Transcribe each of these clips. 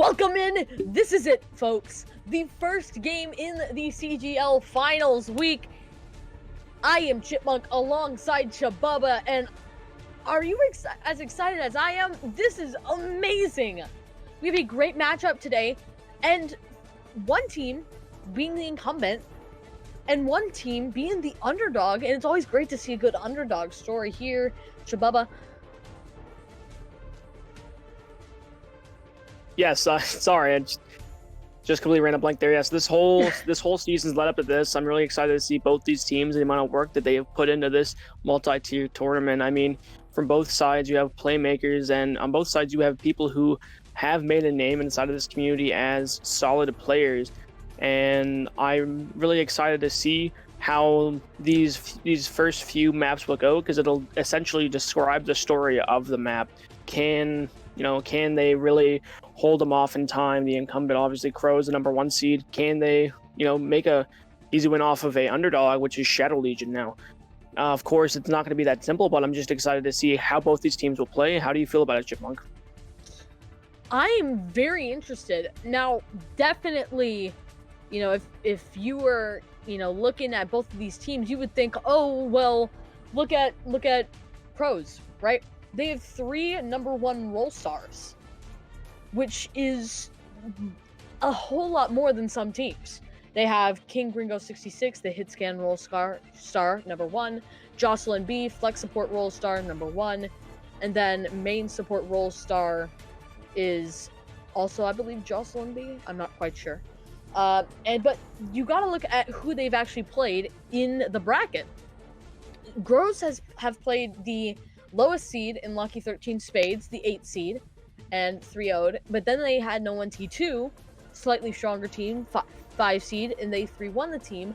Welcome in. This is it, folks. The first game in the CGL Finals week. I am Chipmunk alongside Chabubba, and are you as excited as I am? This is amazing. We have a great matchup today, and one team being the incumbent, and one team being the underdog, and it's always great to see a good underdog story here, Chabubba. Yes, sorry, I just completely ran a blank there. Yes, this whole season's led up to this. I'm really excited to see both these teams, the amount of work that they have put into this multi-tier tournament. I mean, from both sides, you have playmakers, and on both sides, you have people who have made a name inside of this community as solid players. And I'm really excited to see how these first few maps will go, because it'll essentially describe the story of the map. Can they really hold them off in time? The incumbent, obviously, Krows, the number 1 seed. Can they, make a easy win off of a underdog, which is Shadow Legion now? Of course, it's not going to be that simple, but I'm just excited to see how both these teams will play. How do you feel about it, Chipmunk? I am very interested. Now, definitely, if you were, looking at both of these teams, you would think, oh, well, look at Krows, right? They have 3 number 1 role stars, which is a whole lot more than some teams. They have King Gringo 66, the hit scan role star number 1, Jocelyn B, flex support role star number 1, and then main support role star is also, I believe, Jocelyn B. I'm not quite sure. But you got to look at who they've actually played in the bracket. Krows have played the lowest seed in Lucky 13 Spades, the 8 seed, and 3-0'd. But then they had No 1 T2, slightly stronger team, 5 seed, and they 3-1 the team.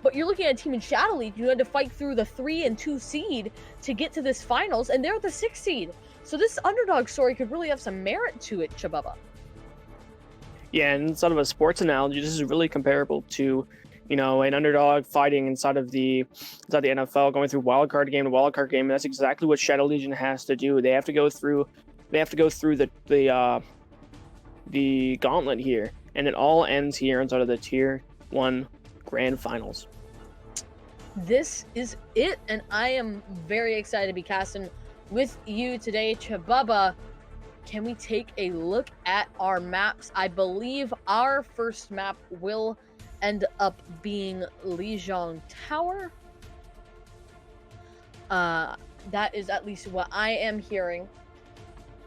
But you're looking at a team in Shadow League, you had to fight through the 3 and 2 seed to get to this finals, and they're the 6 seed. So this underdog story could really have some merit to it, Chabubba. Yeah, and inside of a sports analogy, this is really comparable to an underdog fighting inside the NFL, going through wildcard game to wildcard game. And that's exactly what Shadow Legion has to do. They have to go through the gauntlet here, and it all ends here inside of the Tier 1 Grand Finals. This is it, and I am very excited to be casting with you today, Chabubba. Can we take a look at our maps? I believe our first map will end up being Lijiang Tower. That is at least what I am hearing.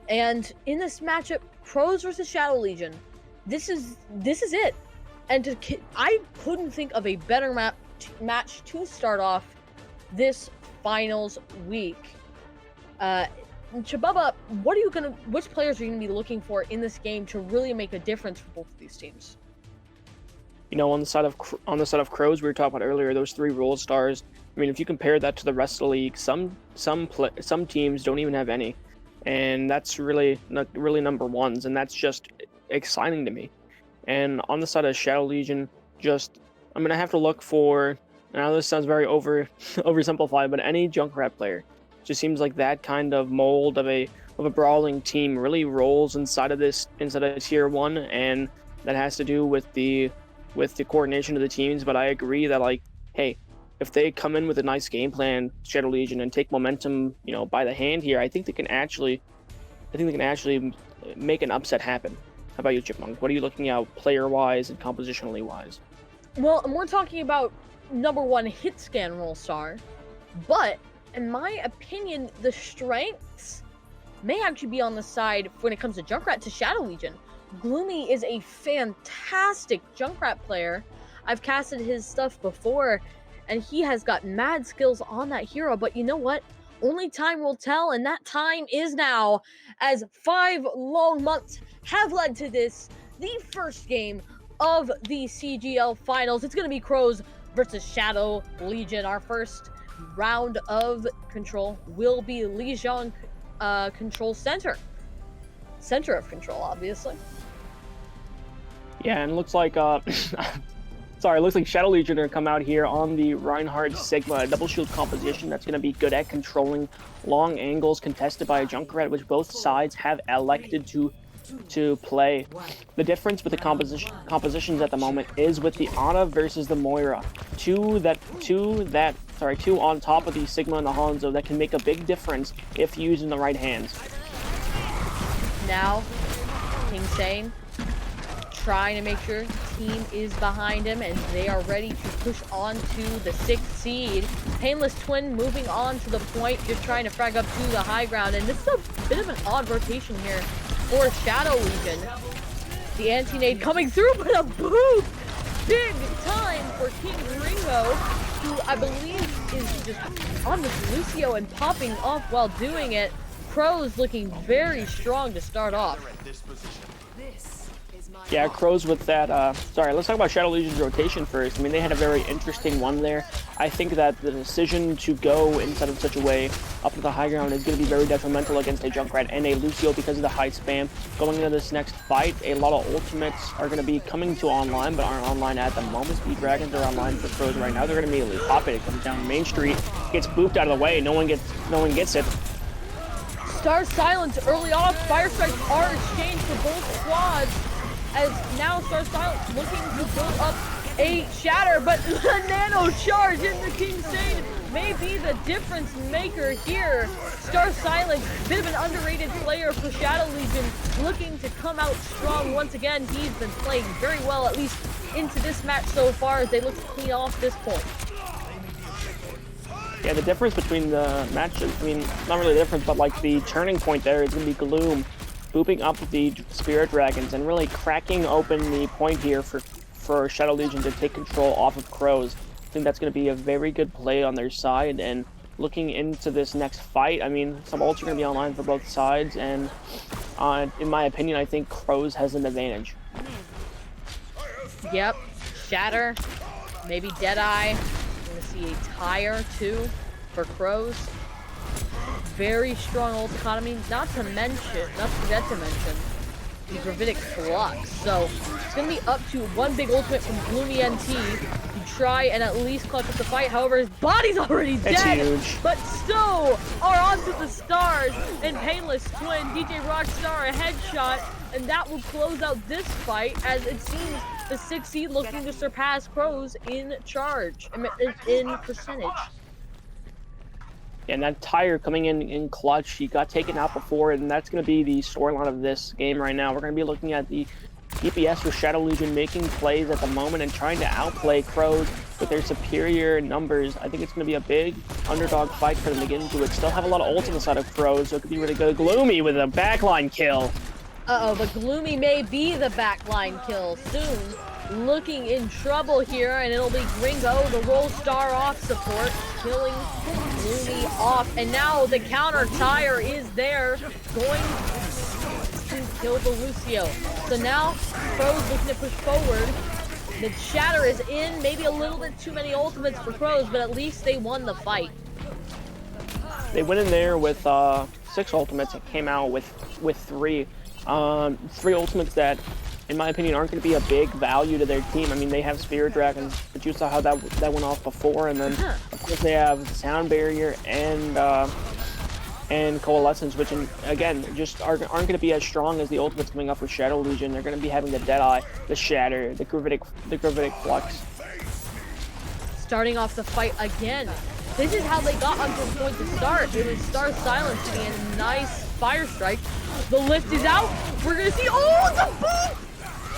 And in this matchup, Krows versus Shadow Legion, this is it. And I couldn't think of a better match to start off this finals week. Chabubba, which players are you gonna be looking for in this game to really make a difference for both of these teams? On the side of Krows, we were talking about earlier, those 3 role stars. I mean, if you compare that to the rest of the league, some teams don't even have any, and that's really number 1s, and that's just exciting to me. And on the side of Shadow Legion, I'm gonna have to look for. I know this sounds very oversimplified, but any Junkrat player just seems like that kind of mold of a brawling team really rolls inside of Tier 1, and that has to do with the coordination of the teams. But I agree that, hey, if they come in with a nice game plan, Shadow Legion, and take momentum, by the hand here, I think they can actually make an upset happen. How about you, Chipmunk? What are you looking at player-wise and compositionally wise? Well, we're talking about number 1 hit scan role star, but in my opinion, the strengths may actually be on the side when it comes to Junkrat to Shadow Legion. Gloomy is a fantastic Junkrat player. I've casted his stuff before, and he has got mad skills on that hero, but you know what? Only time will tell, and that time is now, as 5 long months have led to this, the first game of the CGL Finals. It's going to be Krows versus Shadow Legion. Our first round of control will be Lijiang Control Center of control, obviously. Yeah, and it looks like Shadow Legion are come out here on the Reinhardt Sigma double shield composition that's going to be good at controlling long angles contested by a Junkrat, which both sides have elected to to play. The difference with the compositions at the moment is with the Ana versus the Moira. Two on top of the Sigma and the Hanzo that can make a big difference if used in the right hands. Now, King Sane trying to make sure team is behind him and they are ready to push on to the 6th seed. Painless Twin moving on to the point, just trying to frag up to the high ground, and this is a bit of an odd rotation here for Shadow Legion. The anti-nade coming through, but a boot! Big time for King Ringo, who I believe is just on this Lucio and popping off while doing it. Krows looking very strong to start off. Yeah, Krows with that, sorry, let's talk about Shadow Legion's rotation first. I mean, they had a very interesting one there. I think that the decision to go instead of such a way up to the high ground is going to be very detrimental against a Junkrat and a Lucio because of the high spam. Going into this next fight, a lot of ultimates are going to be coming to online, but aren't online at the moment. Speed Dragons are online for Krows right now. They're going to immediately pop it. It comes down Main Street, gets booped out of the way. No one gets it. Star Silence early off. Fire strikes are exchanged for both squads, as now Star Silence looking to build up a shatter, but the nano charge into King Sane may be the difference maker here. Star Silence, bit of an underrated player for Shadow Legion, looking to come out strong once again. He's been playing very well, at least into this match so far, as they look to clean off this point. Yeah, the difference between the matches, I mean, not really the difference, but like the turning point there is going to be Gloom booping up the Spirit Dragons and really cracking open the point here for Shadow Legion to take control off of Krows. I think that's going to be a very good play on their side, and looking into this next fight, I mean, some ults are going to be online for both sides, and in my opinion, I think Krows has an advantage. Yep, Shatter, maybe Deadeye. We're going to see a tire too for Krows. Very strong ult economy, not to forget to mention the Gravitic Flux. So it's going to be up to one big ultimate from Gloomy NT to try and at least clutch up the fight. However, his body's already dead, huge. But still are onto the stars, and Painless Twin, DJ Rockstar a headshot, and that will close out this fight, as it seems the 6th seed looking to surpass Krows in charge, in percentage. And that tire coming in clutch, he got taken out before, and that's going to be the storyline of this game right now. We're going to be looking at the DPS for Shadow Legion making plays at the moment and trying to outplay Krows with their superior numbers. I think it's going to be a big underdog fight for them to get into it. Still have a lot of ult on the side of Krows, so it could be really good. Gloomy with a backline kill. Uh-oh, but Gloomy may be the backline kill soon. Looking in trouble here, and it'll be Ringo, the roll star off support, killing Gloomy off. And now the counter tire is there, going to kill the Lucio. So now Krows looking to push forward. The shatter is in, maybe a little bit too many ultimates for Krows, but at least they won the fight. They went in there with 6 ultimates and came out with 3. 3 ultimates that, in my opinion, aren't going to be a big value to their team. I mean, they have Spirit Dragons, but you saw how that went off before, and then of course they have Sound Barrier and Coalescence, which again just aren't going to be as strong as the ultimates coming up with Shadow Legion. They're going to be having the Deadeye, the Shatter, the Gravitic Flux. Starting off the fight again. This is how they got onto the point to start. It was Star Silence getting a nice fire strike. The lift is out. We're gonna see. Oh, the boot!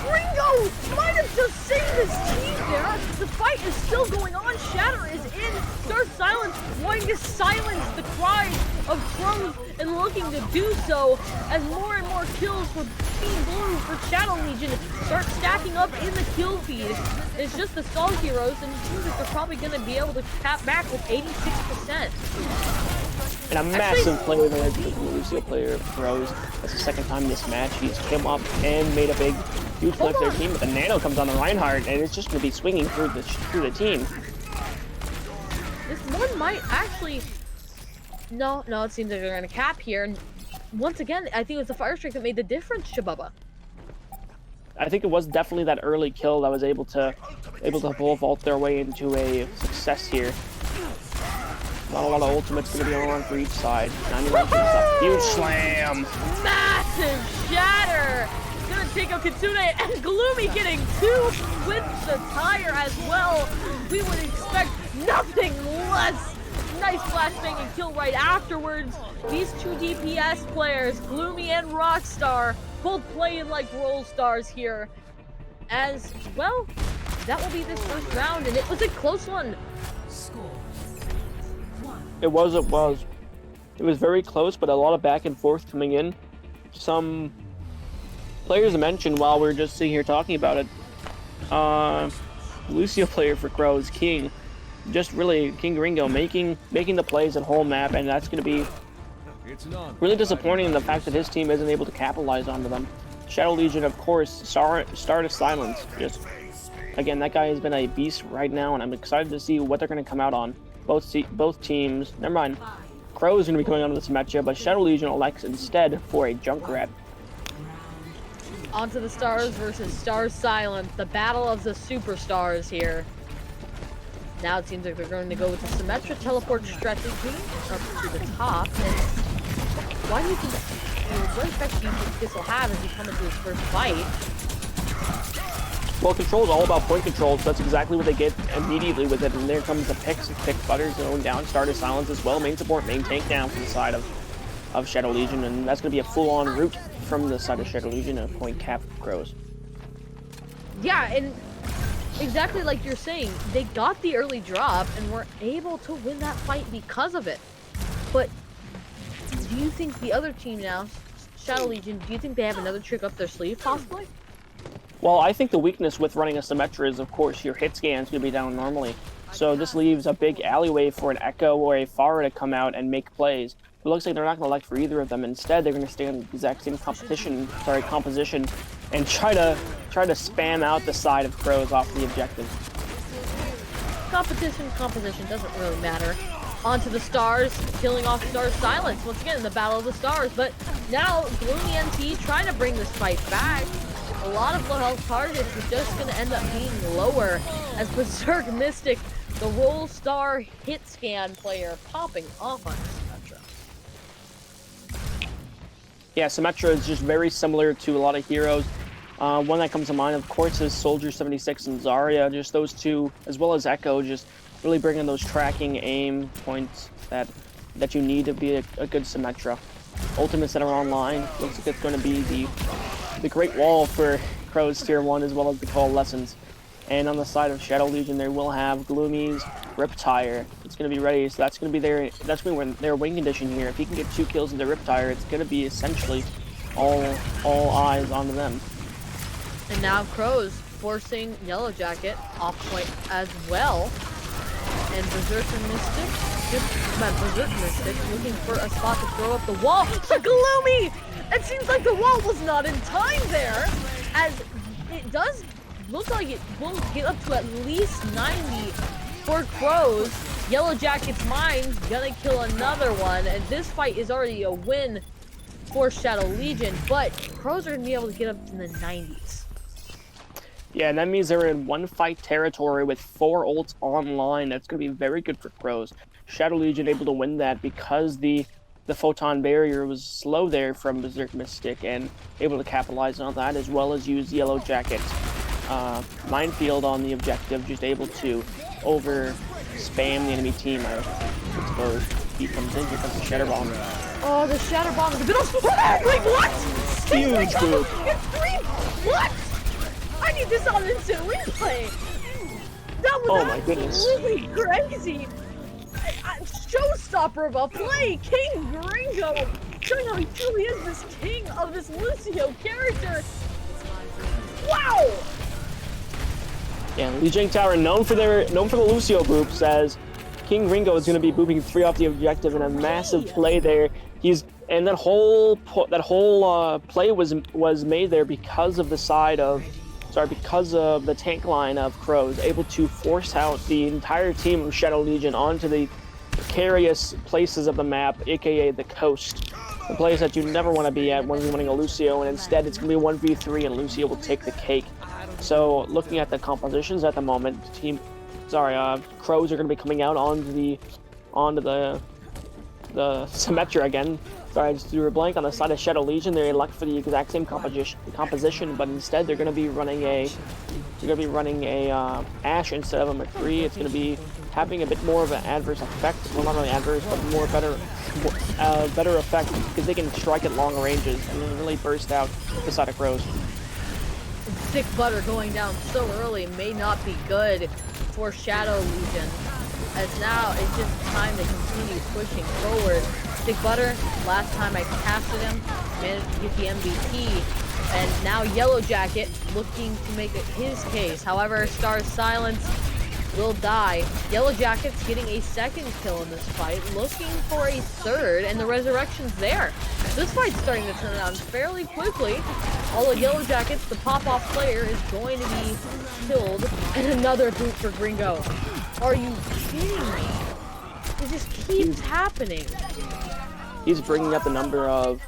Ringo might have just saved his team there. The fight is still going on. Shatter is in. Star Silence wanting to silence the cries of Krows and looking to do so as more and more kills for Team Blue, for Shadow Legion, start stacking up in the kill feed. It's just the Stall Heroes, and it seems like they're probably going to be able to cap back with 86%. And a massive play there, the Lucio player of Krows. That's the second time this match he's come up and made a big, huge play for their team. But the Nano comes on the Reinhardt, and it's just going to be swinging through the team. This one might actually... No, it seems like they're going to cap here. And once again, I think it was the fire strike that made the difference, Shababa. I think it was definitely that early kill that was able to full vault their way into a success here. Not a lot of ultimates going to be on for each side. 91 kills, a huge slam. Massive shatter here. Gonna take a Kitsune, and Gloomy getting 2 with the tire as well. We would expect nothing less. Nice flashbang and kill right afterwards. These 2 DPS players, Gloomy and Rockstar, both playing like role stars here. As well, that will be this first round, and it was a close one. It was. It was very close, but a lot of back and forth coming in. Some players mentioned while we were just sitting here talking about it. Lucio player for Krows, King. Just really, King Ringo making the plays at whole map, and that's going to be really disappointing in the fact that his team isn't able to capitalize onto them. Shadow Legion, of course, Star to Silence. Just, again, that guy has been a beast right now, and I'm excited to see what they're going to come out on. Both teams, never mind. Krows is going to be coming onto this matchup, but Shadow Legion elects instead for a Junkrat. Onto the Stars versus Stars Silence, the battle of the superstars here. Now it seems like they're going to go with the Symmetra teleport strategy up to the top. And why do you think, what effect do you think this will have as you come into this first fight? Well, control is all about point control, so that's exactly what they get immediately with it. And there comes the picks, Butters going down, Star to Silence as well. Main support, main tank down from the side of Shadow Legion, and that's going to be a full-on route from the side of Shadow Legion, a point cap Krows. Yeah, and exactly like you're saying, they got the early drop and were able to win that fight because of it. But do you think the other team now, Shadow Legion, do you think they have another trick up their sleeve, possibly? Well, I think the weakness with running a Symmetra is, of course, your hit scan is going to be down normally. So this leaves a big alleyway for an Echo or a Pharah to come out and make plays. It looks like they're not going to elect for either of them. Instead, they're going to stay in the exact same composition and try to spam out the side of Krows off the objective. Composition doesn't really matter. Onto the Stars, killing off Stars Silence once again in the battle of the Stars. But now Gloomy NT trying to bring this fight back. A lot of low health targets are just going to end up being lower as Berserk Mystic, the Roll Star hit scan player, popping off on Symmetra. Yeah, Symmetra is just very similar to a lot of heroes. One that comes to mind, of course, is Soldier 76 and Zarya. Just those two, as well as Echo, just really bringing those tracking aim points that you need to be a good Symmetra. Ultimates that are online, looks like it's going to be the Great Wall for Krows Tier 1, as well as the Coalescence. And on the side of Shadow Legion, they will have Gloomy's Riptire. It's going to be ready, so that's going to be their win condition here. If he can get 2 kills with the Riptire, it's going to be essentially all eyes onto them. And now Krows forcing Yellow Jacket off point as well. And Berserk Mystic looking for a spot to throw up the wall. The Gloomy! It seems like the wall was not in time there, as it does look like it will get up to at least 90 for Krows. Yellow Jacket's mine's gonna kill another one, and this fight is already a win for Shadow Legion, but Krows are gonna be able to get up to the 90s. Yeah, and that means they're in one fight territory with 4 ults online. That's going to be very good for Krows. Shadow Legion able to win that because the photon barrier was slow there from Berserk Mystic, and able to capitalize on that, as well as use Yellow Jacket's minefield on the objective, just able to over spam the enemy team, I suppose. He comes in, here comes the Shatter Bomb. Oh, the Shatter Bomb in the middle. Wait, what? Huge move. What? I need this on instant replay. That was absolutely crazy. Showstopper of a play. King Gringo showing how he truly is this king of this Lucio character. Wow. Yeah, Lijiang Tower known for the Lucio groups, as King Gringo is going to be booping 3 off the objective in a massive play there. And that whole play was made there because of because of the tank line of Krows, able to force out the entire team of Shadow Legion onto the precarious places of the map, aka the coast. The place that you never want to be at when you're running a Lucio, and instead it's going to be 1v3 and Lucio will take the cake. So looking at the compositions at the moment, Krows are going to be coming out onto the the Symmetra again. Sorry, I just threw a blank on the side of Shadow Legion. They elect for the exact same composition, but instead they're going to be running a Ashe instead of a McCree. It's going to be having a bit more of an adverse effect. Well, not really adverse, but better effect because they can strike at long ranges and really burst out the side of Krows. Sick Butter going down so early may not be good for Shadow Legion, as now it's just time to continue pushing forward. Sick Butter, last time I casted him, managed to get the MVP, and now Yellow Jacket looking to make it his case. However, Star's Silence will die. Yellow Jacket's getting a second kill in this fight, looking for a third, and the Resurrection's there. This fight's starting to turn around fairly quickly. All the Yellow Jackets, the pop-off player is going to be killed, and another boot for Gringo. Are you kidding me? It just keeps happening. He's bringing up the number of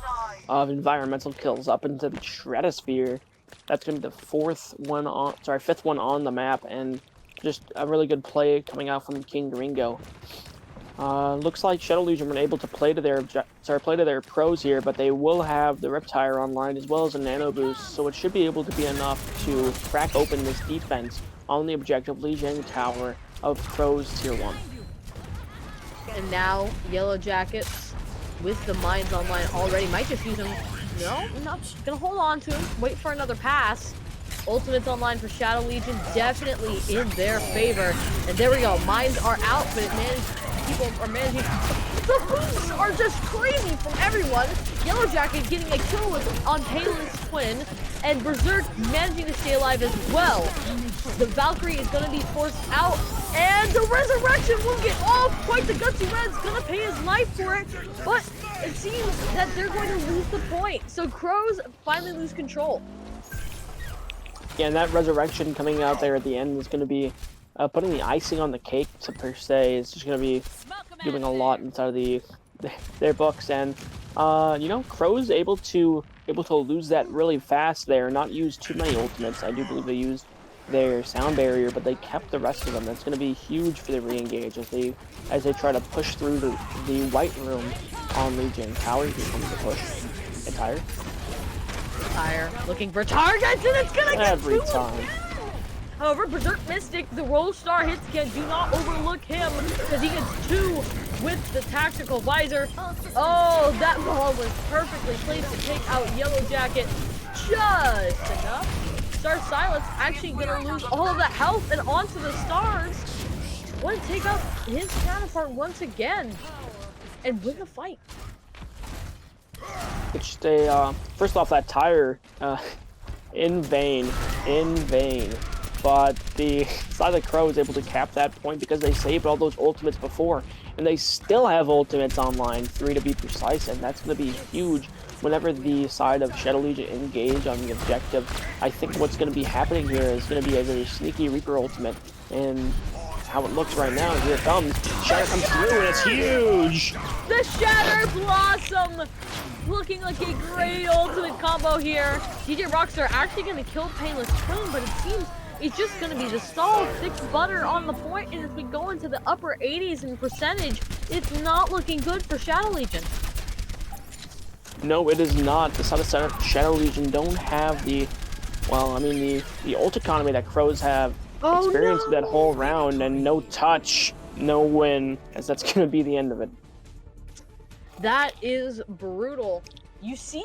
environmental kills up into the stratosphere. That's going to be the fifth one on the map, and just a really good play coming out from King Gringo. Looks like Shadow Legion were able to play to their pros here, but they will have the Riptire online as well as a Nano Boost, so it should be able to be enough to crack open this defense on the objective Lijiang Tower of Krows Tier 1. And now Yellow Jackets with the mines online already might just use them. No, not gonna hold on to him. Wait for another pass. Ultimates online for Shadow Legion, definitely in their favor. And there we go. Mines are out, but people are managing. The boosts are just crazy from everyone. Yellow Jacket getting a kill on Palin's twin, and Berserk managing to stay alive as well. The Valkyrie is going to be forced out, and the Resurrection will get off. Quite the gutsy Red's going to pay his life for it, but it seems that they're going to lose the point. So Krows finally lose control. Yeah, and that Resurrection coming out there at the end is going to be putting the icing on the cake, per se. It's just going to be doing a lot inside of their books, and you know, Krows able to lose that really fast there, not use too many ultimates. I do believe they used their sound barrier, but they kept the rest of them. That's going to be huge for the re-engage as they try to push through the white room on Legion Tower. Here comes the push. Entire. Looking for targets, and it's gonna get every time. However, Berserk Mystic, the roll star hits again. Do not overlook him because he gets two with the tactical visor. Oh, that ball was perfectly placed to take out Yellow Jacket just enough. Star Silence actually gonna lose all of that health and onto the stars. Want to take out his counterpart once again and win the fight. It's just first off, that tire, in vain. But the side of the Crow is able to cap that point because they saved all those ultimates before, and they still have ultimates online, 3 to be precise, and that's going to be huge whenever the side of Shadow Legion engage on the objective. I think what's going to be happening here is going to be a very sneaky Reaper ultimate, and how it looks right now, here it comes. Shatter comes through, and it's huge! The Shatter Blossom! Looking like a great ultimate combo here. DJ Rockstar actually going to kill Painless Twin, but it seems it's just going to be the stall. Thick Butter on the point, and as we go into the upper 80s in percentage, it's not looking good for Shadow Legion. No, it is not. The side of Shadow Legion don't have the ult economy that Krows have experienced that whole round, and no touch, no win, as that's going to be the end of it. That is brutal. You see,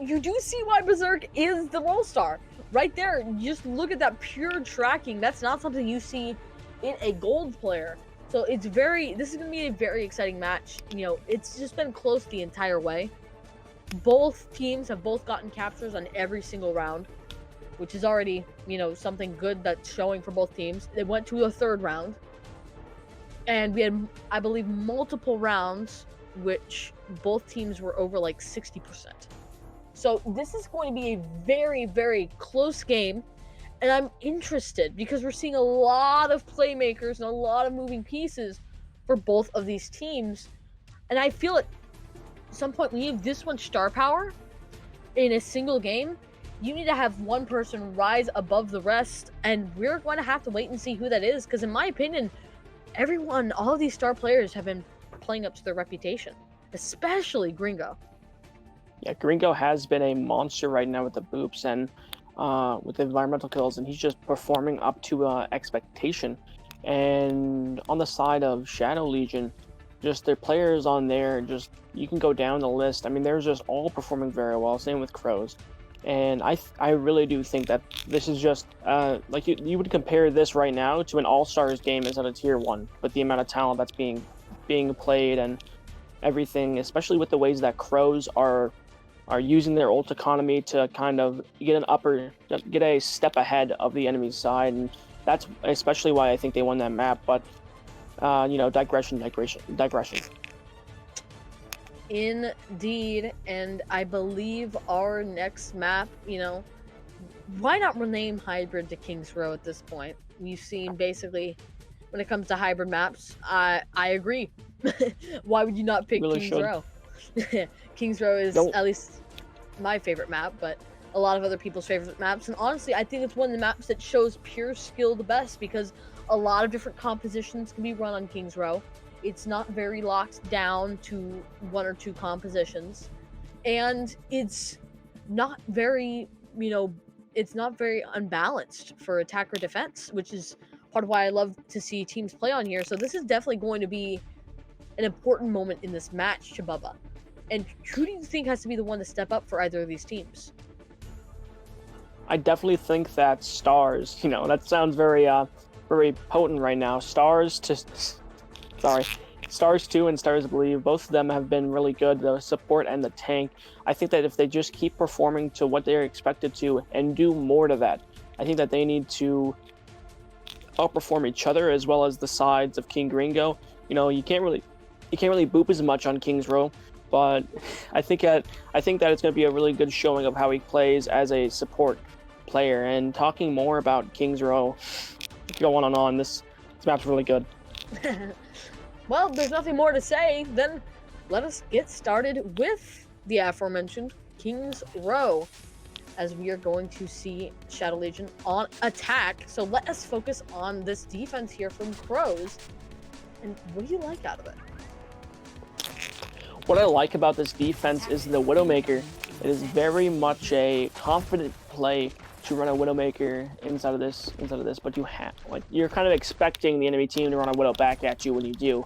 you do see why Berserk is the roll star. Right there, just look at that pure tracking. That's not something you see in a gold player. So this is going to be a very exciting match. You know, it's just been close the entire way. Both teams have both gotten captures on every single round, which is already, you know, something good that's showing for both teams. They went to a third round, and we had, I believe, multiple rounds which both teams were over like 60%. So this is going to be a very, very close game, and I'm interested because we're seeing a lot of playmakers and a lot of moving pieces for both of these teams, and I feel at some point when you have this much star power in a single game, you need to have one person rise above the rest, and we're going to have to wait and see who that is, because in my opinion, all of these star players have been playing up to their reputation. especially Gringo. Yeah, Gringo has been a monster right now with the boops and with the environmental kills, and he's just performing up to expectation. And on the side of Shadow Legion, just their players on there, just you can go down the list. I mean, they're just all performing very well. Same with Krows. And I really do think that this is just like you would compare this right now to an All Stars game instead of Tier 1, but the amount of talent that's being played and everything, especially with the ways that Krows are using their ult economy to kind of get a step ahead of the enemy's side, and that's especially why I think they won that map. But digression. Indeed, and I believe our next map, why not rename Hybrid to King's Row at this point? We've seen basically, when it comes to hybrid maps, I agree. Why would you not pick Really King's should. Row? King's Row is at least my favorite map, but a lot of other people's favorite maps. And honestly, I think it's one of the maps that shows pure skill the best because a lot of different compositions can be run on King's Row. It's not very locked down to one or two compositions, and it's not very, it's not very unbalanced for attack or defense, which is part of why I love to see teams play on here. So this is definitely going to be an important moment in this match, Chibubba. And who do you think has to be the one to step up for either of these teams? I definitely think that Stars, that sounds very very potent right now. Stars 2 and Stars Believe, both of them have been really good, the support and the tank. I think that if they just keep performing to what they're expected to and do more to that, I think that they need to outperform each other as well as the sides of King Gringo. You can't really boop as much on King's Row, but I think that it's going to be a really good showing of how he plays as a support player. And talking more about King's Row, go on. This map's really good. Well, there's nothing more to say. Then let us get started with the aforementioned King's Row, as we are going to see Shadow Legion on attack. So let us focus on this defense here from Krows. And what do you like out of it? What I like about this defense is the Widowmaker. It is very much a confident play to run a Widowmaker inside of this, but you're kind of expecting the enemy team to run a Widow back at you when you do.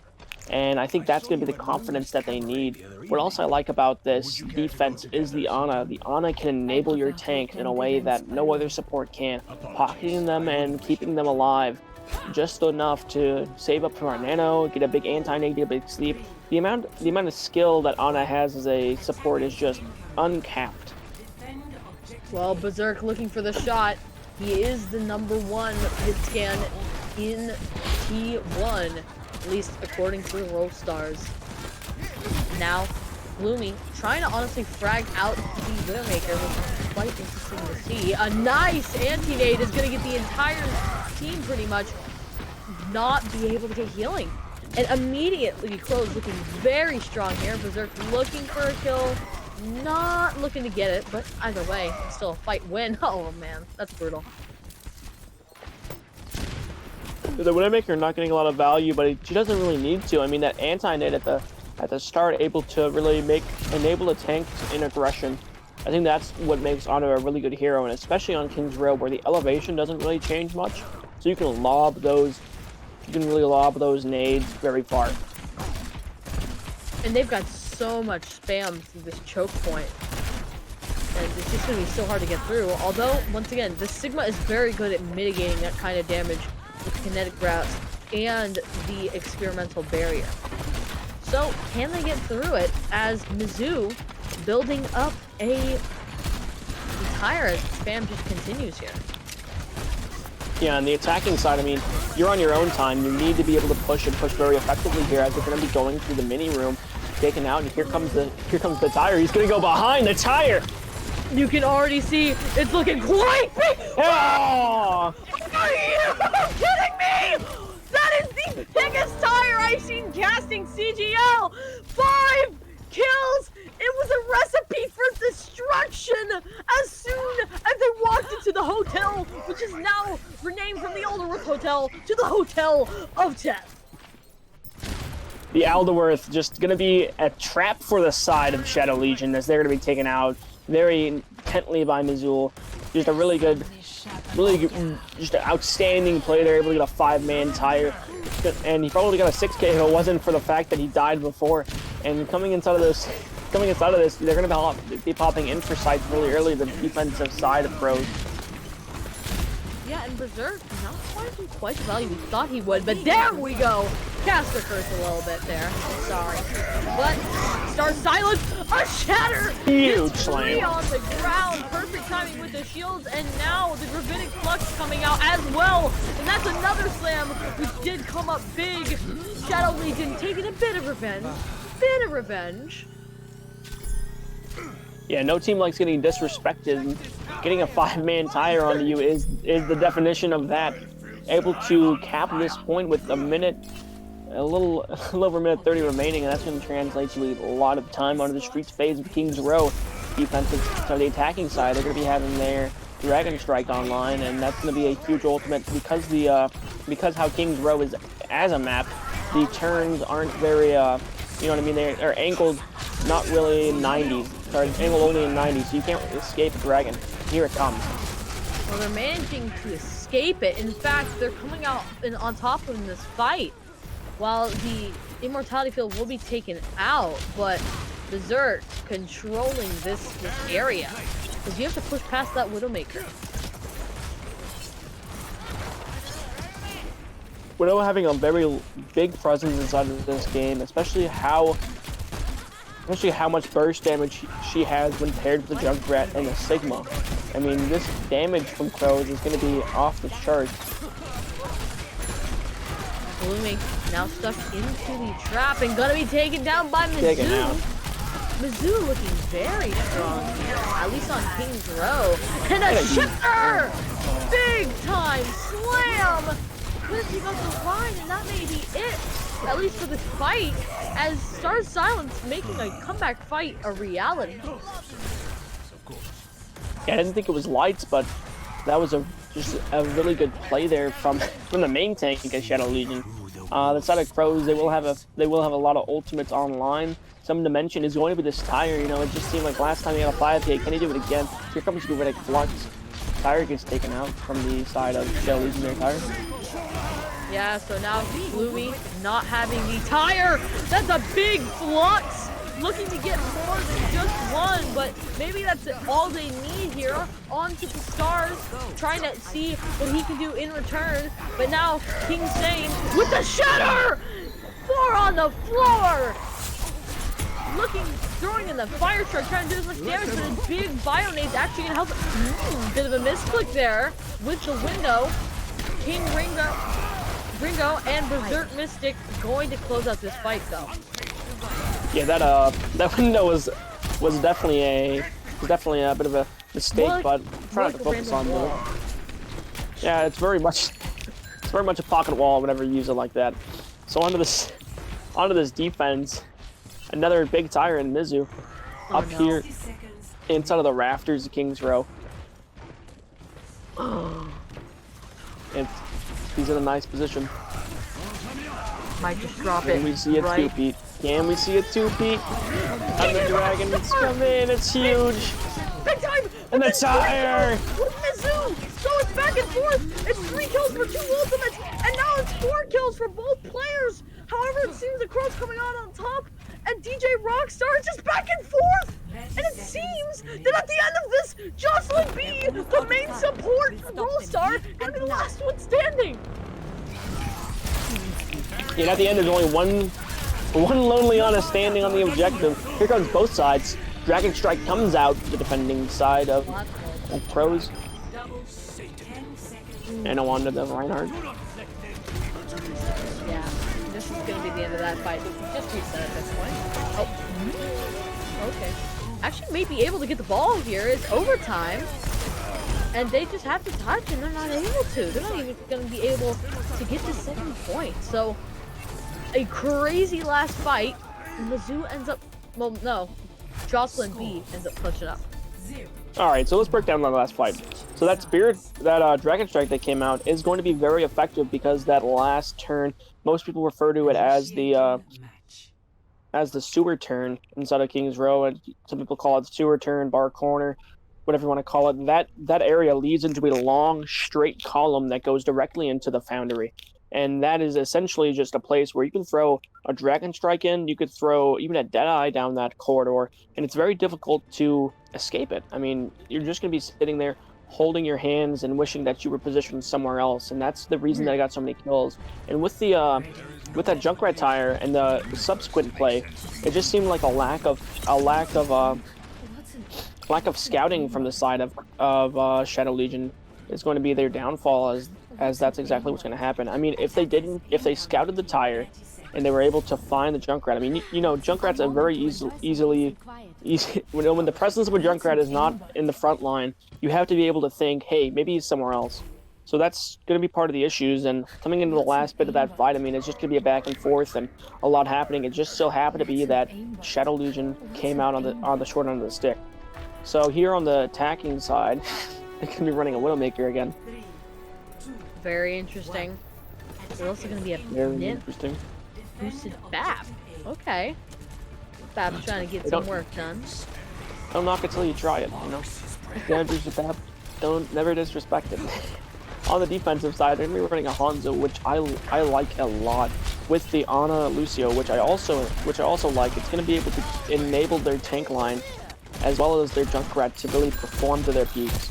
And I think that's going to be the confidence that they need. What else I like about this defense is the Ana. The Ana can enable your tanks in a way that no other support can, pocketing them and keeping them alive just enough to save up for our nano, get a big anti-nade, get a big sleep. The amount of skill that Ana has as a support is just uncapped. Well, Berserk looking for the shot. He is the #1 hit scan in T1, at least according to the Roll Stars. Now, Gloomy trying to honestly frag out the Widowmaker, which is quite interesting to see. A nice anti-nade is going to get the entire team pretty much not be able to get healing. And immediately, Krows looking very strong here. Berserk looking for a kill. Not looking to get it, but either way, it's still a fight win. Oh man, that's brutal. The Widowmaker not getting a lot of value, but she doesn't really need to. I mean, that anti-nade at the start, able to really enable the tank in aggression. I think that's what makes Ana a really good hero, and especially on King's Row, where the elevation doesn't really change much, so you can really lob those nades very far. And they've got so much spam through this choke point. And it's just going to be so hard to get through. Although, once again, the Sigma is very good at mitigating that kind of damage with kinetic routes and the experimental barrier. So, can they get through it as Mizzou building up a entire as spam just continues here? Yeah, on the attacking side, I mean, you're on your own time. You need to be able to push and push very effectively here, as they're going to be going through the mini room, taken out, and here comes the tire. He's going to go behind the tire. You can already see it's looking quite big. Oh! Are you kidding me? That is the biggest tire I've seen casting CGL. 5 kills. It was a recipe for destruction as soon as they walked into the hotel, which is now renamed from the Older Rook Hotel to the Hotel of Death. the Alderworth just going to be a trap for the side of Shadow Legion as they're going to be taken out very intently by Missoul. Just a really good, just an outstanding play. They're able to get a 5-man tire, and he probably got a 6K if it wasn't for the fact that he died before. And coming inside of this, they're going to be popping in for sites really early, the defensive side of Krows. Yeah, and Berserk not quite the value we thought he would, but there we go! Caster curse a little bit there. Sorry. But Star Silence, a shatter! Huge slam on the ground. Perfect timing with the shields, and now the Rabbinic Flux coming out as well. And that's another slam, which did come up big. Shadow Legion taking a bit of revenge. Yeah, no team likes getting disrespected. Getting a 5-man tire on you is the definition of that. Able to cap this point with a little over a minute 30 remaining, and that's going to translate to a lot of time onto the Streets phase of King's Row. Defensive, so the attacking side, they're going to be having their Dragon Strike online, and that's going to be a huge ultimate because how King's Row is as a map. The turns aren't very, you know what I mean? They're angled not really in 90s. Sorry, angled only in 90s, so you can't escape a dragon. Here it comes. Well, they're managing to escape it. In fact, they're coming out on top in this fight. While the Immortality Field will be taken out, but Berserk controlling this area. Because you have to push past that Widowmaker. Widow having a very big presence inside of this game, especially how much burst damage she has when paired with the Junkrat and the Sigma. I mean, this damage from Krows is going to be off the charts. Blooming now stuck into the trap and gonna be taken down by Mizzou. Mizzou looking very strong here, at least on King's Row. And a shifter! Big time slam! Pushing up the line, and that may be it, at least for this fight, as Star Silence making a comeback fight a reality. Yeah, I didn't think it was lights, but that was just a really good play there from the main tank against Shadow Legion. The side of Krows, they will have a lot of ultimates online. Something to mention is going to be this tire. You know, it just seemed like last time he got a 5K. Can he do it again? Here comes Rabbinic Flux. Tire gets taken out from the side of Shadow Legion. Their tire. Yeah, so now Bloomy not having the tire. That's a big Flux. Looking to get more than just one, but maybe that's all they need here. On to the stars, trying to see what he can do in return. But now King Sane with the shatter! 4 on the floor! Throwing in the fire strike, trying to do as much damage, but his big Bionades actually gonna help. Bit of a misclick there with the window. King Ringo and Berserk Mystic going to close out this fight though. Yeah, that window was definitely a bit of a mistake, but trying to focus on the. Yeah, it's very much a pocket wall whenever you use it like that. So onto this defense, another big tire in Mizzou, here inside of the rafters of King's Row. And he's in a nice position. Might just drop it. Can we see a two-peat? Can we see a two-peat? And the dragons come in. It's huge. Big time! And the tire! With Mizzou! So it's back and forth! It's 3 kills for 2 ultimates! And now it's 4 kills for both players! However, it seems the Krows coming out on top, and DJ Rockstar is just back and forth! And it seems that at the end of this, Jocelyn B, the main support Rollstar, is gonna be the last one standing! Yeah, and at the end, there's only one lonely Ana standing on the objective. Here comes both sides. Dragon Strike comes out to the defending side of Krows. And on to the Reinhardt. Yeah, this is going to be the end of that fight. Just reset at this point. Oh, okay. Actually may be able to get the ball here. It's overtime. And they just have to touch, and they're not able to. They're not even going to be able to get the second point. So, a crazy last fight. Mizzou ends up, well, no. Jocelyn B ends up clutching up. Alright, so let's break down the last fight. So that Dragon Strike that came out is going to be very effective because that last turn, most people refer to it as the as the sewer turn inside of King's Row, and some people call it sewer turn, bar corner, whatever you want to call it. That area leads into a long, straight column that goes directly into the Foundry, and that is essentially just a place where you can throw a Dragon Strike in. You could throw even a Deadeye down that corridor, and it's very difficult to escape it. I mean, you're just going to be sitting there holding your hands and wishing that you were positioned somewhere else, and that's the reason that I got so many kills. And with that Junkrat tire and the subsequent play, it just seemed like a lack of scouting from the side of Shadow Legion is going to be their downfall, as that's exactly what's going to happen. I mean, if they scouted the tire and they were able to find the Junkrat, I mean, you know, Junkrat's a very easy when the presence of a Junkrat is not in the front line, you have to be able to think, hey, maybe he's somewhere else. So that's going to be part of the issues, and coming into the last bit of that fight, I mean, it's just going to be a back and forth and a lot happening. It just so happened to be that Shadow Legion came out on the short end of the stick. So here on the attacking side, they can be running a Widowmaker again. Very interesting. There's also going to be a Very interesting. boosted BAP. Okay. BAP's trying to get some work done. Don't knock it till you try it, you know? Yeah, BAP, never disrespect it. On the defensive side, they're going to be running a Hanzo, which I like a lot, with the Ana Lucio, which I also like. It's going to be able to enable their tank line as well as their Junkrat to really perform to their peaks.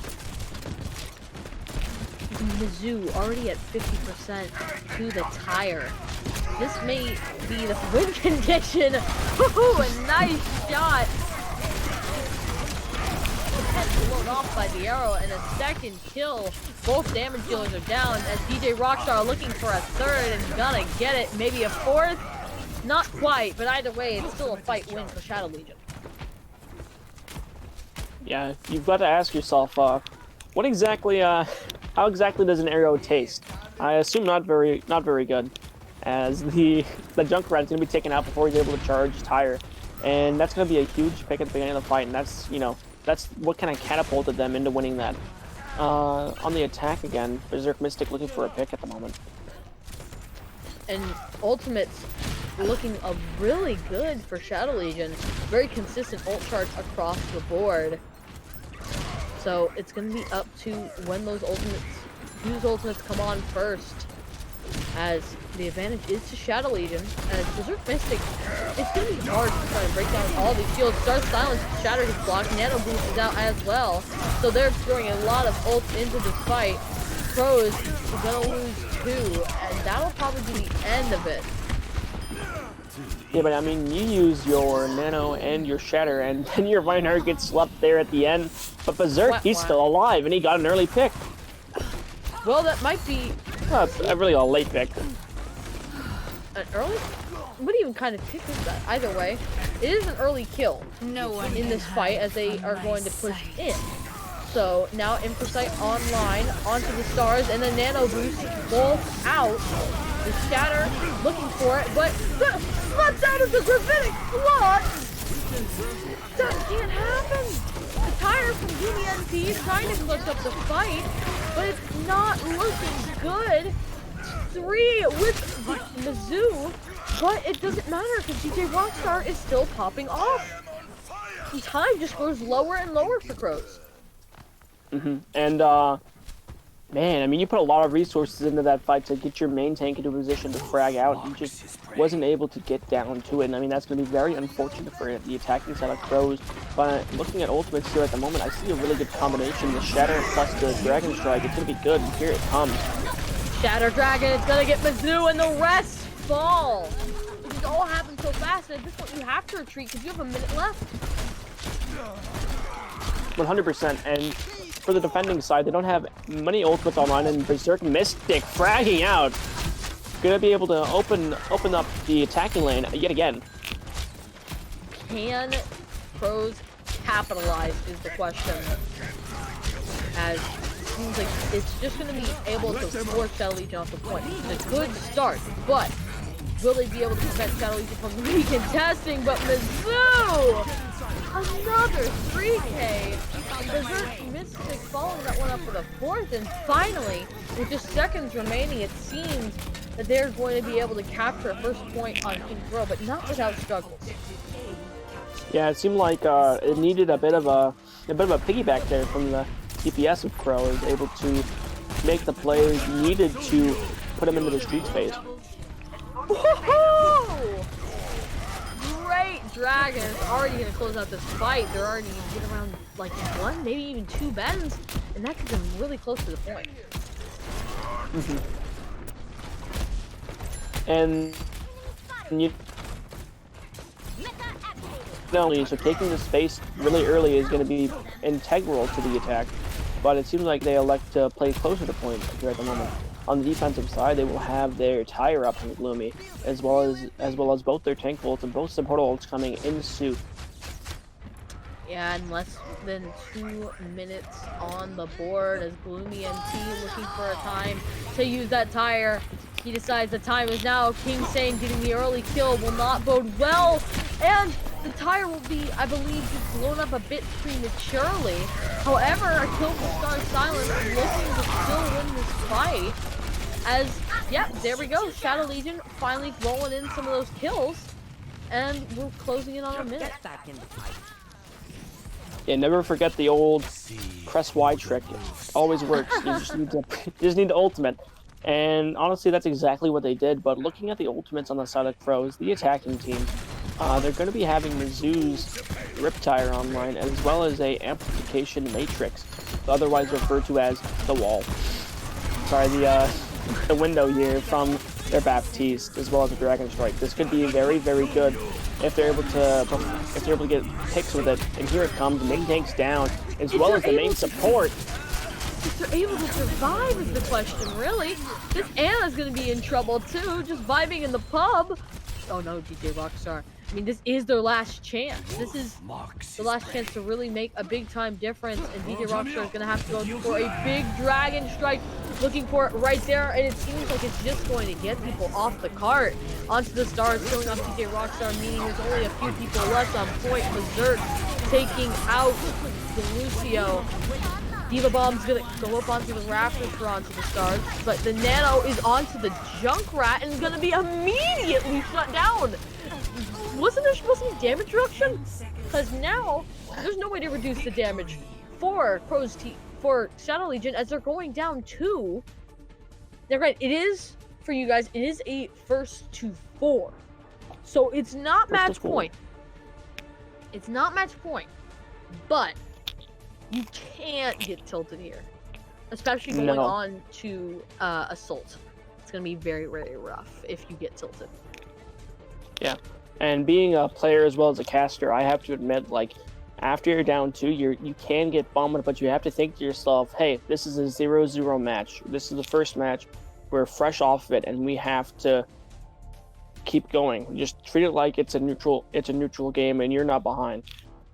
Mizzou already at 50% to the tire. This may be the win condition. Ooh, a nice shot. Blown off by the arrow, and a second kill. Both damage dealers are down as DJ Rockstar looking for a third and gonna get it. Maybe a fourth? Not quite, but either way, it's still a fight win for Shadow Legion. Yeah, you've got to ask yourself, how exactly does an arrow taste? I assume not very good, as the Junkrat is going to be taken out before he's able to charge tire, and that's going to be a huge pick at the beginning of the fight, and that's what kind of catapulted them into winning that. On the attack again, Berserk Mystic looking for a pick at the moment. And Ultimate's looking really good for Shadow Legion. Very consistent ult charge across the board. So it's going to be up to when those whose ultimates come on first. As the advantage is to Shadow Legion. As Berserk Mystic, it's going to be hard to try to break down all these shields. Dark Silence, Shatter his block, Nano Boost is out as well. So they're throwing a lot of ults into this fight. Krows is going to lose 2, and that'll probably be the end of it. Yeah, but I mean, you use your Nano and your Shatter, and then your Reinhardt gets slept there at the end. But Berserk, he's still alive, and he got an early pick. Well, that might be... Well, it's really a late pick. An early? What even kind of pick is that? Either way, it is an early kill in this fight, as they are going to push in. So now Impresight online, onto the stars, and the Nano Boost both out. The Shatter looking for it, but slips out of the Gravitic block! That can't happen! The tire from DBNP is trying to clutch up the fight, but it's not looking good. 3 with Mizzou, but it doesn't matter because DJ Rockstar is still popping off. The time just grows lower and lower for Krows. And, man, I mean, you put a lot of resources into that fight to get your main tank into a position to frag out. You just wasn't able to get down to it, and I mean, that's going to be very unfortunate for the attacking side of Krows. But looking at ultimates here at the moment, I see a really good combination. The Shatter plus the Dragon Strike, it's going to be good, and here it comes. Shatter Dragon, it's going to get Mizzou, and the rest fall. It all happened so fast, and at this point you have to retreat because you have a minute left. 100%, and for the defending side, they don't have many ultimates online, and Berserk Mystic fragging out. Gonna be able to open up the attacking lane yet again. Can Krows capitalize is the question. As it seems like it's just going to be able to force Shadow Legion off the point. It's a good start, but will they be able to prevent Shadow Legion from recontesting? But Mizzou! Another 3K! Berserk Mystic following that one up with a 4th, and finally, with just seconds remaining, it seems that they're going to be able to capture a first point on King Crow, but not without struggles. Yeah, it seemed like it needed a bit of a piggyback there from the DPS of Crow. Is able to make the plays needed to put him into the street space. Woohoo! Great Dragon is already going to close out this fight. They're already going to get around like one, maybe even two bends, and that gets them really close to the point. And you not only so taking the space really early is going to be integral to the attack, but it seems like they elect to play closer to point here at the moment. On the defensive side, they will have their tire up from Gloomy, as well as both their tank bolts and both support ults coming in suit. Yeah, in less than 2 minutes on the board as Gloomy MT looking for a time to use that tire. He decides the time is now. King Sane getting the early kill will not bode well, and the tire will be, I believe, just blown up a bit prematurely. However, a kill for Star Silence looking to still win this fight. As, yep, there we go. Shadow Legion finally rolling in some of those kills, and we're closing in on a minute. Yeah, never forget the old press Y trick. It always works. You just need the ultimate. And honestly, that's exactly what they did. But looking at the ultimates on the side of Krows, the attacking team, they're going to be having Mizzou's Riptire online, as well as a Amplification Matrix, otherwise referred to as the wall. Sorry, the window here from their Baptiste, as well as the Dragon Strike. This could be very, very good if they're able to get picks with it. And here it comes, main tank's down, as well as the main support. If they're able to survive is the question, really. This Anna's gonna be in trouble too, just vibing in the pub. Oh no, DJ Rockstar. I mean, this is their last chance. This is the last chance to really make a big time difference, and DJ Rockstar is gonna have to go for a big Dragon Strike, looking for it right there, and it seems like it's just going to get people off the cart. Onto the stars, killing off DJ Rockstar, meaning there's only a few people left on point. Berserk taking out Lucio. Diva Bomb's gonna go up onto the rafters for onto the stars, but the Nano is onto the Junkrat and is gonna be immediately shut down. Wasn't there supposed to be damage reduction? Because now there's no way to reduce the damage for Krows for Shadow Legion as they're going down 2. They're right. It is for you guys. It is a 1st to 4, so it's not match point. It's not match point, but you can't get tilted here, especially going on to Assault. It's gonna be very, very rough if you get tilted. Yeah, and being a player as well as a caster, I have to admit, like, after you're down 2, you can get bombed, but you have to think to yourself, hey, this is a 0-0 match. This is the first match. We're fresh off of it, and we have to keep going. Just treat it like it's a neutral game, and you're not behind.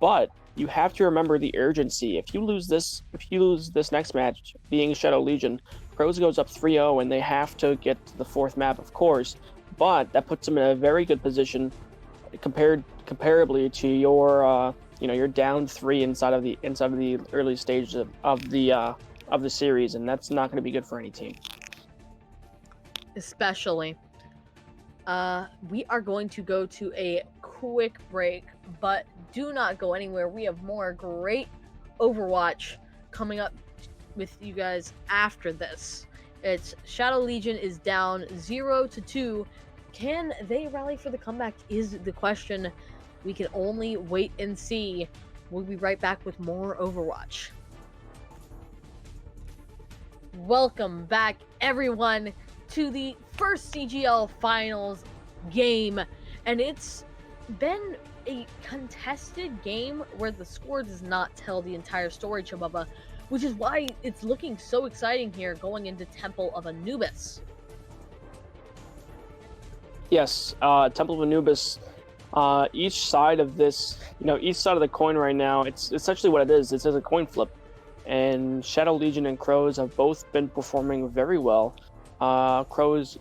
But you have to remember the urgency. If you lose this next match, being Shadow Legion, Krows goes up 3-0, and they have to get to the 4th map, of course. But that puts them in a very good position, comparably to your you're down 3 inside of the early stages of the series, and that's not going to be good for any team. Especially. We are going to go to a quick break, but do not go anywhere. We have more great Overwatch coming up with you guys after this. It's Shadow Legion is down 0-2. Can they rally for the comeback is the question. We can only wait and see. We'll be right back with more Overwatch. Welcome back, everyone, to the first CGL Finals game. And it's been a contested game where the score does not tell the entire story, Chababa, which is why it's looking so exciting here going into Temple of Anubis. Yes, Temple of Anubis. Each side of this, each side of the coin right now, it's essentially what it is. It's a coin flip, and Shadow Legion and Krows have both been performing very well. Krows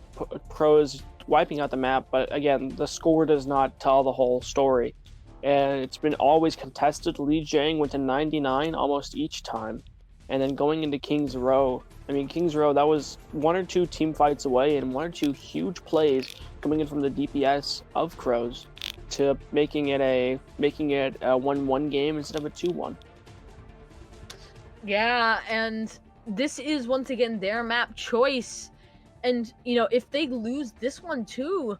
wiping out the map, but again, the score does not tell the whole story, and it's been always contested. Li Jiang went to 99 almost each time, and then going into King's Row. I mean, King's Row, that was 1 or 2 team fights away and 1 or 2 huge plays coming in from the DPS of Krows to making it a 1-1 game instead of a 2-1. Yeah, and this is once again their map choice. And, you know, if they lose this one too,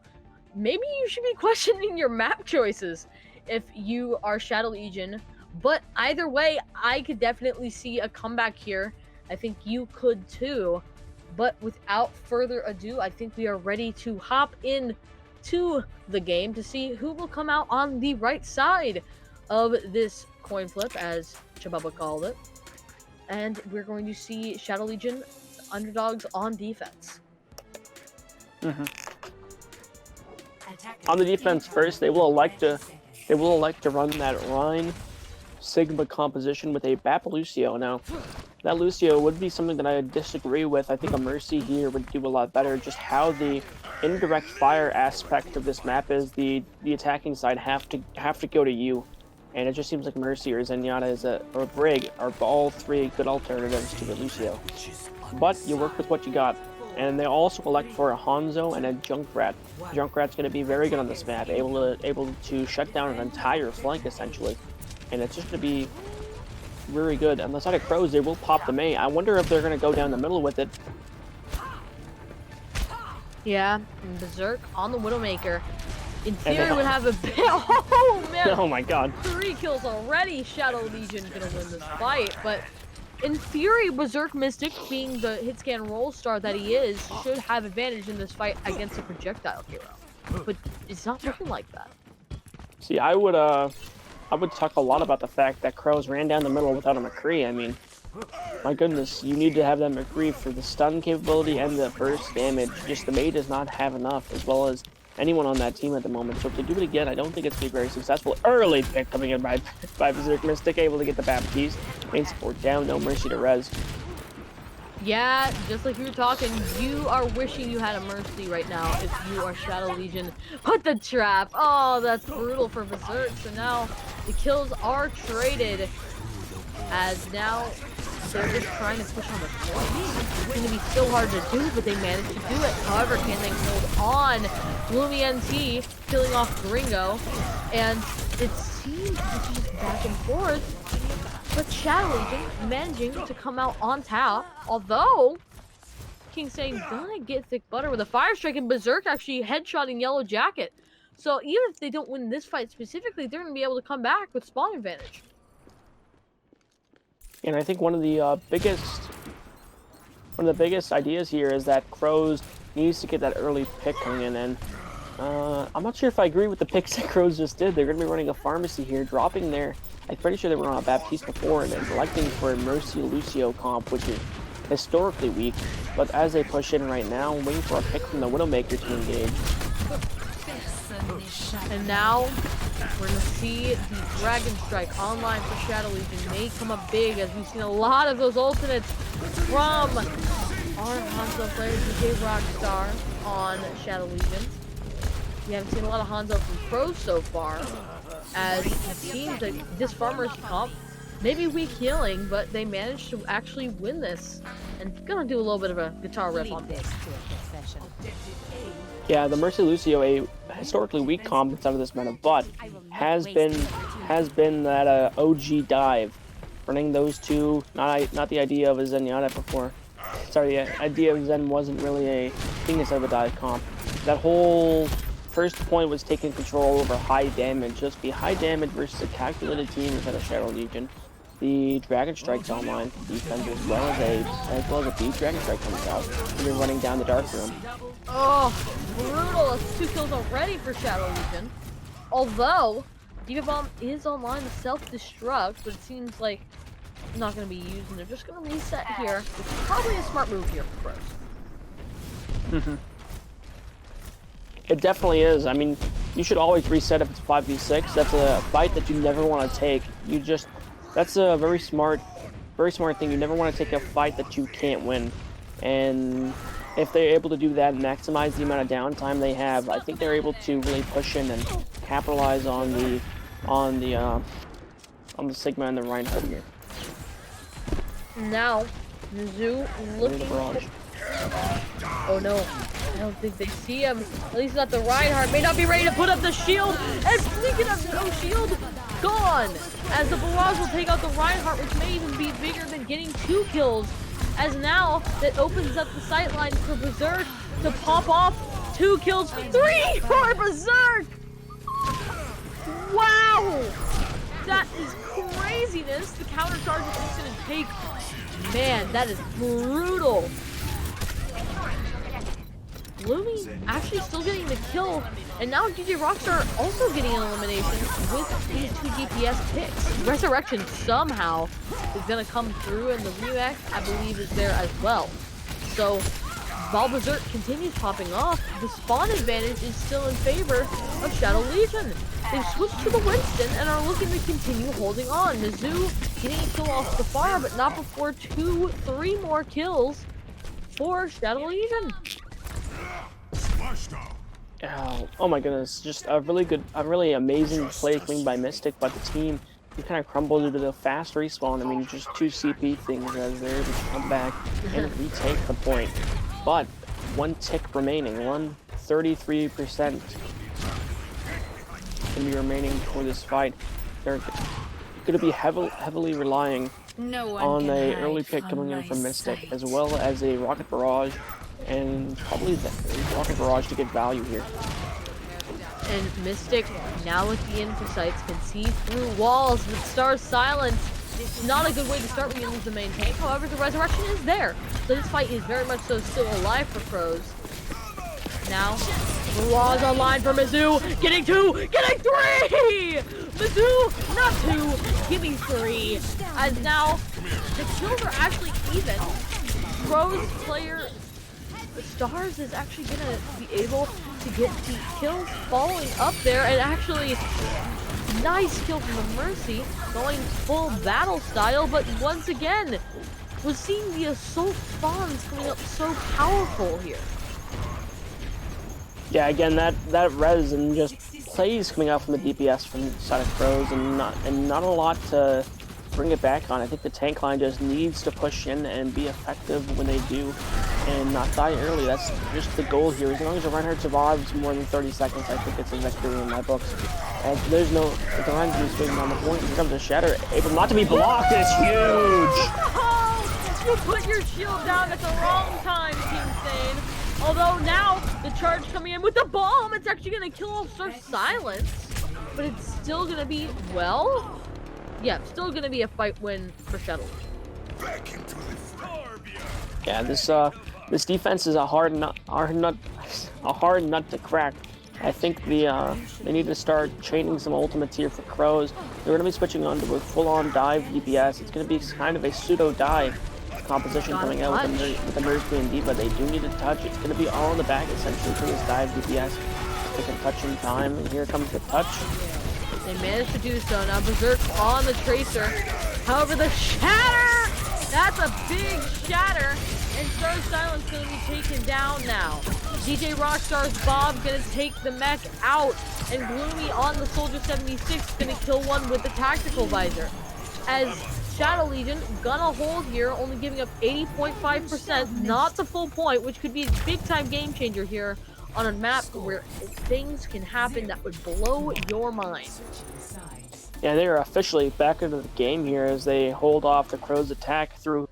maybe you should be questioning your map choices if you are Shadow Legion. But either way, I could definitely see a comeback here. I think you could too. But without further ado, I think we are ready to hop in to the game to see who will come out on the right side of this coin flip, as Chababa called it. And we're going to see Shadow Legion underdogs on defense. On the defense first, they will elect to run that Rhine Sigma composition with a Bap Lucio. Now, that Lucio would be something that I disagree with. I think a Mercy here would do a lot better. Just how the indirect fire aspect of this map is, the attacking side have to go to you, and it just seems like Mercy or Zenyatta or Brig are all 3 good alternatives to the Lucio. But you work with what you got. And they also elect for a Hanzo and a Junkrat. Junkrat's going to be very good on this map, able to shut down an entire flank essentially, and it's just going to be really good. On the side of Krows, they will pop the Mei. I wonder if they're going to go down the middle with it. Yeah, and Berserk on the Widowmaker. In theory, would have a bit. Oh man! Oh my God! 3 kills already. Shadow Legion gonna win this fight, but. In theory, Berserk Mystic, being the hit scan roll star that he is, should have advantage in this fight against a projectile hero. But it's not looking like that. See, I would talk a lot about the fact that Krows ran down the middle without a McCree. I mean, my goodness, you need to have that McCree for the stun capability and the burst damage. Just the Mei does not have enough, as well as anyone on that team at the moment. So if they do it again, I don't think it's going to be very successful. Early pick coming in by Berserk Mystic, able to get the Baptiste. Main support down, no Mercy to res. Yeah, just like you were talking, you are wishing you had a Mercy right now if you are Shadow Legion. Put the trap! Oh, that's brutal for Berserk. So now the kills are traded, as now they're just trying to push on the point. It's going to be so hard to do, but they managed to do it. However, can they hold on? Gloomy NT killing off Gringo, and it seems it's just back and forth. But Shadow Legion managing to come out on top, although King saying gonna get thick butter with a fire strike, and Berserk actually headshotting Yellow Jacket. So even if they don't win this fight specifically, they're gonna be able to come back with spawn advantage. And I think one of the biggest ideas here is that Krows needs to get that early pick coming in, and I'm not sure if I agree with the picks that Krows just did. They're going to be running a pharmacy here, dropping their. I'm pretty sure they were on a Baptiste before, and then selecting for a Mercy Lucio comp, which is historically weak. But as they push in right now, waiting for a pick from the Widowmaker to engage. And now we're going to see the Dragon Strike online for Shadow Legion. May come up big, as we've seen a lot of those ultimates from our Hanzo player, DJ Rockstar, on Shadow Legion. We haven't seen a lot of Hanzo from Krows so far, as it seems that this Farmer's comp may be weak healing, but they managed to actually win this. And gonna do a little bit of a guitar riff on this. Yeah, the Mercy Lucio, a historically weak comp inside of this meta, but has been that OG dive, running those two. Not the idea of a Zenyatta before. Sorry, the idea of Zen wasn't really a thing inside of a dive comp. That whole first point was taking control over high damage. Just be high damage versus a calculated team instead of Shadow Legion. The Dragon Strike's online defense, as well as a deep Dragon Strike comes out. And you're running down the Dark Room. Oh, brutal! That's 2 kills already for Shadow Legion. Although Diva Bomb is online to self-destruct, but it seems like it's not going to be used, and they're just going to reset here, which is probably a smart move here for Krows. It definitely is. I mean, you should always reset if it's 5v6. That's a fight that you never want to take. That's a very smart thing. You never want to take a fight that you can't win. And if they're able to do that and maximize the amount of downtime they have, I think they're able to really push in and capitalize on the Sigma and the Reinhardt here. Now, Mizzou looking for... Oh no, I don't think they see him. At least not the Reinhardt. May not be ready to put up the shield. And speaking of no shield, gone. As the barrage will take out the Reinhardt, which may even be bigger than getting 2 kills. As now, that opens up the sight line for Berserk to pop off 2 kills. 3 for Berserk! Wow! That is craziness. The counter charge is just gonna take... Man, that is brutal. Gloomy actually still getting the kill, and now DJ Rockstar also getting an elimination with these 2 DPS picks. Resurrection somehow is gonna come through, and the React, I believe, is there as well. So, while Berserk continues popping off, the spawn advantage is still in favor of Shadow Legion. They've switched to the Winston and are looking to continue holding on. Mizzou getting a kill off the far, but not before 2-3 more kills for Shadow Legion. Oh my goodness, just a really amazing play coming by Mystic, but the team kind of crumbled due to the fast respawn. I mean, just 2 CP things as they're able to come back and retake the point. But 1 tick remaining, 33% can be remaining for this fight. They're going to be heavily relying on an early pick coming in from Mystic, as well as a Rocket Barrage, and probably the Rocket Barrage to get value here. And Mystic, now with the info sights, can see through walls with Star's silence. It's not a good way to start when you lose the main tank. However, the resurrection is there. So this fight is very much so still alive for Krows. Now, Mirage online for Mizzou. Getting 2, getting 3! Mizzou, not 2, give me 3. As now, the kills are actually even. Krows player Stars is actually gonna be able to get the kills following up there, and actually nice kill from the Mercy, going full battle style, but once again, we're seeing the assault spawns coming up so powerful here. Yeah, again, that res and just plays coming out from the DPS from the side of Krows, and not a lot to bring it back on. I think the tank line just needs to push in and be effective when they do, and not die early. That's just the goal here. As long as the Reinhardt survives more than 30 seconds, I think it's a victory in my books. And there's no, the Reinhardt is waiting on the point. Here comes the Shatter, able not to be blocked. It's huge. Oh, you put your shield down at the wrong time, Team Sane. Although now the charge coming in with the bomb, it's actually gonna kill off Star's silence, but it's still gonna be, well, yeah, still gonna be a fight win for Shadow. Yeah, this defense is a hard nut to crack. I think they need to start chaining some ultimates here for Krows. They're going to be switching on to a full-on dive DPS. It's going to be kind of a pseudo-dive composition coming out with the Mercy and D.Va. They do need to touch. It's going to be all in the back essentially for this dive DPS. They can touch in time, and here comes the touch. They managed to do so. Now Berserk on the Tracer. However, the Shatter! That's a big Shatter! And Star's Silence gonna be taken down now. DJ Rockstar's Bob gonna take the mech out. And Gloomy on the Soldier 76 gonna kill one with the Tactical Visor. As Shadow Legion gonna hold here, only giving up 80.5%, not the full point, which could be a big time game changer here on a map where things can happen that would blow your mind. Yeah, they are officially back into the game here as they hold off the Krows' attack through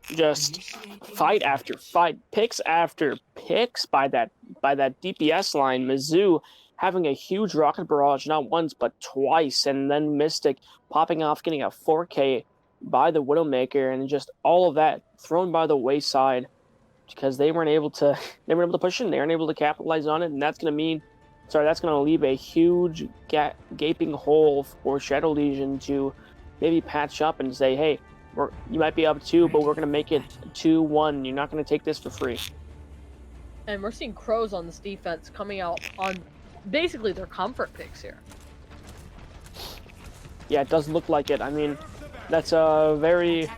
just fight after fight, picks after picks by that DPS line. Mizzou having a huge rocket barrage not once but twice, and then Mystic popping off, getting a 4K by the Widowmaker, and just all of that thrown by the wayside because they weren't able to push in. They weren't able to capitalize on it, and that's going to leave a huge gaping hole for Shadow Legion to maybe patch up and say, hey, you might be up 2, but we're going to make it 2-1. You're not going to take this for free. And we're seeing Krows on this defense coming out on basically their comfort picks here. Yeah, it does look like it. I mean, that's a very...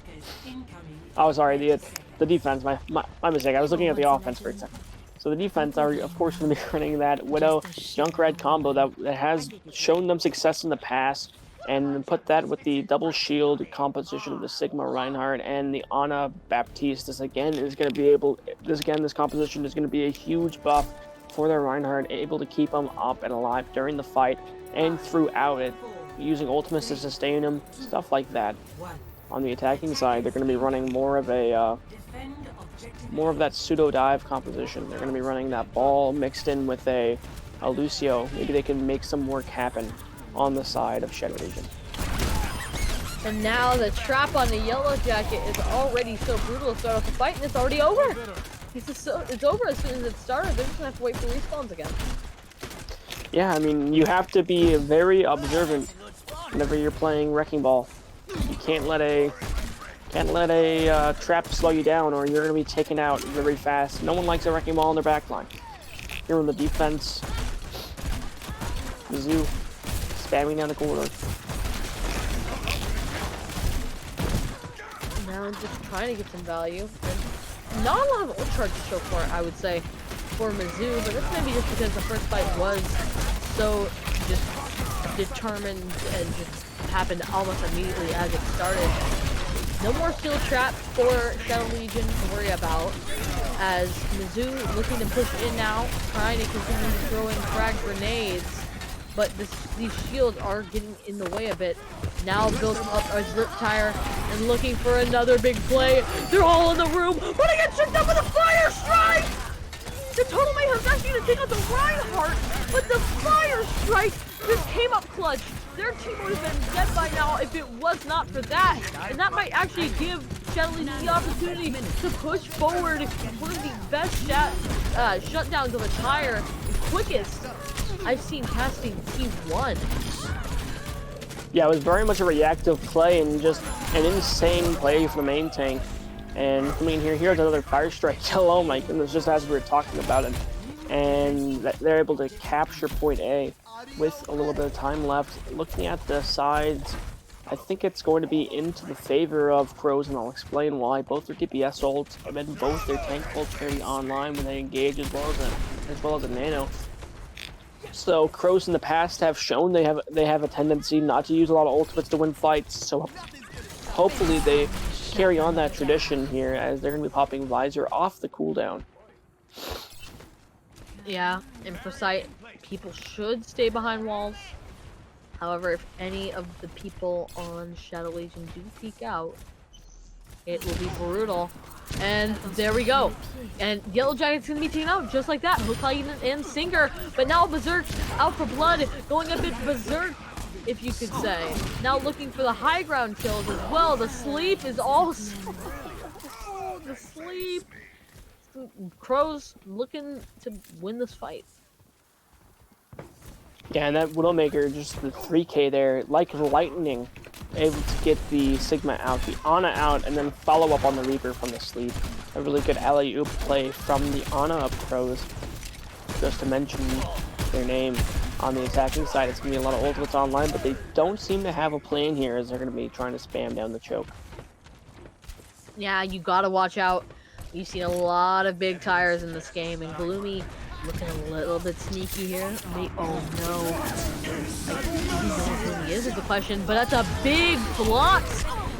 Oh, sorry, the defense. My mistake. I was looking at the offense for a second. So the defense are, of course, going to be running that Widow Junkrat combo that has shown them success in the past. and put that with the double shield composition of the Sigma Reinhardt and the Ana Baptiste. This composition is going to be a huge buff for their Reinhardt, able to keep him up and alive during the fight and throughout it, using ultimates to sustain him, stuff like that. On the attacking side, they're going to be running more of that pseudo dive composition. They're going to be running that ball mixed in with a Lucio. Maybe they can make some work happen on the side of Shadow Legion. And now the trap on the Yellow Jacket is already so brutal to start off the fight, and it's already over. It's over as soon as it started. They're just gonna have to wait for respawns again. Yeah, I mean, you have to be very observant whenever you're playing Wrecking Ball. You can't let a trap slow you down, or you're gonna be taken out very fast. No one likes a Wrecking Ball in their backline. Here on the defense, Mizzou spamming down the corridor. Now just trying to get some value. And not a lot of ult charges so far, I would say, for Mizzou, but that's maybe just because the first fight was so just determined and just happened almost immediately as it started. No more skill trap for Shadow Legion to worry about, as Mizzou looking to push in now, trying to continue throwing frag grenades, but these shields are getting in the way a bit. Now built up as Riptire and looking for another big play. They're all in the room, but I get tricked up with a fire strike! The Total Mayhem's actually gonna take out the Reinhardt, but the fire strike just came up clutch. Their team would have been dead by now if it was not for that. And that might actually give Shadow Legion the opportunity to push forward one of the best shutdowns of a tire, the quickest I've seen casting T1. Yeah, it was very much a reactive play and just an insane play for the main tank. And coming in here, here's another fire strike. Oh my goodness, just as we were talking about it. And they're able to capture point A with a little bit of time left. Looking at the sides, I think it's going to be into the favor of Krows, and I'll explain why. Both their DPS ults and then both their tank ults carry online when they engage, as well as a nano. So Krows in the past have shown they have a tendency not to use a lot of ultimates to win fights. So hopefully they carry on that tradition here, as they're going to be popping Visor off the cooldown. Yeah, and for sight, people should stay behind walls. However, if any of the people on Shadow Legion do peek out, it will be brutal. And there we go. And Yellow Jacket's gonna be taken out just like that. Hookline and Singer, but now Berserk out for blood, going a bit berserk, if you could say. Now looking for the high ground kills as well. The sleep is also the sleep. Krows looking to win this fight. Yeah, and that Widowmaker, just the 3K there, like lightning, able to get the Sigma out, the Ana out, and then follow up on the Reaper from the sleep. A really good alley-oop play from the Ana of Krows. Just to mention their name. On the attacking side, it's going to be a lot of ultimates online, but they don't seem to have a plan here, as they're going to be trying to spam down the choke. Yeah, you gotta watch out. You've seen a lot of big tires in this game, and Gloomy looking a little bit sneaky here. Oh no. I don't know who he is the question, but that's a big block,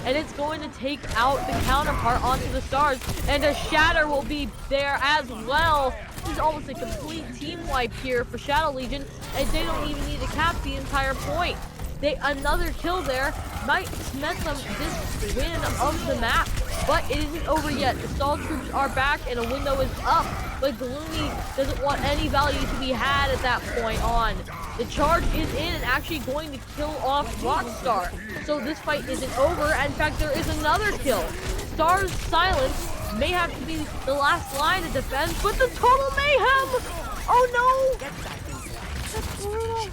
and it's going to take out the counterpart onto the stars, and a Shatter will be there as well. This is almost a complete team wipe here for Shadow Legion, and they don't even need to cap the entire point. Another kill there might cement them this win of the map, but it isn't over yet. The stall troops are back and a window is up, but Gloomy doesn't want any value to be had at that point on. The charge is in and actually going to kill off Rockstar. So this fight isn't over. In fact, there is another kill. Star's silence may have to be the last line of defense, but the Total Mayhem! Oh no! That's brutal.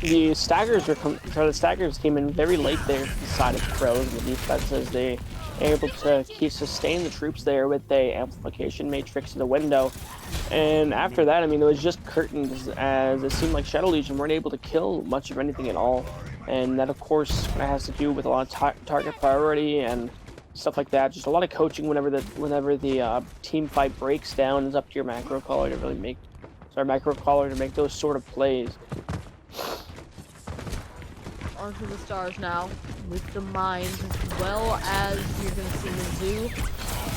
The staggers came in very late there to the side of Krows and the defense, as they are able to sustain the troops there with the amplification matrix in the window. And after that, I mean, it was just curtains, as it seemed like Shadow Legion weren't able to kill much of anything at all. And that, of course, has to do with a lot of target priority and stuff like that. Just a lot of coaching whenever the team fight breaks down. It's up to your macro caller to really make those sort of plays. onto the stars now with the mines, as well as you're going to see Mizzou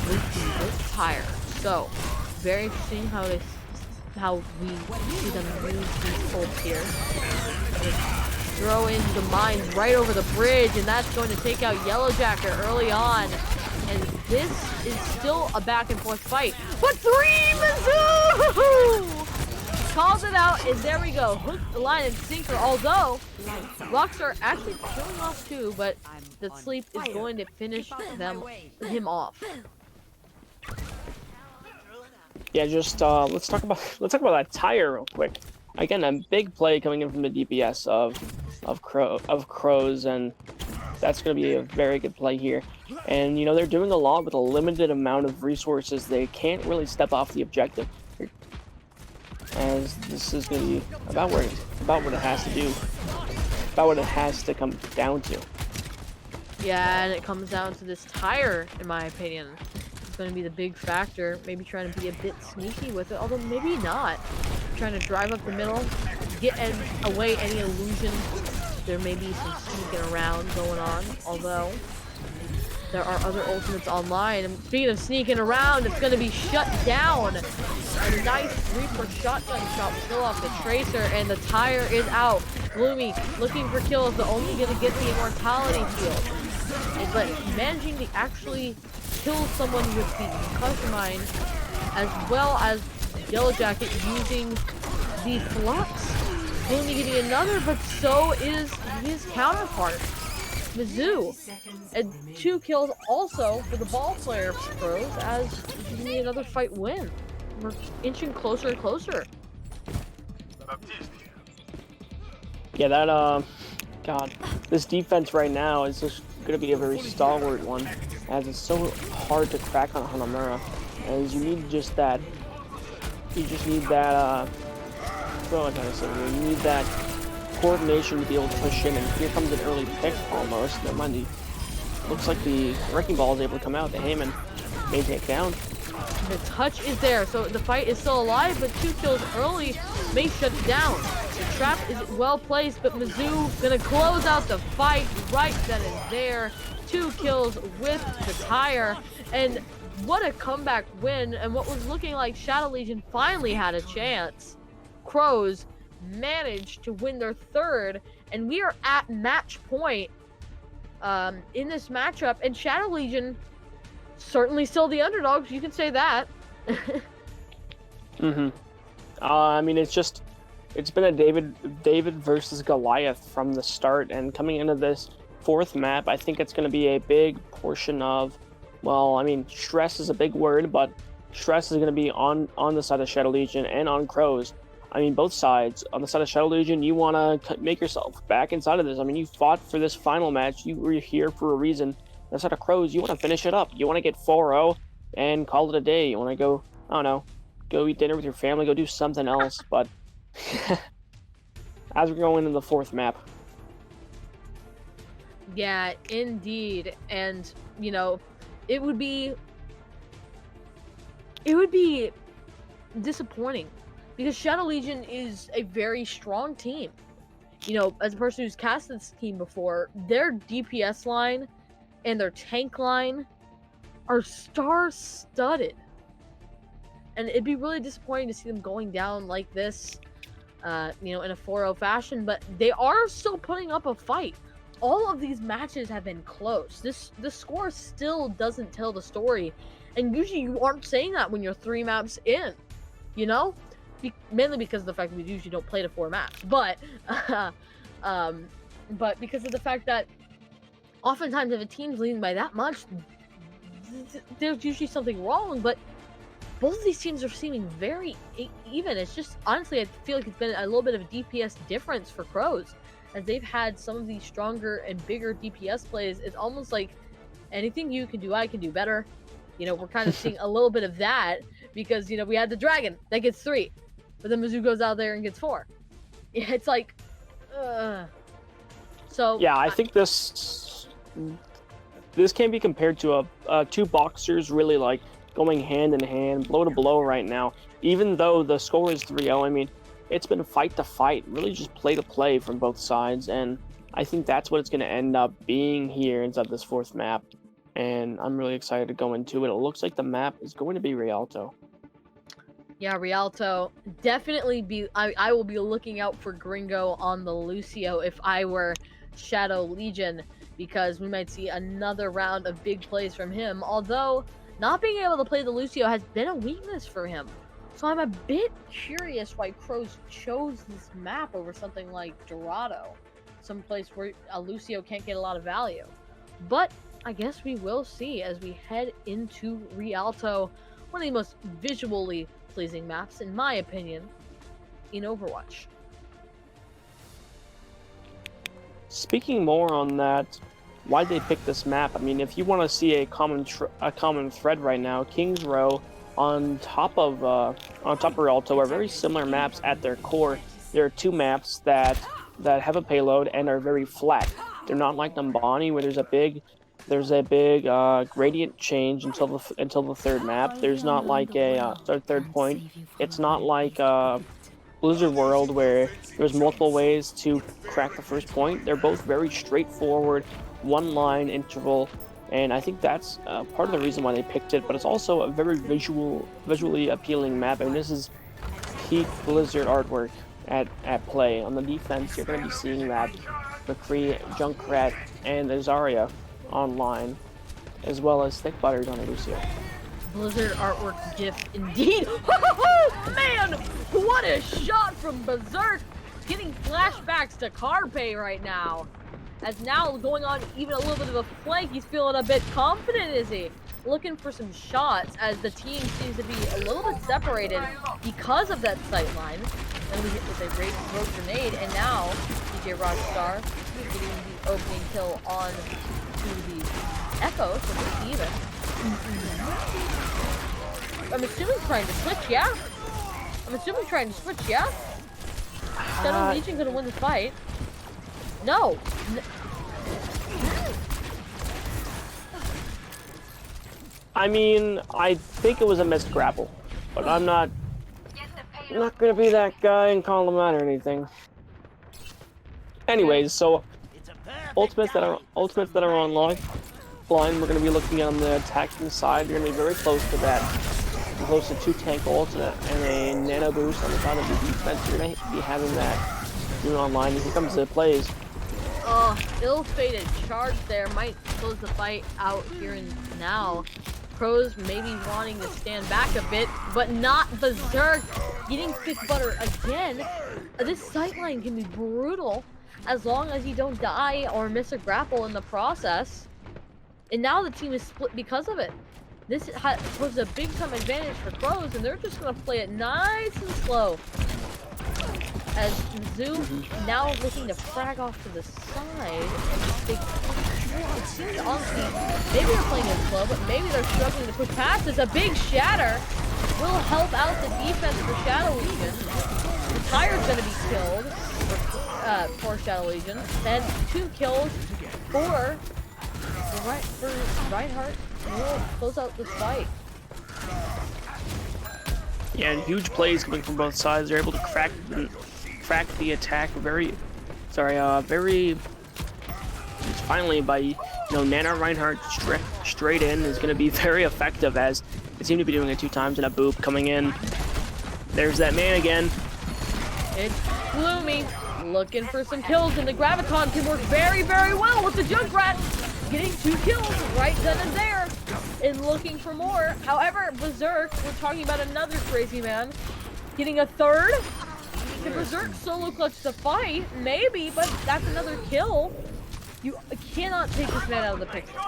with the tire. So, very interesting how we see them use these ults here. Throw in the mines right over the bridge, and that's going to take out Yellow Jacket early on. And this is still a back and forth fight. But 3 Mizzou! Calls it out, and there we go. Hook, the line, and sinker. Although Rocks are actually killing off 2, but the sleep is going to finish him off. Yeah, just let's talk about that tire real quick. Again, a big play coming in from the DPS of Krows, and that's going to be a very good play here. And you know, they're doing a lot with a limited amount of resources. They can't really step off the objective, as this is going to be about what it has to do, about what it has to come down to. Yeah, and it comes down to this tire, in my opinion. It's going to be the big factor. Maybe trying to be a bit sneaky with it, although maybe not. Trying to drive up the middle, get away any illusion. There may be some sneaking around going on, although there are other ultimates online. And speaking of sneaking around, it's going to be shut down. A nice Reaper shotgun shot will kill off the Tracer, and the tire is out. Gloomy looking for kills, but only going to get the immortality shield. But managing to actually kill someone with the concussion mine, as well as Yellow Jacket using the flux. Gloomy getting another, but so is his counterpart, Mizzou. And 2 kills also for the ball player Krows, as we need another fight win. We're inching closer and closer. Yeah, that God, this defense right now is just going to be a very stalwart one, as it's so hard to crack on Hanamura, as you need just that. You just need that. What am I trying to say here? You need that coordination to be able to push in, and here comes an early pick almost. That Monday looks like the wrecking ball is able to come out. The Heyman may take down. The touch is there, so the fight is still alive, but 2 kills early may shut it down. The trap is well placed, but Mizzou gonna close out the fight right then and there. 2 kills with the tire, and what a comeback win, and what was looking like Shadow Legion finally had a chance. Krows managed to win their 3rd, and we are at match point in this matchup, and Shadow Legion certainly still the underdogs, you can say that. I mean, it's been a David versus Goliath from the start, and coming into this 4th map, I think it's going to be a big portion of, well, I mean, stress is a big word, but stress is going to be on the side of Shadow Legion and on Krows. I mean, both sides. On the side of Shadow Legion, you want to make yourself back inside of this. I mean, you fought for this final match. You were here for a reason. On the side of Krows, you want to finish it up. You want to get 4-0 and call it a day. You want to go, I don't know, go eat dinner with your family, go do something else. But as we're going into the 4th map. Yeah, indeed. And, you know, it would be disappointing, because Shadow Legion is a very strong team. You know, as a person who's cast this team before, their DPS line and their tank line are star-studded. And it'd be really disappointing to see them going down like this, you know, in a 4-0 fashion, but they are still putting up a fight. All of these matches have been close. The score still doesn't tell the story, and usually you aren't saying that when you're 3 maps in, you know? Mainly because of the fact that we usually don't play to 4 maps, but because of the fact that oftentimes if a team's leading by that much, there's usually something wrong. But both of these teams are seeming very even. It's just, honestly, I feel like it's been a little bit of a DPS difference for Krows, as they've had some of these stronger and bigger DPS plays. It's almost like anything you can do, I can do better. You know, we're kind of seeing a little bit of that, because, you know, we had the Dragon that gets 3, but then Mizzou goes out there and gets 4. It's like, so yeah, I think this can be compared to a 2 boxers really like going hand in hand, blow to blow right now. Even though the score is 3-0, I mean, it's been fight to fight, really just play to play from both sides. And I think that's what it's going to end up being here inside this 4th map. And I'm really excited to go into it. It looks like the map is going to be Rialto. Yeah, Rialto. Definitely be... I will be looking out for Gringo on the Lucio if I were Shadow Legion, because we might see another round of big plays from him. Although, not being able to play the Lucio has been a weakness for him. So I'm a bit curious why Krows chose this map over something like Dorado. Some place where a Lucio can't get a lot of value. But I guess we will see as we head into Rialto, one of the most visually pleasing maps, in my opinion, in Overwatch. Speaking more on that, why did they pick this map? I mean, if you want to see a common thread right now, Kings Row on top of Rialto are very similar maps at their core. There are 2 maps that have a payload and are very flat. They're not like Numbani, where there's a big gradient change until the 3rd map. There's not like a third point. It's not like Blizzard World, where there's multiple ways to crack the first point. They're both very straightforward, 1-line interval, and I think that's part of the reason why they picked it. But it's also a very visually appealing map. I mean, this is peak Blizzard artwork at play. On the defense, you're going to be seeing that McCree, Junkrat, and Azaria online, as well as Thick Butters on Lucio. Blizzard artwork gift indeed. Man, what a shot from Berserk! Getting flashbacks to Carpe right now. As now going on even a little bit of a flank, he's feeling a bit confident, is he? Looking for some shots as the team seems to be a little bit separated because of that sight line. And we hit with a rogue grenade, and now DJ Rockstar getting the opening kill on to the Echo from the Steven. I'm assuming trying to switch, yeah? Shadow Legion gonna win the fight. No! I mean, I think it was a missed grapple, but I'm not gonna be that guy and call him out or anything. Anyways, so ultimates that are online, we're gonna be looking on the attacking side. You're gonna be very close to that. Close to 2 tank ults and a nano boost on the side of the defense. You're gonna be having that doing online. Here comes the plays. Oh, ill-fated charge there might close the fight out here and now. Krows maybe wanting to stand back a bit, but not Berserk. Getting Thick Butter again. This sightline can be brutal as long as you don't die or miss a grapple in the process. And now the team is split because of it. This poses a big-time advantage for Krows, and they're just going to play it nice and slow. As Mizzou now looking to frag off to the side. It seems honestly, maybe they're playing it slow, but maybe they're struggling to push past this. A big shatter will help out the defense for Shadow Legion. The tire's going to be killed for Shadow Legion. Then 2 kills for Reinhardt. Will close out this fight. Yeah, and huge plays coming from both sides. They're able to crack the attack finally by Nana Reinhardt straight in is going to be very effective, as they seem to be doing it 2 times in a boop coming in. There's that man again. It's Gloomy looking for some kills, and the Graviton can work very, very well with the Junkrat. Getting 2 kills right then and there and looking for more. However, Berserk, we're talking about another crazy man, getting a 3rd. Can Berserk solo clutch the fight? Maybe, but that's another kill. You cannot take this man out of the picture.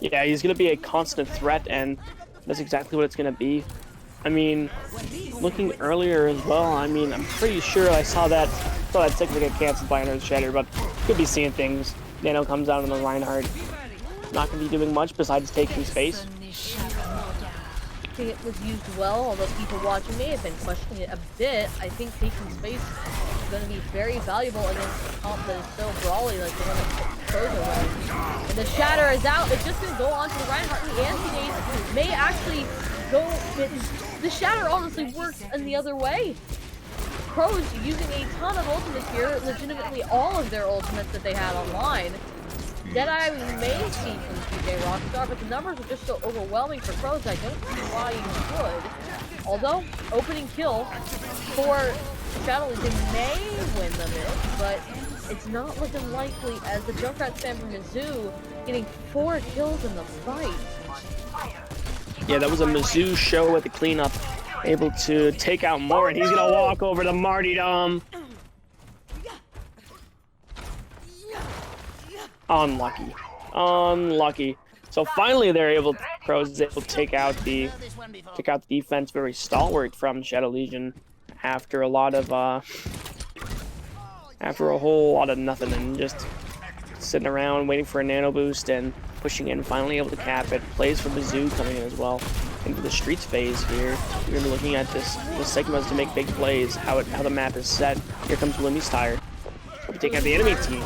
Yeah, he's going to be a constant threat, and that's exactly what it's going to be. I mean, looking earlier as well, I mean, I'm pretty sure I saw that signal get canceled by another shatter, but could be seeing things. Nano comes out on the Reinhardt. Not going to be doing much besides taking space. I think it was used well, although people watching may have been questioning it a bit. I think taking space is going to be very valuable against a comp that is so brawly like the one that Krows are running. And the shatter is out. It's just going to go on to the Reinhardt. The anti-nade may actually go... The shatter honestly works in the other way. Krows using a ton of ultimates here, legitimately all of their ultimates that they had online. Deadeye we may see from TJ Rockstar, but the numbers are just so overwhelming for Krows, I don't see why you should. Although, opening kill for Shadow Legion may win the mid, but it's not looking likely as the Junkrat fan from Mizzou getting 4 kills in the fight. Yeah, that was a Mizzou show at the cleanup, able to take out more, and he's gonna walk over to Martyrdom. Unlucky. Unlucky. So finally they're able, Krows is able to take out the defense very stalwart from Shadow Legion after a lot of after a whole lot of nothing and just sitting around waiting for a nano boost and pushing in, finally able to cap it. Plays for Mizzou coming in as well. Into the streets phase here. You're gonna be looking at this segment to make big plays, how the map is set. Here comes Lumi's tire. We take out the enemy teams.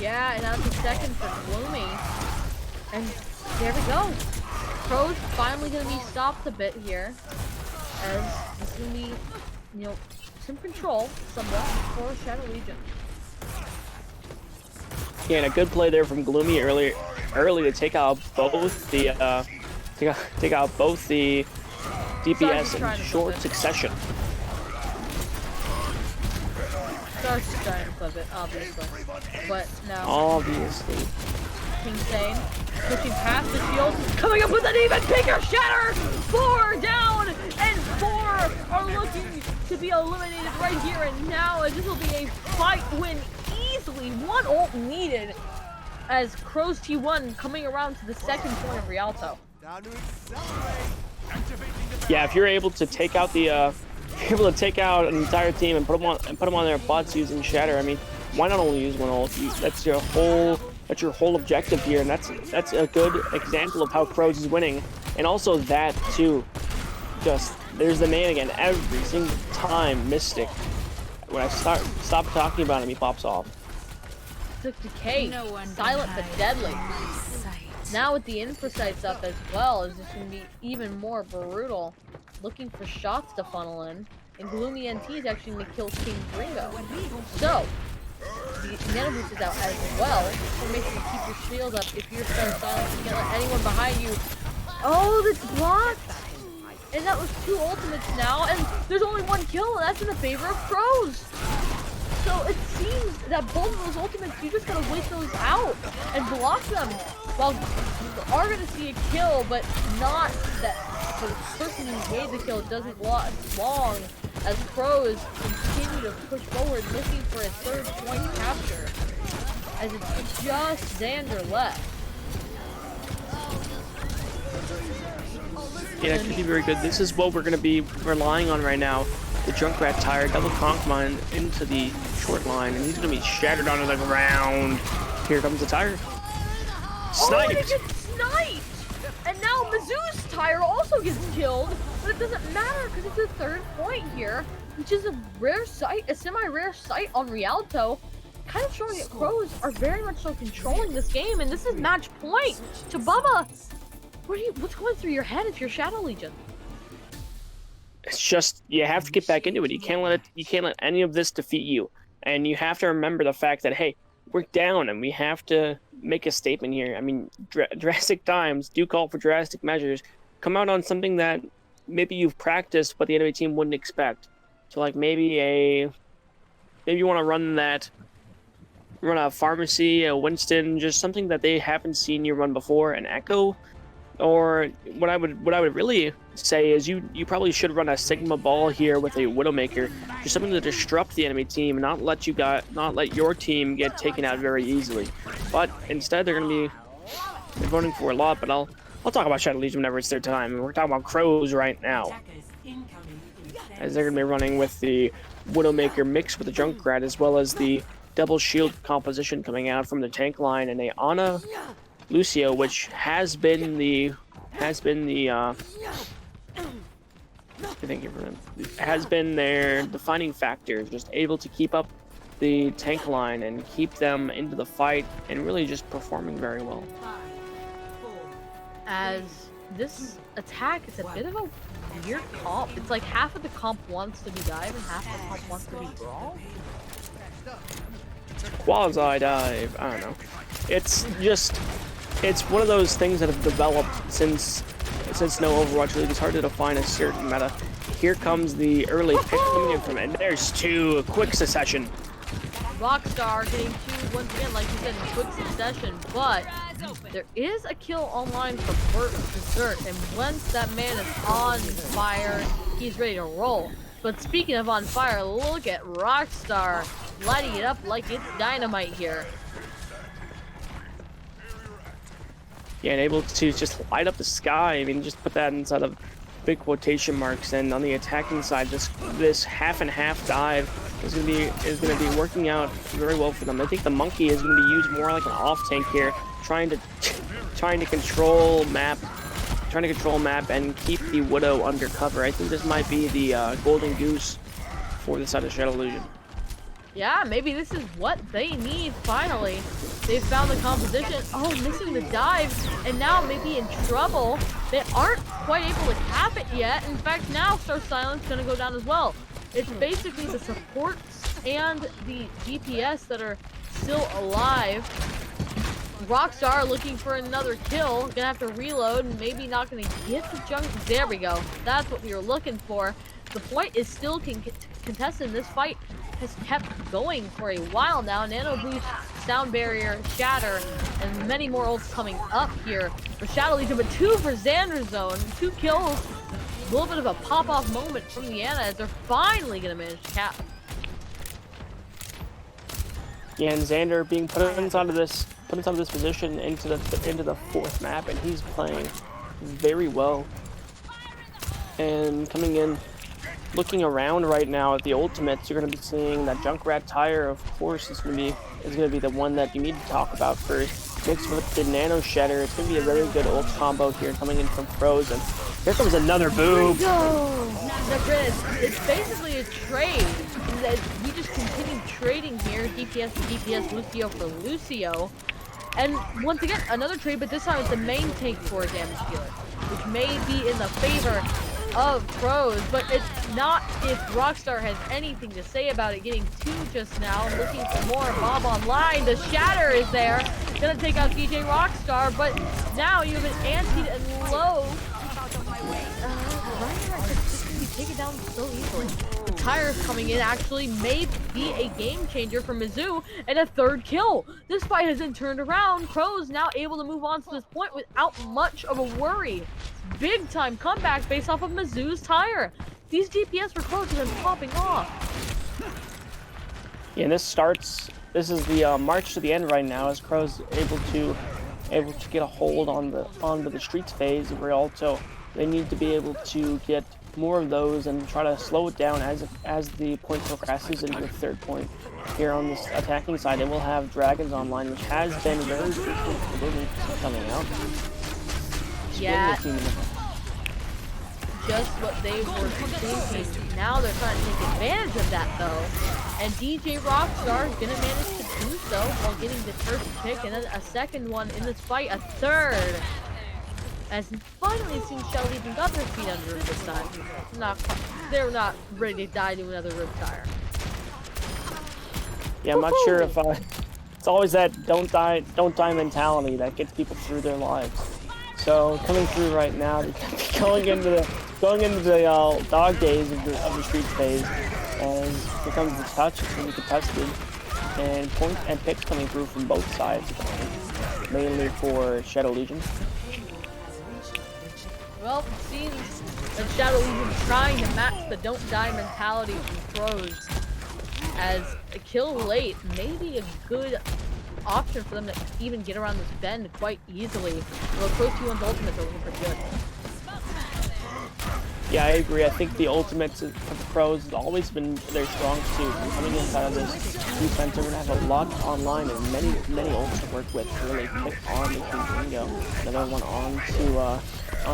Yeah, and that's a second for Gloomy. And there we go. Krows finally gonna be stopped a bit here. As this is gonna be, you know, some control somewhat for Shadow Legion. Yeah, and a good play there from Gloomy early to take out both the take out both the DPS in short succession. Star's trying to flip it, obviously. But now Obviously. Kingsane pushing past the shield, coming up with an even bigger shatter! 4 down, and 4 are looking to be eliminated right here and now, as this will be a fight win easily. 1 ult needed as Krows T1 coming around to the second point of Rialto. Yeah, if you're able to take out the take out an entire team and put them on their butts using Shatter, I mean, why not only use 1 ult? That's your whole objective here, and that's a good example of how Krows is winning. And also that too, just there's the man again every single time. Mystic. When I stop talking about him, he pops off. Took Decay, silent but deadly. Now with the infrasights up as well, is just gonna be even more brutal. Looking for shots to funnel in, and Gloomy NT is actually gonna kill King Gringo. So the nano boost is out as well. So make sure you keep your shield up if you're so silent. You can't let anyone behind you. Oh, that's blocked! And that was 2 ultimates now, and there's only 1 kill, and that's in the favor of Krows. So it seems that both of those ultimates, you just gotta wait those out and block them. Well, you are gonna see a kill, but not that the person who made the kill doesn't last long, as Krows continue to push forward, looking for a 3rd point capture, as it's just Xander left. Yeah, it could be very good. This is what we're going to be relying on right now. The Junkrat tire, double conk mine into the short line, and he's going to be shattered onto the ground. Here comes the tire. Sniped! Oh, and it gets sniped! And now Mizzou's tire also gets killed, but it doesn't matter because it's a 3rd point here, which is a rare sight, a semi-rare sight on Rialto, kind of showing that Krows are very much so controlling this game, and this is match point to Bubba. What's going through your head if you're Shadow Legion? It's just, you have to get back into it. You can't let any of this defeat you. And you have to remember the fact that, hey, we're down and we have to make a statement here. I mean, drastic times do call for drastic measures. Come out on something that maybe you've practiced but the enemy team wouldn't expect. So like maybe you want to run a pharmacy, a Winston, just something that they haven't seen you run before, an Echo. Or what I would really say is you probably should run a Sigma ball here with a Widowmaker, just something to disrupt the enemy team, and not let your team get taken out very easily. But instead they're voting for a lot. But I'll talk about Shadow Legion whenever it's their time. We're talking about Krows right now, as they're gonna be running with the Widowmaker mixed with the Junkrat, as well as the double shield composition coming out from the tank line, and a Ana Lucio, which has been their defining factor, just able to keep up the tank line and keep them into the fight, and really just performing very well. As this attack is a bit of a weird comp. It's like half of the comp wants to be dive and half of the comp wants to be brawl. Quasi dive. I don't know. It's just, it's one of those things that have developed since no Overwatch League. It's hard to define a certain meta. Here comes the early pick coming in from it. And there's two, a quick succession. Rockstar getting two once again, like you said, in quick succession, but there is a kill online for Burt Dessert, and once that man is on fire, he's ready to roll. But speaking of on fire, look at Rockstar lighting it up like it's dynamite here. Yeah, and able to just light up the sky. I mean, just put that inside of big quotation marks. And on the attacking side, this half and half dive is gonna be working out very well for them. I think the monkey is gonna be used more like an off tank here, trying to control map and keep the Widow under cover. I think this might be the golden goose for the side of Shadow Legion. Yeah, maybe this is what they need finally. They've found the composition. Oh, missing the dive, and now maybe in trouble. They aren't quite able to cap it yet. In fact, now Star Silence gonna go down as well. It's basically the supports and the DPS that are still alive. Rockstar looking for another kill. Gonna have to reload and maybe not gonna get the junk. There we go. That's what we were looking for. The point is still contested. This fight has kept going for a while now. Nano Boost, Sound Barrier, Shatter, and many more ults coming up here for Shadow Legion, but two for Xander's Zone. 2 kills. A little bit of a pop-off moment from the Ana as they're finally gonna manage to cap. Yeah, and Xander being put inside of this position into the fourth map, and he's playing very well. And coming in, looking around right now at the ultimates, you're going to be seeing that Junkrat Tire, of course, is going to be the one that you need to talk about first. Mixed with the Nano Shedder, it's going to be a very good ult combo here coming in from Krows, and here comes another boob. It's basically a trade. We just continue trading here, DPS to DPS, Lucio for Lucio. And once again, another trade, but this time it's the main tank for a damage dealer, which may be in the favor of Krows, but it's not if Rockstar has anything to say about it. Getting 2 just now, looking for more. Bob online, the Shatter is there, gonna take out DJ Rockstar, but now you have an anti and low. Just gonna be taken down so easily. The tires coming in actually may be a game changer for Mizzou, and a 3rd kill. This fight hasn't turned around. Krows now able to move on to this point without much of a worry. Big time comeback based off of Mizzou's tire. These DPS for Krows have been popping off. Yeah, and this is the march to the end right now, as Krows able to get a hold onto the streets phase. They need to be able to get more of those and try to slow it down as the point progresses into the 3rd point. Here on this attacking side, it will have Dragons online, which has been very frequent coming out. Yeah, just what they were thinking. Now they're trying to take advantage of that though, and DJ Rockstar is gonna manage to do so while getting the first pick, and then a second one in this fight, a 3rd. As finally it seems Shadow Legion got their feet under them this time. They're not ready to die to another Riptire. Yeah, I'm not sure if it's always that don't die mentality that gets people through their lives. So coming through right now, going into the dog days of the street phase, as here comes the touch. It's going to be contested, and point and picks coming through from both sides, mainly for Shadow Legion. Well, it seems that Shadow Legion is trying to match the don't die mentality from Krows, as a kill late may be a good option for them to even get around this bend quite easily. Well, Krows T1's ultimates are looking pretty good. Yeah, I agree. I think the ultimates of the Krows has always been their strong suit. And coming inside of this defense, they're going to have a lot online and many ults to work with to really pick on the King Bingo. Another one on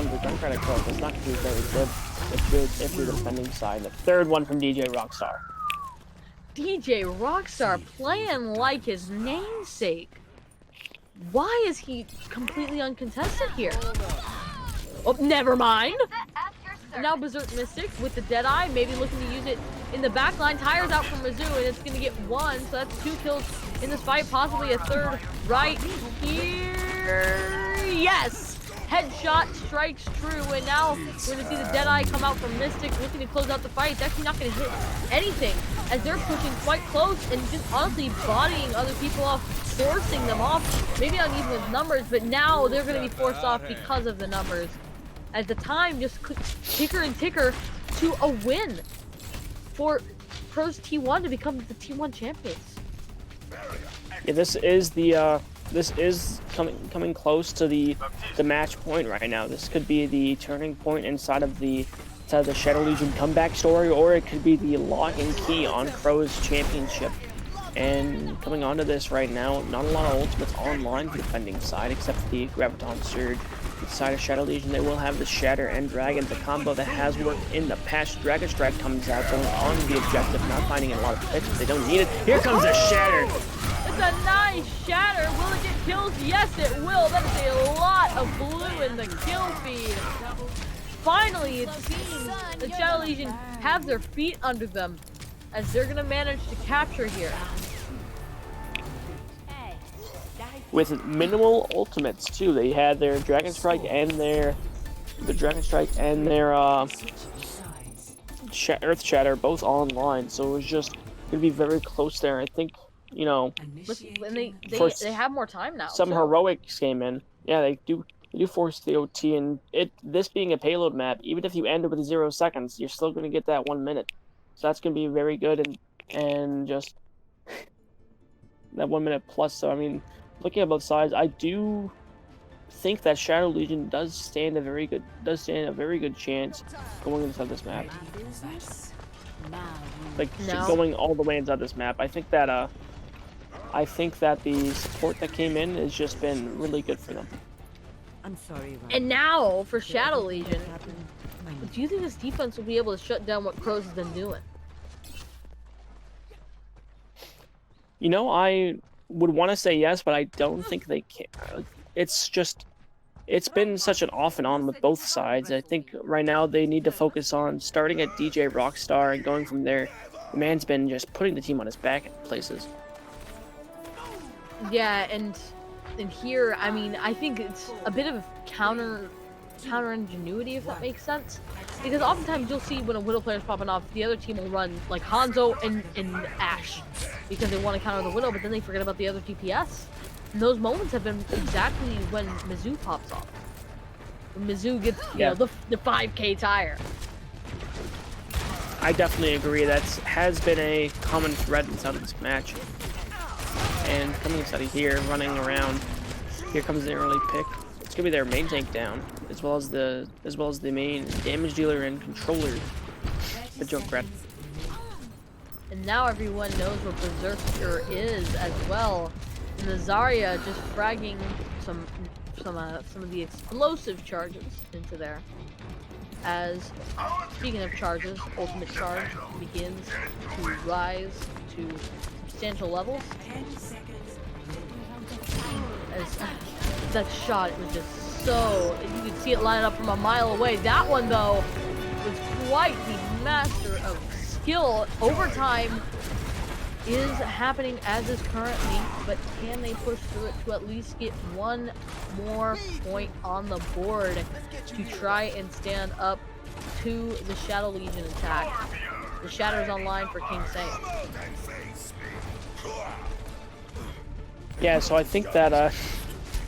the Junkrat Krows. That's not going to be very good if you're the defending side. The 3rd one from DJ Rockstar. DJ Rockstar playing like his namesake. Why is he completely uncontested here? Oh, never mind. And now Berserk Mystic with the Deadeye, maybe looking to use it in the back line. Tires out from Mizzou, and it's going to get 1, so that's 2 kills in this fight, possibly a 3rd right here. Yes! Headshot strikes true, and now we're going to see the Deadeye come out from Mystic, looking to close out the fight. It's actually not going to hit anything, as they're pushing quite close and just honestly bodying other people off, forcing them off, maybe not even with numbers, but now they're going to be forced off because of the numbers, as the time just ticker and ticker to a win for Krows T1 to become the T1 champions. Yeah, this is coming close to the match point right now. This could be the turning point inside of the Shadow Legion comeback story, or it could be the lock and key on Krows championship. And coming onto this right now, not a lot of ultimates online for the defending side, except for the Graviton Surge. Inside of Shadow Legion, they will have the Shatter and Dragon, the combo that has worked in the past. Dragon Strike comes out, going on the objective, not finding a lot of picks, but they don't need it. Here comes a Shatter! It's a nice Shatter. Will it get kills? Yes, it will. That is a lot of blue in the kill feed. Finally, it seems the Shadow Legion have their feet under them, as they're going to manage to capture here. With minimal ultimates too. They had their Dragon Strike and their Earth Shatter both online, so it was just gonna be very close there. I think, you know, And they have more time now. Some heroics came in. Yeah, they do force the OT, and this being a payload map, even if you end it with 0 seconds, you're still gonna get that 1 minute. So that's gonna be very good, and just that 1 minute plus. So I mean, looking at both sides, I do think that Shadow Legion does stand a very good chance going inside this map. Like going all the way inside this map. I think that the support that came in has just been really good for them. I'm sorry. And now for Shadow Legion, do you think this defense will be able to shut down what Krows has been doing? You know, I would want to say yes, but I don't think they can. It's been such an off and on with both sides. I think right now they need to focus on starting at DJ Rockstar and going from there. The man's been just putting the team on his back in places. Yeah, and here, I mean, I think it's a bit of counter ingenuity, if that makes sense. Because oftentimes you'll see when a Widow player's popping off, the other team will run like Hanzo and Ashe because they want to counter the Widow, but then they forget about the other DPS. And those moments have been exactly when Mizzou pops off. When Mizzou gets, you know, the 5K tire. I definitely agree. That has been a common thread inside of this match. And coming inside of here, running around, here comes the early pick. It's gonna be their main tank down, as well as the main damage dealer and controller, the Junkrat. And now everyone knows what Berserker is as well. And the Zarya just fragging some of the explosive charges into there. As, speaking of charges, ultimate charge begins to rise to substantial levels. As that shot was just so, you could see it line up from a mile away. That one though was quite the master of skill. Overtime is happening as is currently, but can they push through it to at least get one more point on the board to try and stand up to the Shadow Legion attack? The Shatter's online for King Saint. Yeah, so I think that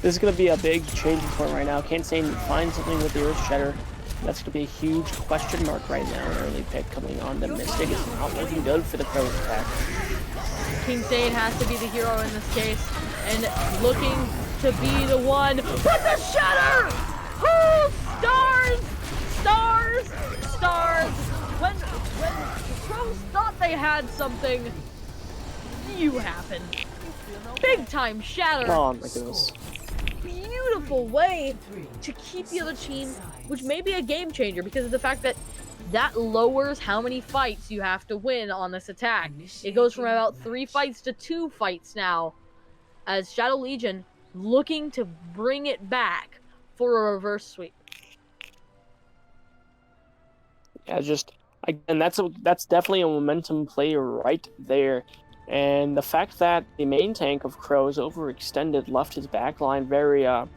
this is going to be a big changing point right now. King Saint finds something with the Earth Shatter. That's going to be a huge question mark right now. An early pick coming on. The Mystic is not looking good for the Krows attack. King Saint has to be the hero in this case, and looking to be the one with the Shatter! Oh, stars! Stars! Stars! When the Krows thought they had something, you happened. Big time Shatter! Oh my goodness. Beautiful way to keep the other team, which may be a game changer because of the fact that lowers how many fights you have to win on this attack. It goes from about 3 fights to 2 fights now, as Shadow Legion looking to bring it back for a reverse sweep. Yeah, just again, that's definitely a momentum play right there. And the fact that the main tank of Krows overextended left his backline very it's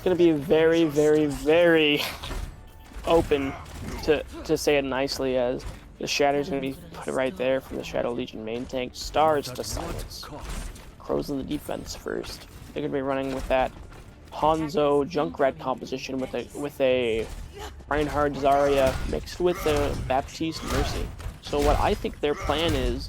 gonna be very, very, very open to say it nicely, as the Shatter's gonna be put right there from the Shadow Legion main tank. Stars to silence. Krows in the defense first. They're gonna be running with that Hanzo Junkrat composition with a Reinhardt Zarya mixed with the Baptiste Mercy. So what I think their plan is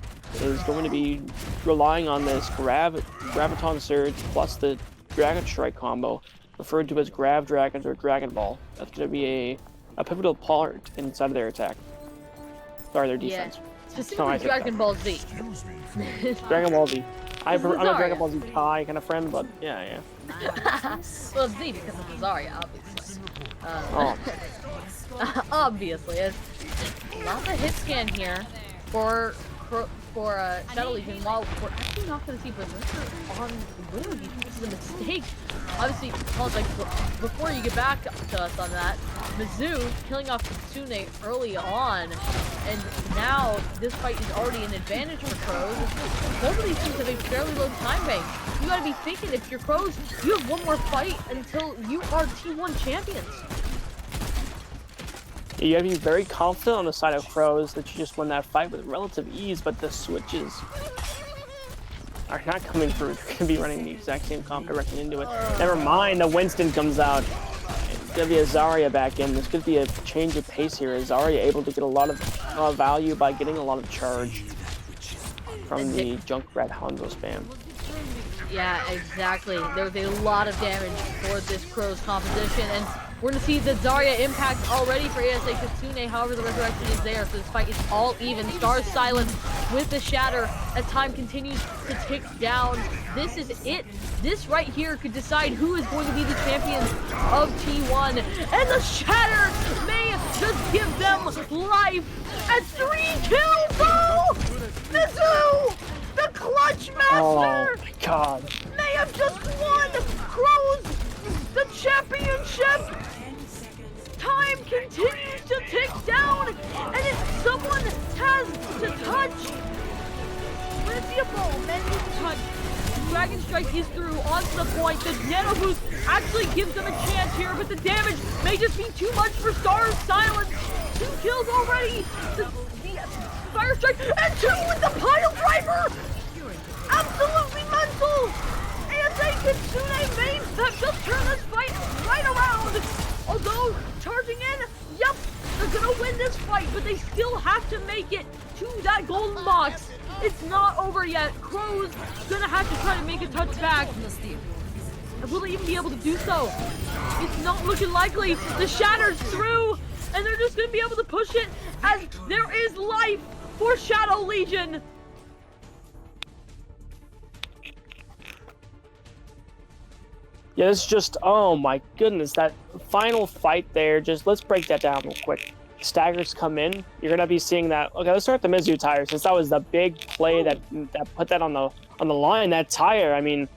going to be relying on this Graviton Surge plus the Dragon Strike combo, referred to as Grav Dragons or Dragon Ball. That's going to be a pivotal part inside of their attack. Sorry, their defense. Yeah, specifically Dragon Ball Z. Dragon Ball Z. I'm a Dragon Ball Z Kai kind of friend, but yeah. Well, Z because of the Zarya, obviously. Oh. Obviously, it's not the hit scan here for Shadow Legion. While we're actually not going to see Berserker on Widow, you think this is a mistake? Obviously, like before you get back to us on that, Mizzou killing off Kitsune early on, and now this fight is already an advantage for Krows. Both of these teams have a fairly low time bank. You got to be thinking, if you're Krows, you have one more fight until you are T1 champions. You gotta be very confident on the side of Krows that you just won that fight with relative ease, but the switches are not coming through. They're gonna be running the exact same comp directly into it. Never mind, the Winston comes out. It's gonna be a Zarya back in. This could be a change of pace here. Is Zarya able to get a lot of value by getting a lot of charge from the Junkrat Hanzo spam? Yeah, exactly. There's a lot of damage for this Krows composition, and we're going to see the Zarya impact already for ASA Kitsune. However, the resurrection is there, so this fight is all even. Stars silence with the Shatter as time continues to tick down. This is it. This right here could decide who is going to be the champions of T1. And the Shatter may just give them life at 3 kills. Oh! Mizzou! The Clutch Master! Oh my god. May have just won Krows the championship! Time continues to tick down, and if someone has to touch, we're gonna see a ball, men need to touch. Dragon Strike is through onto the point. The Nano Boost actually gives them a chance here, but the damage may just be too much for Stars Silence. 2 kills already. The Fire Strike, and 2 with the Pile Driver! Absolutely mental! ASA Kitsune may have just turned this fight right around! Although, charging in, yep, they're gonna win this fight, but they still have to make it to that golden box. It's not over yet. Krows gonna have to try to make a touchback. Will they even be able to do so? It's not looking likely. The Shatter's through, and they're just gonna be able to push it as there is life for Shadow Legion. Yeah, it's just, oh my goodness, that final fight there, just let's break that down real quick. Staggers come in, you're gonna be seeing that. Okay, let's start with the Mizzou tire, since that was the big play that put that on the line. That tire, I mean,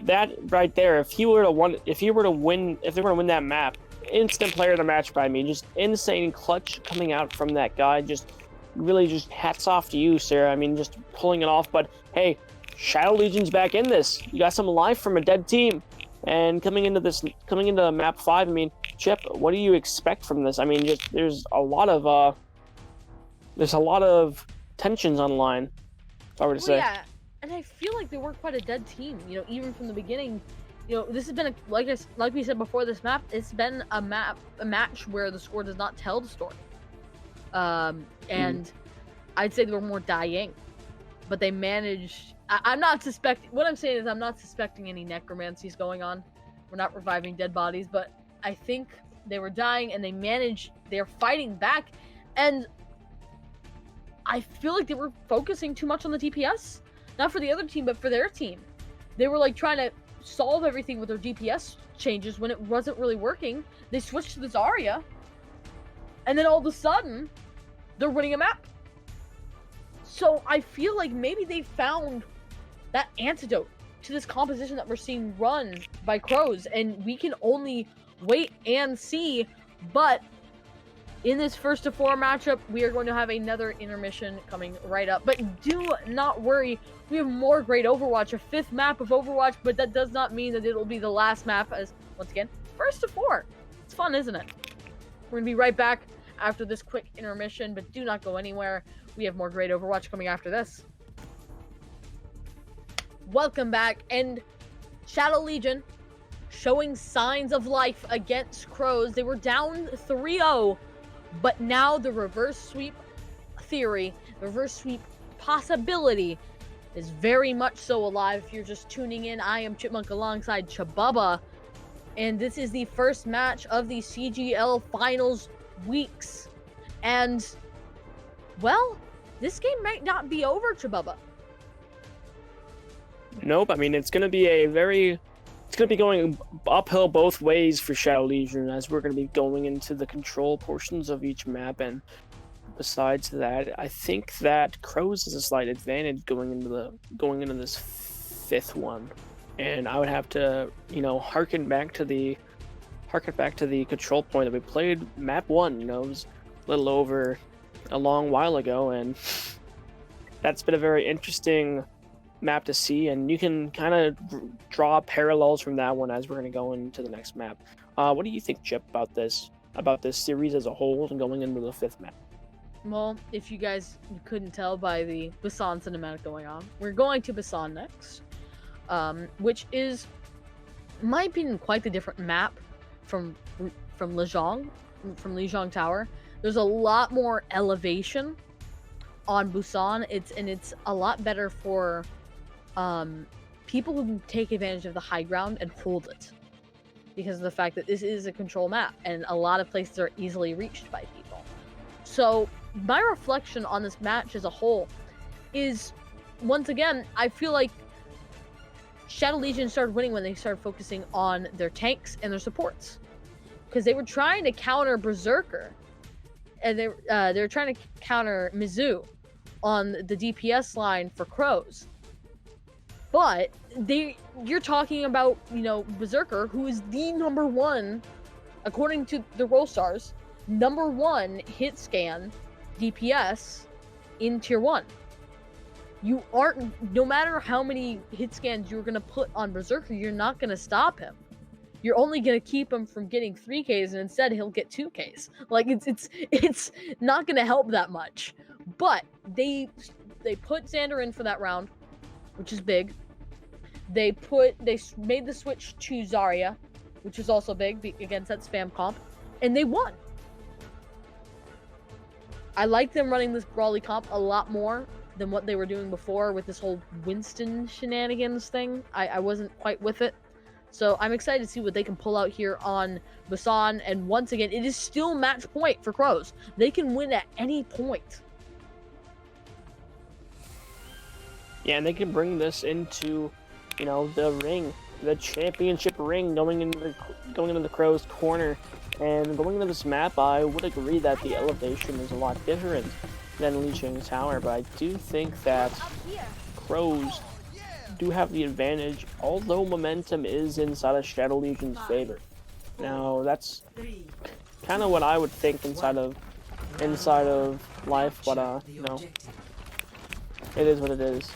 that right there, if they were to win that map, instant player of the match by me. Just insane clutch coming out from that guy. Just really just hats off to you, sir. I mean, just pulling it off. But hey, Shadow Legion's back in this. You got some life from a dead team. And coming into map 5, I mean, Chip, what do you expect from this? I mean, just there's a lot of tensions on the line, if I were to say. Yeah, and I feel like they were quite a dead team. You know, even from the beginning. You know, this has been like we said before this map. It's been a match where the score does not tell the story. And I'd say they were more dying, but they managed. I'm not suspecting. What I'm saying is, I'm not suspecting any necromancies going on. We're not reviving dead bodies, but I think they were dying, and they're fighting back, and I feel like they were focusing too much on the DPS, not for the other team, but for their team. They were like trying to solve everything with their DPS changes when it wasn't really working. They switched to the Zarya, and then all of a sudden, they're winning a map. So I feel like maybe they found that antidote to this composition that we're seeing run by Krows, and we can only wait and see. But in this 1-4 matchup, we are going to have another intermission coming right up. But do not worry, we have more great Overwatch, a 5th map of Overwatch, but that does not mean that it will be the last map, as, once again, 1-4. It's fun, isn't it? We're going to be right back after this quick intermission, but do not go anywhere. We have more great Overwatch coming after this. Welcome back, and Shadow Legion showing signs of life against Krows. They were down 3-0, but now the reverse sweep theory, the reverse sweep possibility is very much so alive. If you're just tuning in, I am Chipmunk alongside Chabubba, and this is the first match of the CGL Finals weeks. And, well, this game might not be over, Chabubba. Nope, I mean, it's going to be going uphill both ways for Shadow Legion, as we're going to be going into the control portions of each map. And besides that, I think that Krows has a slight advantage going into this 5th one. And I would have to, harken back to the control point that we played map 1. It was a little over a long while ago, and that's been a very interesting map to see, and you can kind of draw parallels from that one as we're going to go into the next map. What do you think, Chip, about this series as a whole and going into the 5th map? Well, if you couldn't tell by the Busan cinematic going on, we're going to Busan next, which is, in my opinion, quite the different map from Lijiang Tower. There's a lot more elevation on Busan. It's a lot better for people who can take advantage of the high ground and hold it, because of the fact that this is a control map and a lot of places are easily reached by people. So my reflection on this match as a whole is, once again, I feel like Shadow Legion started winning when they started focusing on their tanks and their supports, because they were trying to counter Berserker, and they were trying to counter Mizzou on the DPS line for Krows. But you're talking about, Berserker, who is the #1, according to the Roll Stars, #1 hit scan DPS in Tier 1. You aren't, no matter how many hit scans you're going to put on Berserker, you're not going to stop him. You're only going to keep him from getting 3Ks, and instead he'll get 2Ks. Like, it's not going to help that much. But they put Xander in for that round, which is big. They made the switch to Zarya, which is also big against that spam comp, and they won. I like them running this brawly comp a lot more than what they were doing before with this whole Winston shenanigans thing. I wasn't quite with it. So I'm excited to see what they can pull out here on Busan. And once again, it is still match point for Krows. They can win at any point. Yeah, and they can bring this into, the ring, the championship ring, going into the Krows corner. And going into this map, I would agree that the elevation is a lot different than Lijiang Tower, but I do think that Krows do have the advantage, although momentum is inside of Shadow Legion's favor. Now, that's kind of what I would think inside of life, but it is what it is.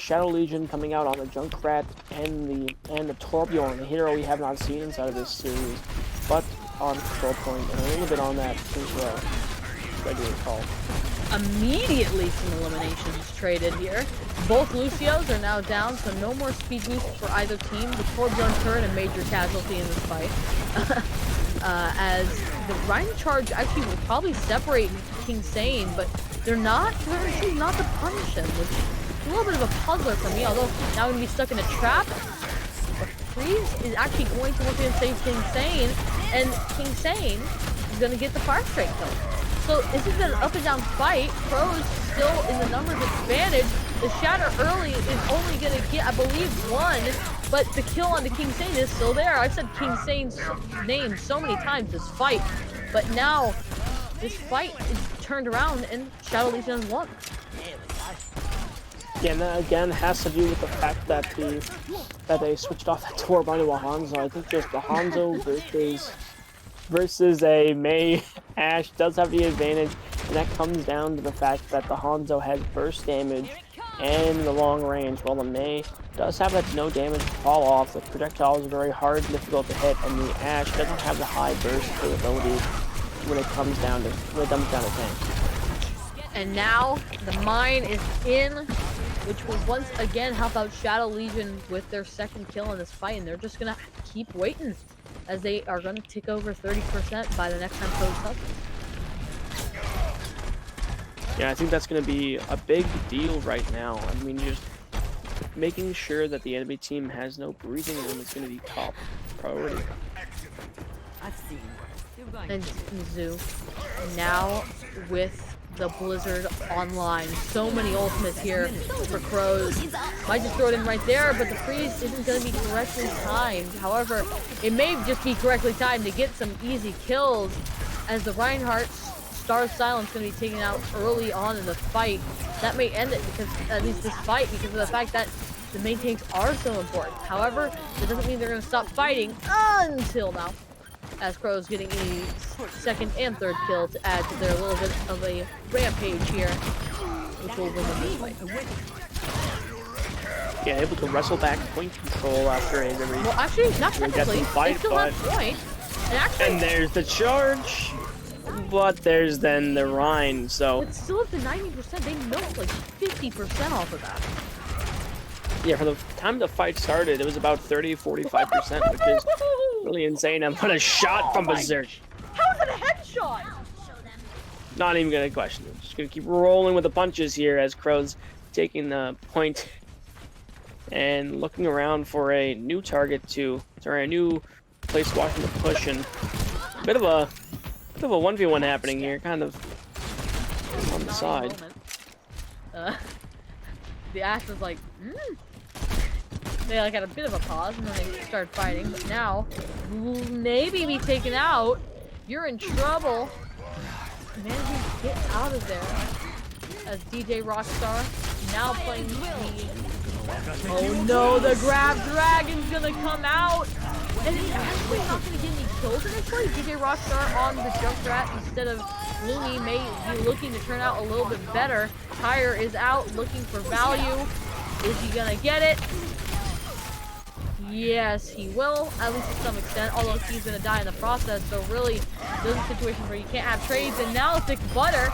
Shadow Legion coming out on the Junkrat and the Torbjorn, a hero we have not seen inside of this series, but on control point, and a little bit on that as well, if I do recall. Immediately some eliminations traded here. Both Lucios are now down, so no more speed boost for either team. The Torbjorn turret a major casualty in this fight. As the Rhine charge actually will probably separate King Sane, but they're actually not to punish him, which is a little bit of a puzzler for me, although now I'm going to be stuck in a trap. But Freeze is actually going to look and save King Sane, and King Sane is going to get the fire strike kill. So this has been an up and down fight. Krows still in the numbers advantage. The shatter early is only going to get, I believe, 1, but the kill on the King Sane is still there. I've said King Sane's name so many times this fight, but now this fight is turned around and Shadow Legion has won. Yeah, and that again has to do with the fact that they switched off that Torb onto a Hanzo. I think just the Hanzo versus versus a Mei. Ashe does have the advantage, and that comes down to the fact that the Hanzo has burst damage and the long range, while the Mei does have that no damage fall off. The projectile is very hard and difficult to hit, and the Ashe doesn't have the high burst capability when it comes down to tank. And now the mine is in, which will once again help out Shadow Legion with their second kill in this fight, and they're just gonna keep waiting as they are gonna tick over 30% by the next time Krows touches. Yeah, I think that's going to be a big deal right now. I mean, just making sure that the enemy team has no breathing room is going to be top priority. I've seen worse. And Mizzou now with the Blizzard online. So many ultimates here for Krows. Might just throw it in right there, but the freeze isn't going to be correctly timed. However, it may just be correctly timed to get some easy kills as the Reinhardt Star Silence going to be taken out early on in the fight. That may end it, because at least this fight, because of the fact that the main tanks are so important. However, that doesn't mean they're going to stop fighting until now, as Krows getting a second and third kill to add to their little bit of a rampage here, which will win them this fight. Yeah, able to wrestle back point control after a very Well, actually, not technically. fight, They still have point. And there's the charge, but there's then the Rhine, so... But still up to 90%, they milked like 50% off of that. Yeah, for the time the fight started, it was about 30-45%, which is really insane. And what a shot from Berserk. How is it a headshot? Not even gonna question it. Just gonna keep rolling with the punches here as Krows taking the point and looking around for a new target a new place watching the push, and a bit of a 1v1 happening here, kind of on the side. The Ashe was like, They like had a bit of a pause and then they started fighting, but now maybe be taken out. You're in trouble. Managing to get out of there as DJ Rockstar now playing the... Oh no, the Grab Dragon's gonna come out! And he's actually not gonna get any kills initially. DJ Rockstar on the Junkrat instead of Lumi may be looking to turn out a little bit better. Tyre is out looking for value. Is he gonna get it? Yes, he will, at least to some extent, although he's gonna die in the process. So really, those are situations where you can't have trades. And now Thick Butter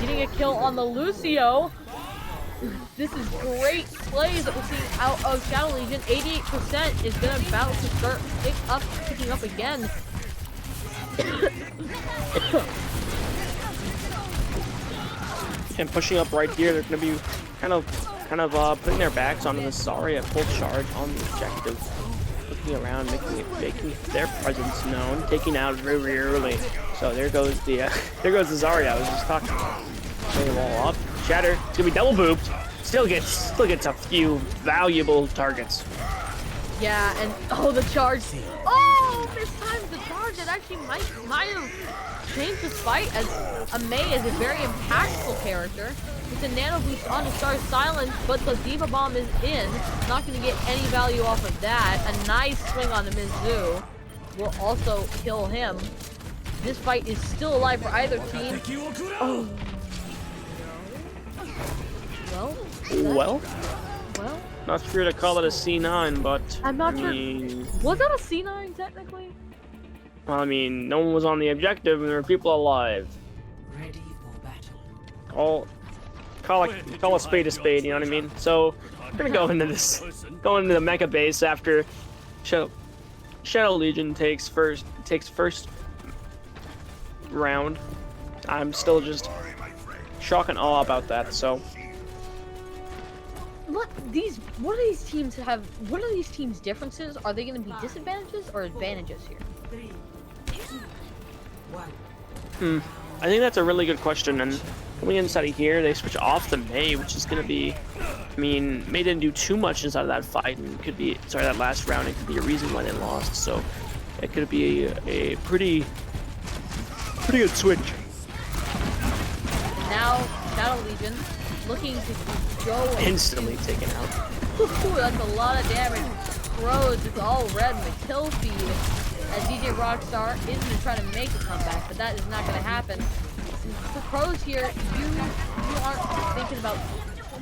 getting a kill on the Lucio. This is great plays that we're seeing out of Shadow Legion. 88% is gonna about to start picking up again. And pushing up right here, they're gonna be kind of putting their backs onto the Zarya full charge on the objective. Looking around, making their presence known, taking out very early. So there goes the Zarya I was just talking about. Putting them all up. Shatter, it's gonna be double booped. Still gets a few valuable targets. Yeah, and oh, the charge. Oh, mistimed the charge. It actually might have changed this fight, as a Mei is a very impactful character. It's a nano boost on the Star's Silence, but the Diva Bomb is in. Not going to get any value off of that. A nice swing on the Mizzou will also kill him. This fight is still alive for either team. Oh. Well? Well? Not sure to call it a C9, but I'm not sure. Was that a C9 technically? Well, I mean, no one was on the objective and there were people alive. Ready for battle. Call a spade, you know what I mean? So we're gonna go into the mecha base after Shadow Legion takes first round. I'm still just shock and awe about that. So What are these teams' differences? Are they going to be disadvantages or advantages here? 3, 2, 1. I think that's a really good question. And coming inside of here, they switch off the Mei, which is going to be, I mean, Mei didn't do too much inside of that fight, and that last round, it could be a reason why they lost. So it could be a pretty good switch. Now Shadow Legion looking to go Instantly taken out. Ooh, that's a lot of damage. Krows, it's all red in the kill feed. as DJ Rockstar is going to try to make a comeback, but that is not going to happen. For Krows here, you aren't thinking about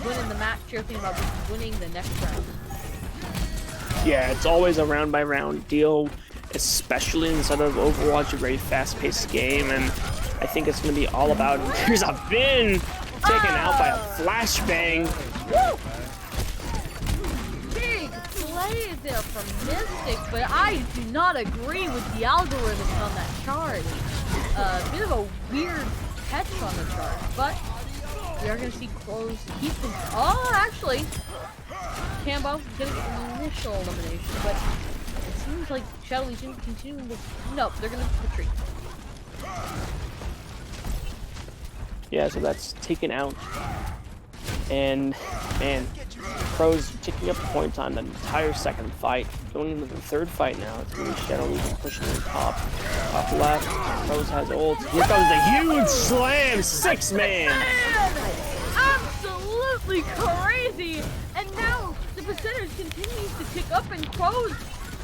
winning the match, you're thinking about winning the next round. Yeah, it's always a round by round deal, especially inside of Overwatch, a very fast-paced game, and I think it's going to be all about. Here's a Bin taken out by a flashbang. Woo! Big play there from Mystic, but I do not agree with the algorithm on that charge. Bit of a weird catch on the charge, but we are going to see Krows keep them. Oh, actually, Cambo getting an initial elimination, but it seems like Shadow Legion continuing with. Nope, they're going to retreat. Yeah, so that's taken out. And, man, Krows ticking up points on the entire second fight. Going into the third fight now. It's going to be Shadow Legion pushing the top left. Krows has ult. Here comes the huge slam! 6-man! Absolutely crazy! And now the percentage continues to tick up, and Krows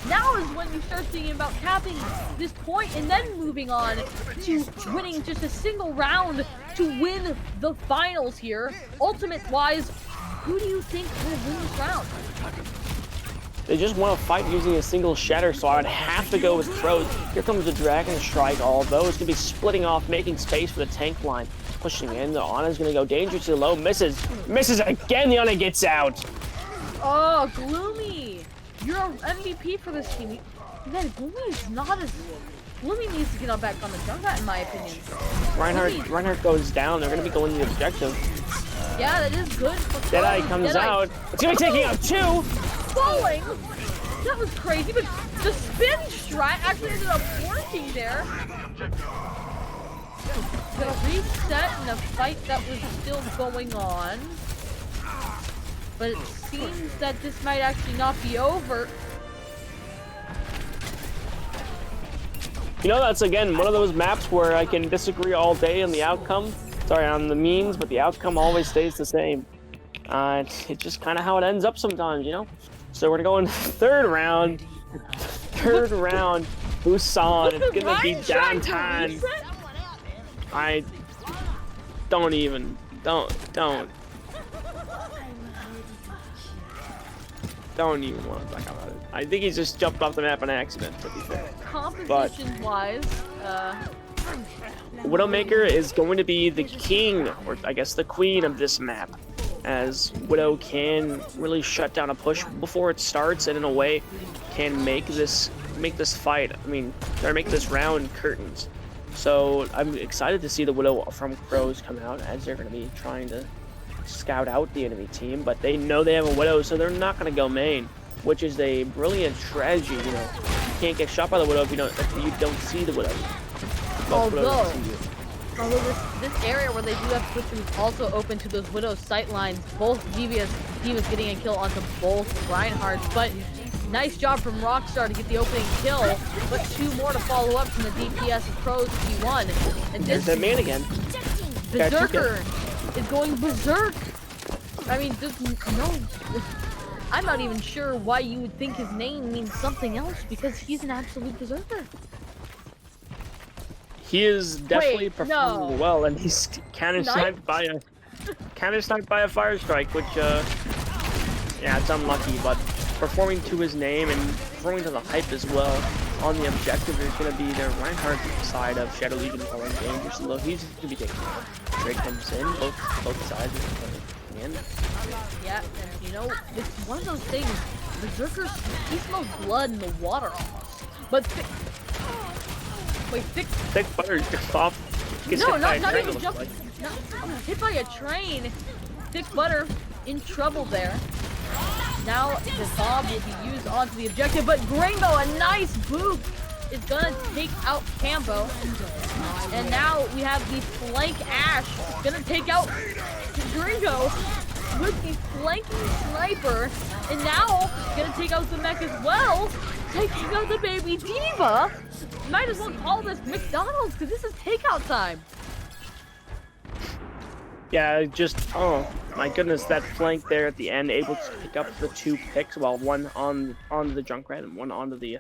now is when you start thinking about capping this point and then moving on to winning just a single round to win the finals here. Ultimate-wise, who do you think will win this round? They just want to fight using a single shatter, so I would have to go with Krows. Here comes the Dragon Strike, although it's going to be splitting off, making space for the tank line. Pushing in, the Ana's going to go dangerously low, misses again, the Ana gets out. Oh, Gloomy! You're an MVP for this team. Man, Gloomy is not as... Gloomy needs to get on back on the Junkrat, in my opinion. Reinhardt goes down. They're going to be going to the objective. Yeah, that is good. Deadeye comes out. It's going to be taking out 2. Falling! That was crazy, but the spin strat actually ended up working there. Gonna reset in a fight that was still going on. But it seems that this might actually not be over. You know, that's again one of those maps where I can disagree all day on the outcome. Sorry, on the means, but the outcome always stays the same. It's just kind of how it ends up sometimes, you know? So we're gonna go in third round. Third round, Busan. It's gonna be downtown. I don't even want to talk about it. I think he just jumped off the map on accident, to be fair. Composition-wise, Widowmaker is going to be the king, or I guess the queen of this map, as Widow can really shut down a push before it starts, and in a way can make this fight. I mean, or make this round curtains. So I'm excited to see the Widow from Krows come out, as they're going to be trying to scout out the enemy team, but they know they have a Widow, so they're not going to go main, which is a brilliant strategy. You know, you can't get shot by the Widow if you don't see the Widow. although this area where they do have push is also open to those Widow sight lines. Both Divas getting a kill onto both Reinhardts, but nice job from Rockstar to get the opening kill, but 2 more to follow up from the DPS of Krows P1. And there's that man again. Berserker is going berserk. I mean, just no. I'm not even sure why you would think his name means something else, because he's an absolute berserker. He is definitely performing well, and he's counter sniped by a fire strike, which yeah, it's unlucky, but performing to his name and performing to the hype as well. On the objective, there's going to be the Reinhardt side of Shadow Legion going dangerously low. He's going to be taking it. Drake comes in, both sides are coming in. Yeah, and you know, it's one of those things. Berserkers, he smells blood in the water almost. But thick butter just off. No, not even jumping. Hit by a train. Thick butter in trouble there. Now the bomb will be used onto the objective, but Gringo, a nice boop, is gonna take out Cambo. And now we have the flank Ash gonna take out Gringo with the flanking sniper, and now gonna take out the mech as well, taking out the baby Diva. Might as well call this McDonald's, because this is takeout time. Yeah, just, oh my goodness, that flank there at the end, able to pick up the 2 picks, well, one on the Junkrat and one onto the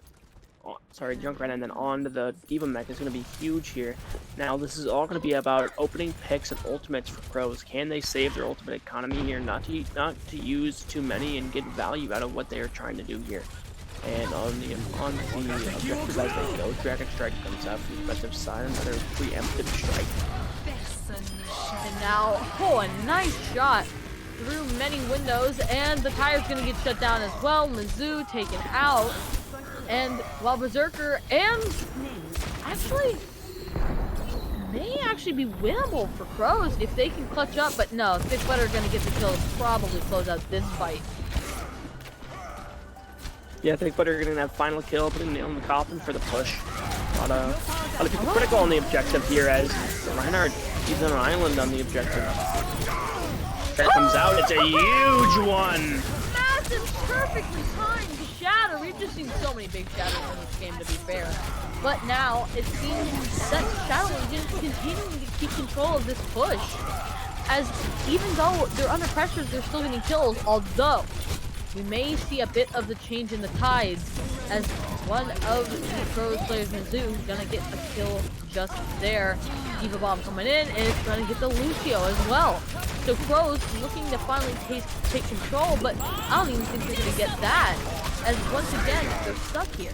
sorry, Junkrat, and then on to the Diva mech is going to be huge here. Now, this is all going to be about opening picks and ultimates for Krows. Can they save their ultimate economy here, not to use too many and get value out of what they are trying to do here? And on the objectives as they go, Dragon Strike comes out from the defensive side, another preemptive strike. And now, oh, a nice shot through many windows, and the tire's gonna get shut down as well. Mizzou taken out, and while Berserker and actually may actually be winnable for Krows if they can clutch up, but no, Thick Butter gonna get the kills, probably close out this fight. Yeah, Thick Butter gonna have final kill, putting the nail in the coffin for the push. A lot of people critical on the objective here as Reinhardt he's on an island on the objective. There comes out, it's a huge one! Massive, perfectly timed shatter. We've just seen so many big shatters in this game, to be fair. But now, it seems that Shadow Legion is continuing to keep control of this push. As even though they're under pressure, they're still getting kills, although we may see a bit of the change in the tides as one of the Krows players, Mizzou, gonna get a kill just there. Diva Bomb coming in, and it's gonna get the Lucio as well. So Krows looking to finally take control, but I don't even think they're gonna get that, as once again, they're stuck here.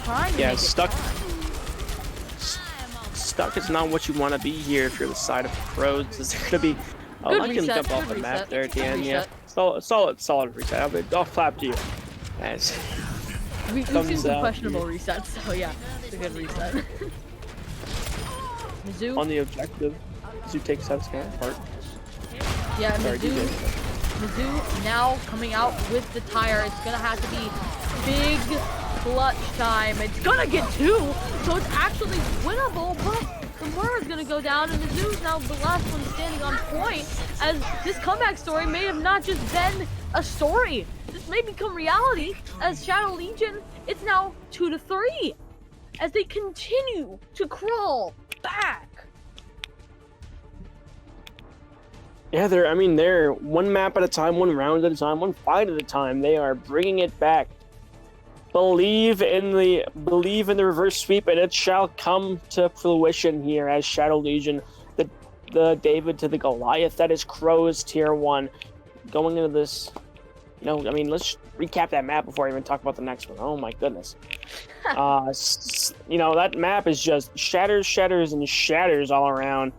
Trying to make it stuck. Stuck is not what you want to be here if you're the side of Krows. There's gonna be I can jump off the map there at the end, yeah. Solid reset. I'll clap to you. As we've seen some questionable resets, so yeah, it's a good reset. Mizzou on the objective. Mizzou takes out scan part. Yeah, Mizzou now coming out with the tire. It's gonna have to be big clutch time. It's gonna get two, so it's actually winnable, but the Mura's gonna go down, and Mizzou's now the last one standing on point, as this comeback story may have not just been a story. This may become reality, as Shadow Legion, it's now 2-3, as they continue to crawl back. Yeah, they're one map at a time, one round at a time, one fight at a time. They are bringing it back. Believe in the reverse sweep, and it shall come to fruition here as Shadow Legion, the David to the Goliath. That is Krows tier 1. Going into this, let's recap that map before I even talk about the next one. Oh my goodness. That map is just shatters, and shatters all around.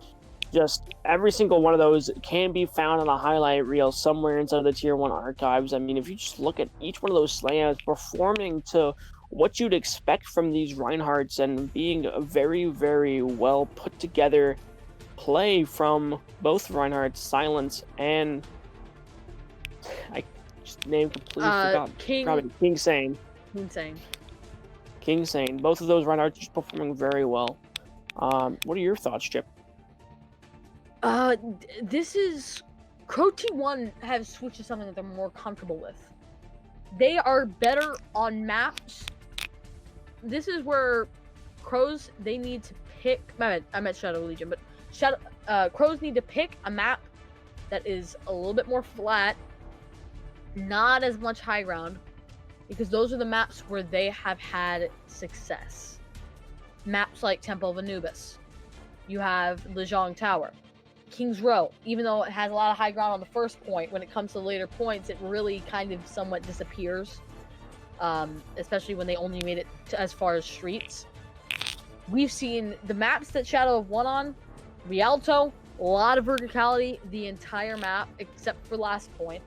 Just every single one of those can be found on a highlight reel somewhere inside the tier 1 archives. I mean, if you just look at each one of those slams performing to what you'd expect from these Reinhardts and being a very, very well put together play from both Reinhardt, Silence, and I just named completely forgot. King Sane. King Sane. Both of those Reinhardts just performing very well. What are your thoughts, Chip? This is Crow T1 have switched to something that they're more comfortable with. They are better on maps. This is where Krows, they need to pick. I meant Shadow Legion, but Krows need to pick a map that is a little bit more flat, not as much high ground, because those are the maps where they have had success. Maps like Temple of Anubis. You have Lejong Tower. King's Row, even though it has a lot of high ground on the first point, when it comes to later points, it really kind of somewhat disappears, especially when they only made it to as far as streets. We've seen the maps that Shadow have won on, Rialto, a lot of verticality, the entire map, except for last point.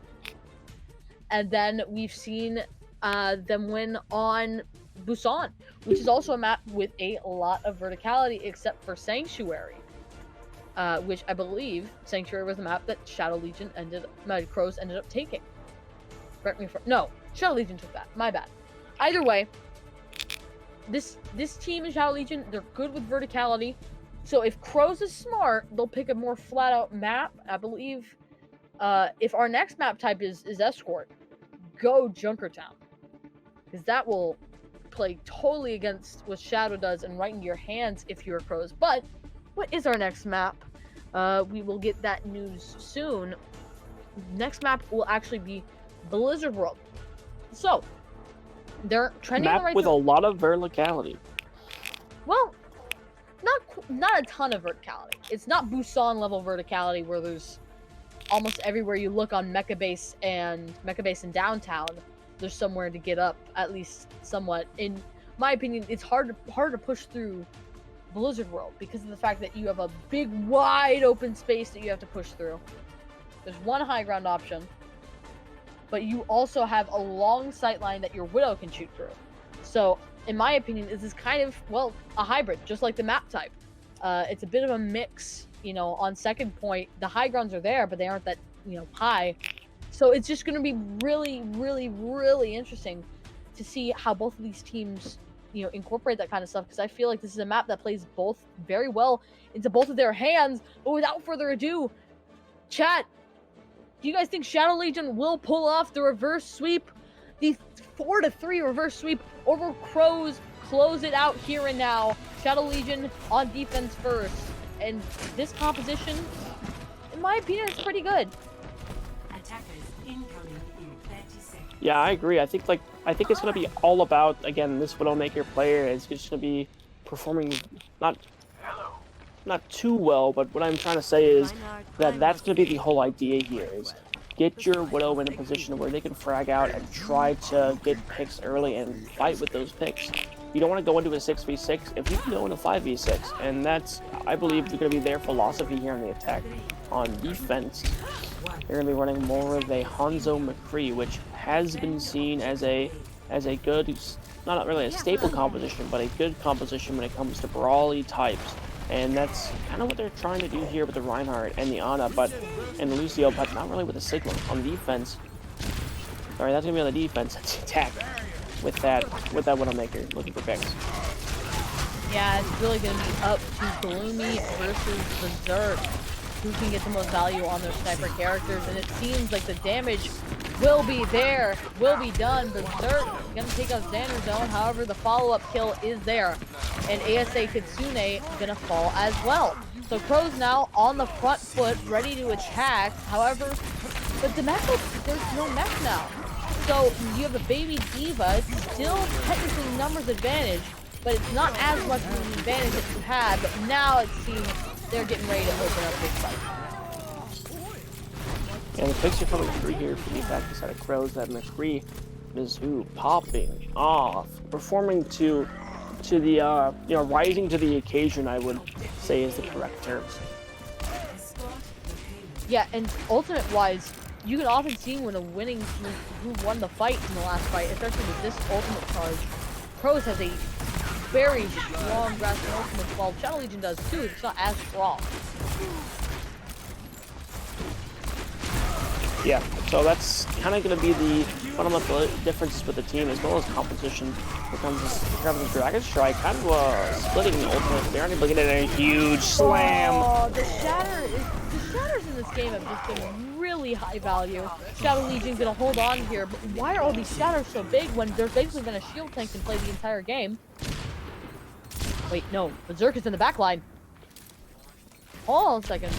And then we've seen them win on Busan, which is also a map with a lot of verticality, except for Sanctuary. Which I believe Sanctuary was the map that Shadow Legion Krows ended up taking. Correct me if no, Shadow Legion took that. My bad. Either way, this team in Shadow Legion, they're good with verticality. So if Krows is smart, they'll pick a more flat out map. I believe if our next map type is Escort, go Junkertown, because that will play totally against what Shadow does and right into your hands if you're Krows. But what is our next map? We will get that news soon. Next map will actually be Blizzard World. So, they're trending in the Map right with a lot of verticality. Well, not a ton of verticality. It's not Busan level verticality where there's almost everywhere you look on Mecha Base and Downtown, there's somewhere to get up, at least somewhat. In my opinion, it's hard to push through Blizzard World because of the fact that you have a big, wide open space that you have to push through. There's one high ground option, but you also have a long sight line that your Widow can shoot through. So, in my opinion, this is kind of, well, a hybrid, just like the map type. It's a bit of a mix, you know, on second point. The high grounds are there, but they aren't that, you know, high. So it's just going to be really, really, really interesting to see how both of these teams, you know, incorporate that kind of stuff, because I feel like this is a map that plays both very well into both of their hands. But without further ado, chat, do you guys think Shadow Legion will pull off the reverse sweep? The 4-3 reverse sweep over Krows, close it out here and now. Shadow Legion on defense first. And this composition, in my opinion, is pretty good. Attackers incoming in 30 seconds. Yeah, I agree. I think it's gonna be all about, again, this Widowmaker player is just gonna be performing not too well, but what I'm trying to say is that that's gonna be the whole idea here is get your Widow in a position where they can frag out and try to get picks early and fight with those picks. You don't want to go into a 6v6 if you can go into 5v6, and that's, I believe, going to be their philosophy here on the attack. On defense, they're going to be running more of a Hanzo McCree, which has been seen as a good, not really a staple composition, but a good composition when it comes to brawly types. And that's kind of what they're trying to do here with the Reinhardt and the Ana, and Lucio, but not really with the Sigma. On defense, sorry, that's gonna be on the defense. That's attack with that Widowmaker looking for picks. Yeah, it's really gonna be up to Gloomy versus Berserk, who can get the most value on their sniper characters, and it seems like the damage will be there, will be done. Berserk gonna take out Xander Zone, however the follow-up kill is there, and ASA Kitsune gonna fall as well. So Krows now on the front foot, ready to attack, however, but the mech, there's no mech now. So you have a baby Diva, it's still technically numbers advantage, but it's not as much of an advantage that you had, but now it seems they're getting ready to open up this fight. And the picks are coming through here for the attack side of Krows. That McCree is popping off, performing to the you know, rising to the occasion, I would say is the correct term. Yeah, and ultimate wise, you can often see when who won the fight in the last fight, especially with this ultimate charge. Krows has a very strong grasp and ultimate, while Shadow Legion does too. It's not as strong. Yeah, so that's kind of going to be the fundamental differences with the team, as well as composition when it comes to Dragon Strike. Kind of splitting the ultimate. They're not looking at a huge slam. Oh, the shatters in this game have just been really high value. Shadow Legion's gonna hold on here, but why are all these shatters so big when there's basically been a shield tank can play the entire game? Wait, no, Berserk is in the back line. Hold on a second.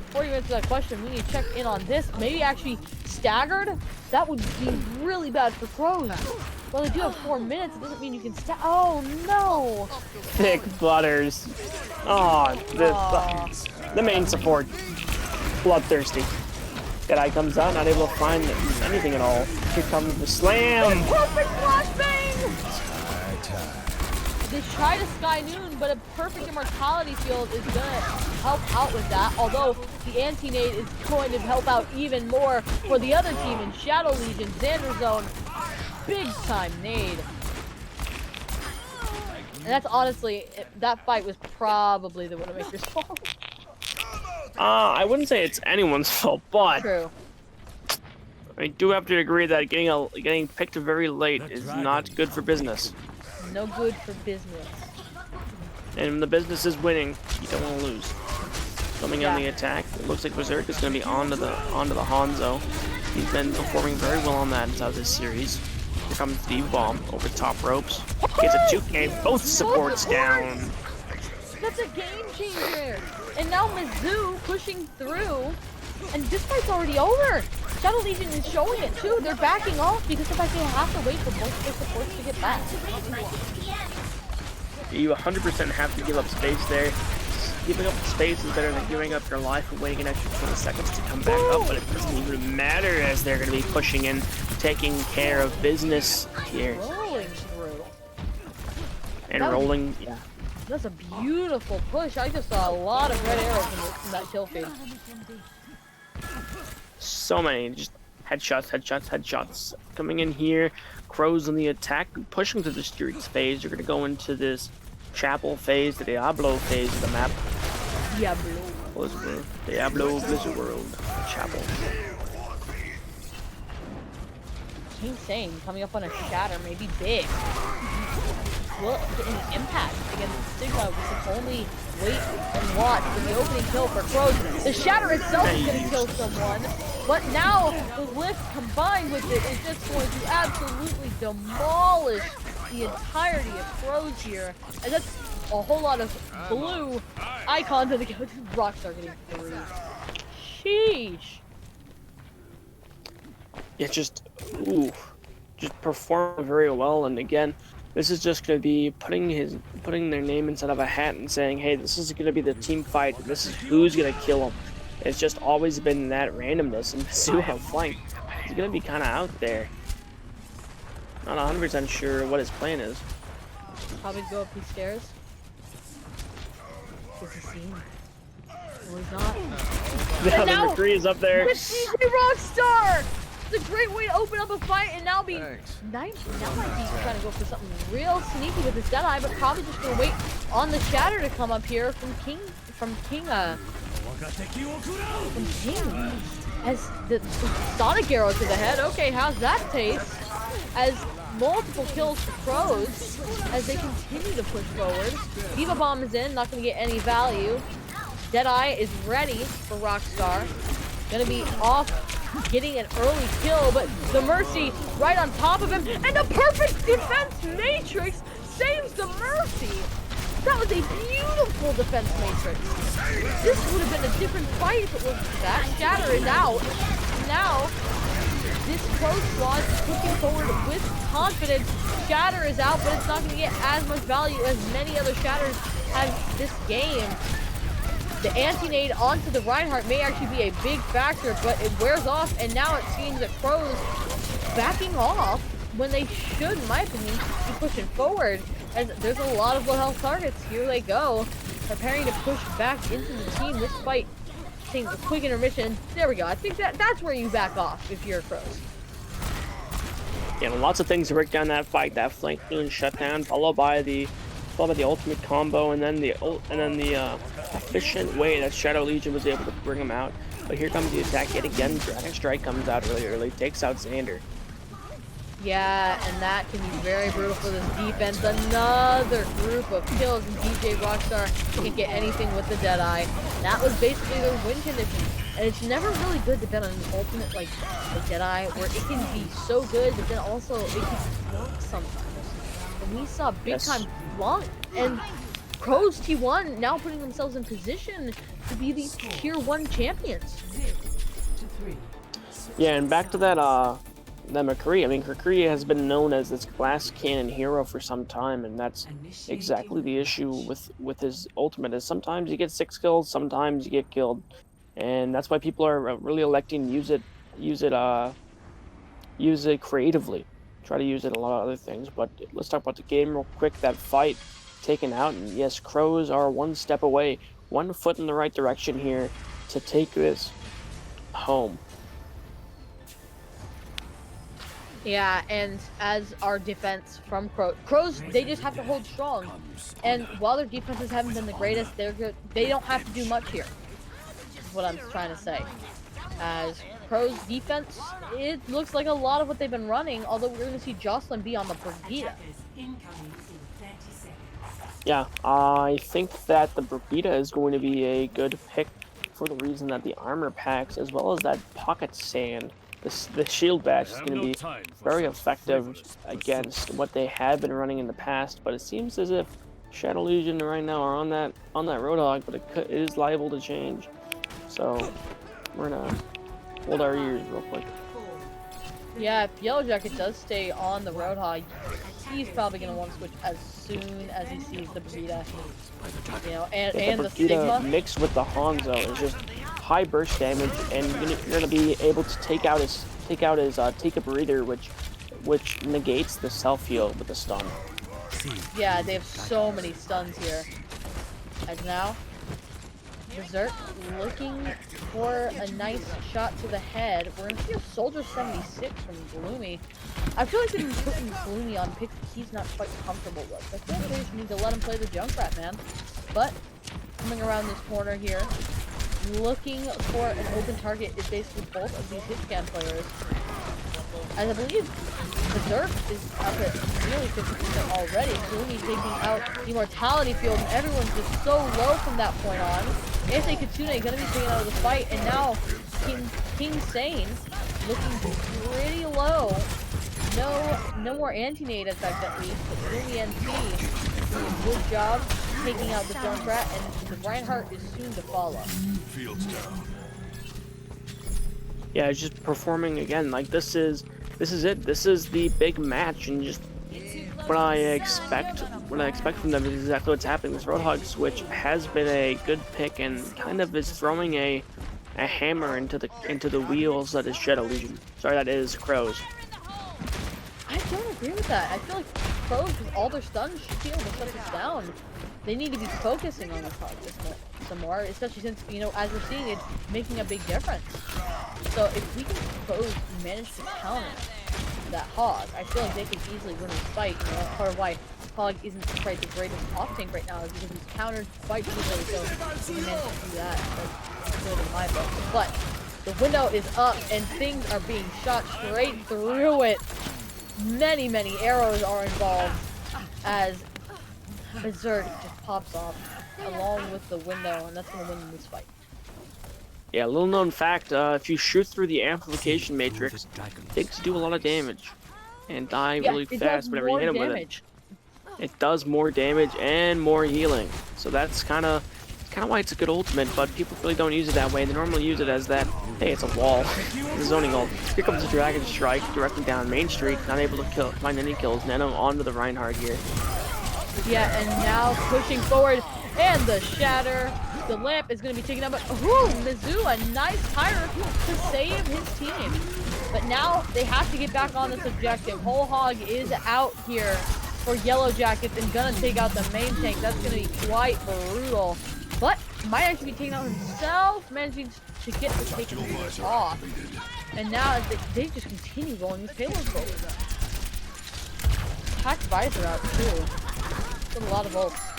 Before you answer that question, we need to check in on this. Maybe actually staggered? That would be really bad for Krows. Well, they do have 4 minutes. It doesn't mean you can oh, no! Thick butters. Oh, the main support. Bloodthirsty. Guy comes out, not able to find anything at all. Here comes the slam! Perfect flashbang! They try to Sky Noon, but a perfect immortality field is gonna help out with that. Although the anti-nade is going to help out even more for the other team in Shadow Legion. Xander Zone, big time nade. And that's honestly, that fight was probably the Widowmaker's fault. I wouldn't say it's anyone's fault, but True. I do have to agree that getting picked very late is not good for business. No good for business. And when the business is winning, you don't want to lose. Coming on the attack, it looks like Berserk is going to be onto the Hanzo. He's been performing very well on that inside this series. Here comes the bomb over the top ropes. Gets a 2K, both supports down. That's a game changer. And now Mizzou pushing through, and this fight's already over. Shadow Legion is showing it too. They're backing off because of the fact they have to wait for both their supports to get back. You 100% have to give up space there. Giving up space is better than giving up your life and waiting an extra 20 seconds to come back up, but it doesn't even matter as they're going to be pushing in, taking care of business here. Rolling through. And rolling, yeah. That's a beautiful push. I just saw a lot of red arrows in that kill feed. So many, just headshots, headshots, headshots. Coming in here, Krows on the attack, pushing to the streets phase. You're going to go into this Chapel phase, the Diablo phase of the map. Diablo. Blizzard World. Diablo, Blizzard World, Chapel. Insane. Coming up on a shatter, maybe big. Look, an impact against Sigma. We can only wait and watch for the opening kill for Krows. The shatter itself is going to kill someone, but now the lift combined with it is just going to absolutely demolish the entirety of Krows here. And that's a whole lot of blue icons in the game. Rockstar getting through. Sheesh. It just performed very well. And again, this is just going to be putting their name inside of a hat and saying, hey, this is going to be the team fight. This is who's going to kill them. It's just always been that randomness. And Suha flank is going to be kind of out there. Not 100% sure what his plan is. Probably go up these stairs. Is he seen? No, he's not. Now the McCree is up there. With DJ Rockstar! It's a great way to open up a fight and now be... Now might be trying to go for something real sneaky with his Deadeye, but probably just gonna wait on the shatter to come up here from King. As the Sonic arrow to the head. Okay, how's that taste? As multiple kills for Krows as they continue to push forward. Diva Bomb is in, not going to get any value. Deadeye is ready for Rockstar. Going to be off getting an early kill, but the Mercy right on top of him. And the perfect defense matrix saves the Mercy. That was a beautiful defense matrix. This would have been a different fight if it was that. Shatter is out. Now, this Krows squad is pushing forward with confidence. Shatter is out, but it's not going to get as much value as many other Shatters have this game. The anti-nade onto the Reinhardt may actually be a big factor, but it wears off, and now it seems that Krows backing off when they should, in my opinion, be pushing forward. As there's a lot of low health targets. Here they go, preparing to push back into the team. This fight, taking a quick intermission. There we go. I think that's where you back off if you're Krows. Yeah, lots of things to break down that fight. That flank doing shutdown, followed by the ultimate combo, and then the efficient way that Shadow Legion was able to bring him out. But here comes the attack yet again. Dragon Strike comes out really early, takes out Xander. Yeah, and that can be very brutal for this defense. Another group of kills, and DJ Rockstar can't get anything with the Deadeye. That was basically their win condition. And it's never really good to bet on an ultimate like the Deadeye, where it can be so good, but then also it can flunk sometimes. And we saw big time flunk, and Krows T1 now putting themselves in position to be these tier 1 champions. Yeah, and back to that McCree. I mean, McCree has been known as this glass cannon hero for some time, and that's exactly the issue with his ultimate. Is sometimes you get 6 kills, sometimes you get killed, and that's why people are really electing to use it creatively. Try to use it in a lot of other things. But let's talk about the game real quick. That fight taken out, and yes, Krows are one step away, 1 foot in the right direction here to take this home. Yeah, and as our defense from Krows, they just have to hold strong. And while their defenses haven't been the greatest, they're good. They don't have to do much here. Is what I'm trying to say. As Krows defense, it looks like a lot of what they've been running. Although we're going to see Jocelyn be on the Brigida. Yeah, I think that the Brigida is going to be a good pick for the reason that the armor packs, as well as that pocket sand. The shield badge is going to be very effective against what they have been running in the past, but it seems as if Shadow Legion right now are on that Roadhog, but it is liable to change. So we're gonna hold our ears real quick. Yeah, if Yellow Jacket does stay on the Roadhog, he's probably gonna want to switch as soon as he sees the Burrito. You know, and the Stigma. Mixed with the Hanzo is just high burst damage, and you're gonna be able to take out his take a breather, which negates the self heal with the stun. Yeah, they have so many stuns here. And now, Berserk looking for a nice shot to the head. We're gonna see a Soldier 76 from Gloomy. I feel like they've been putting Gloomy on picks that he's not quite comfortable with. I feel like they just need to let him play the Junkrat, man. But coming around this corner here, looking for an open target is basically both of these hit scan players. As I believe Berserk is up at nearly 50% already. Gloomy taking out the Immortality Field, and everyone's just so low from that point on. Anthony Kitsune gonna be taken out of the fight, and now King Sane looking pretty low. No more anti-nade effect at least, but Gloomy NT doing a good job taking out the Junkrat, and the Reinhardt is soon to follow. Yeah, it's just performing again. Like this is it. This is the big match, and just what I expect from them is exactly what's happening. This Roadhog switch has been a good pick, and kind of is throwing a hammer into the wheels that is Shadow Legion. Sorry, that is Krows. I don't agree with that. I feel like Krows, with all their stuns, should be able to shut this down. They need to be focusing on the target some more, especially since, you know, as we're seeing, it's making a big difference. So if we can manage to counter that Hog, I feel like they could easily win this fight. You know, part of why Hog isn't quite the greatest off tank right now is because he's countered quite easily, so if he managed to do that, that's good in my book. But the window is up, and things are being shot straight through it. Many arrows are involved as Berserk just pops off along with the window, and that's going to win this fight. Yeah, little known fact, if you shoot through the amplification matrix, things do a lot of damage and die really fast whenever you hit them with it. It does more damage and more healing, so that's kind of why it's a good ultimate, but people really don't use it that way. They normally use it as that, hey, it's a wall, the zoning ult. Here comes the Dragon Strike directly down Main Street, not able to find any kills. Nano onto the Reinhardt here. Yeah, and now pushing forward, and the Shatter. The lamp is going to be taken out, but Mizzou, a nice tire to save his team. But now they have to get back on this objective. Whole Hog is out here for Yellow Jackets and gonna take out the main tank. That's gonna be quite brutal. But might actually be taking out himself, managing to get the taken off. And now they just continue rolling these payloads forward. Attack Visor out too. That's a lot of ults.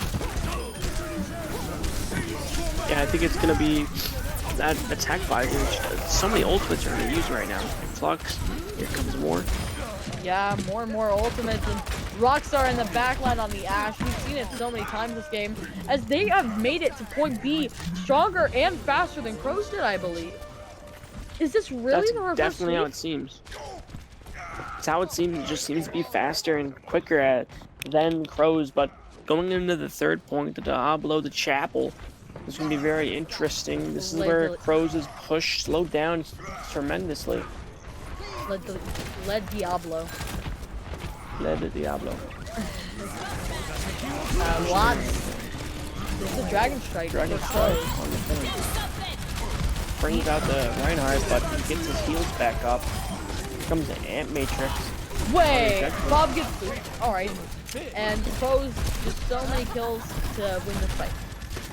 Yeah, I think it's gonna be that attack visor. So many ultimates are gonna use right now. Flux, here comes more. Yeah, more and more ultimates, and Rockstar in the backline on the Ashe. We've seen it so many times this game, as they have made it to point B stronger and faster than Krows did, I believe. Is this really the reverse? That's definitely how it seems. It's how it seems. It just seems to be faster and quicker than Krows, but going into the third point, the Diablo, the Chapel, is going to be very interesting. This is where Krows is pushed, slowed down tremendously. Led Diablo. Led the Diablo. Lots. This is a Dragon Strike. Dragon Strike on the thing. Brings out the Reinhardt, but he gets his heals back up. Here comes the Ant Matrix. Wait, Bob gets through. Alright. And Krows just so many kills to win this fight.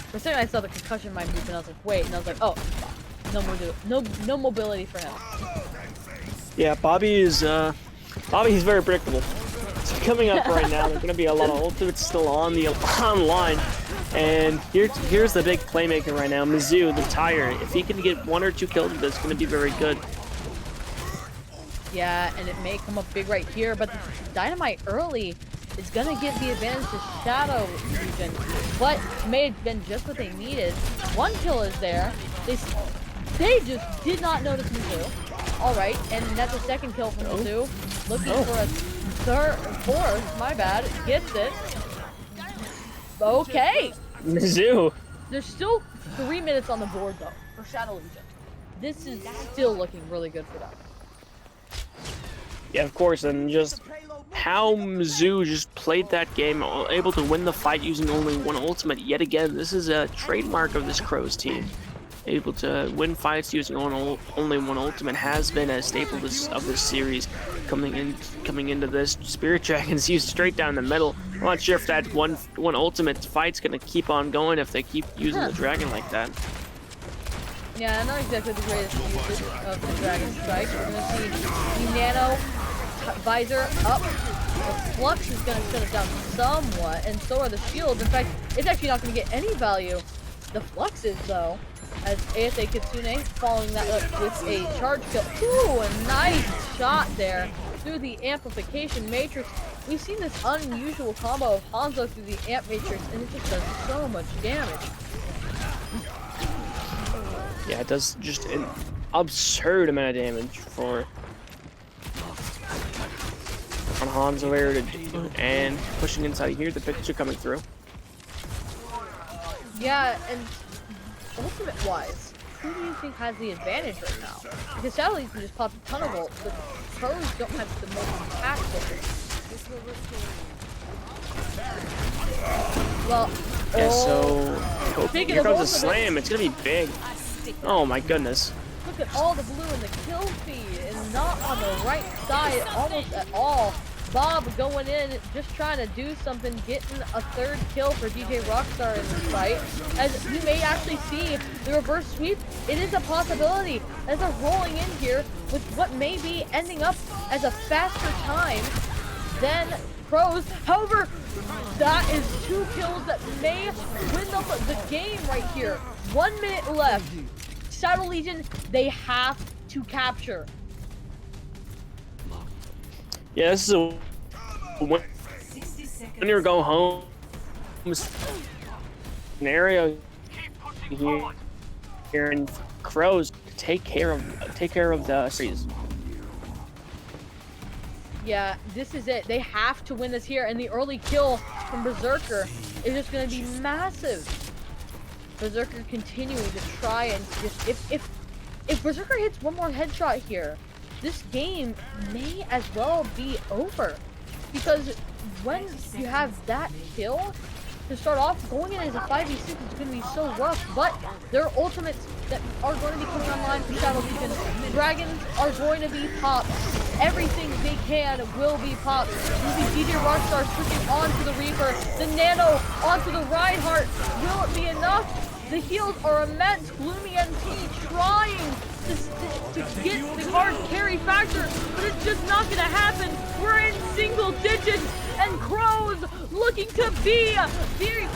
For a second I saw the concussion in my move and I was like, wait, and I was like, oh, no mobility for him. Yeah, Bobby's very predictable. So coming up right now, there's gonna be a lot of ultimates still online. And here's the big playmaker right now, Mizzou, the tire. If he can get 1 or 2 kills with this, it's gonna be very good. Yeah, and it may come up big right here, but the Dynamite early is gonna give the advantage to Shadow Legion. But may have been just what they needed. 1 kill is there. They just did not notice Mizzou. Alright, and that's a 2nd kill from Mizzou. Looking for a 4th, my bad. Gets it. Okay. Mizzou. There's still 3 minutes on the board though, for Shadow Legion. this is still looking really good for them. Yeah, of course, and just how Mizzou just played that game, able to win the fight using only one ultimate yet again. This is a trademark of this Krows team. Able to win fights using only one ultimate has been a staple of this series. Coming into this, Spirit Dragons used straight down the middle. I'm not sure if that one ultimate fight's gonna keep on going if they keep using the dragon like that. Yeah, not exactly the greatest usage of the Dragon Strike. We're going to see the Nano visor up. The Flux is going to shut it down somewhat, and so are the shields. In fact, it's actually not going to get any value. The Flux is, though, as ASA Kitsune following that up with a charge kill. Ooh, a nice shot there through the Amplification Matrix. We've seen this unusual combo of Hanzo through the Amp Matrix, and it just does so much damage. Yeah, it does just an absurd amount of damage for on Hanzo there, and pushing inside here. The picture coming through. Yeah, and ultimate-wise, who do you think has the advantage right now? Because Shadow can just pop a ton of ult, but Krows don't have the most impactful. Well, yeah, so here comes a slam. It's gonna be big. Oh my goodness. Look at all the blue in the kill feed, and not on the right side almost at all. Bob going in, just trying to do something, getting a third kill for DJ Rockstar in this fight. As we may actually see the reverse sweep, it is a possibility as they're rolling in here with what may be ending up as a faster time than Krows. However, that is 2 kills that may win them the game right here. 1 minute left. Shadow Legion, they have to capture. Yeah, this is a when you go home scenario here in Krows to take care of the series. Yeah, this is it. They have to win this here, and the early kill from Berserker is just going to be massive. Berserker continuing to try and just if Berserker hits one more headshot here, this game may as well be over. Because when you have that kill to start off, going in as a 5v6 is going to be so rough, but their ultimates that are going to be coming online for Shadow Legion, Dragons are going to be popped. Everything they can will be popped. You see DJ Rockstar switching onto the Reaper, the Nano onto the Reinhardt. Will it be enough? The heals are immense. Gloomy MT trying to get the hard carry factor, but it's just not going to happen. We're in single digits, and Krows looking to be the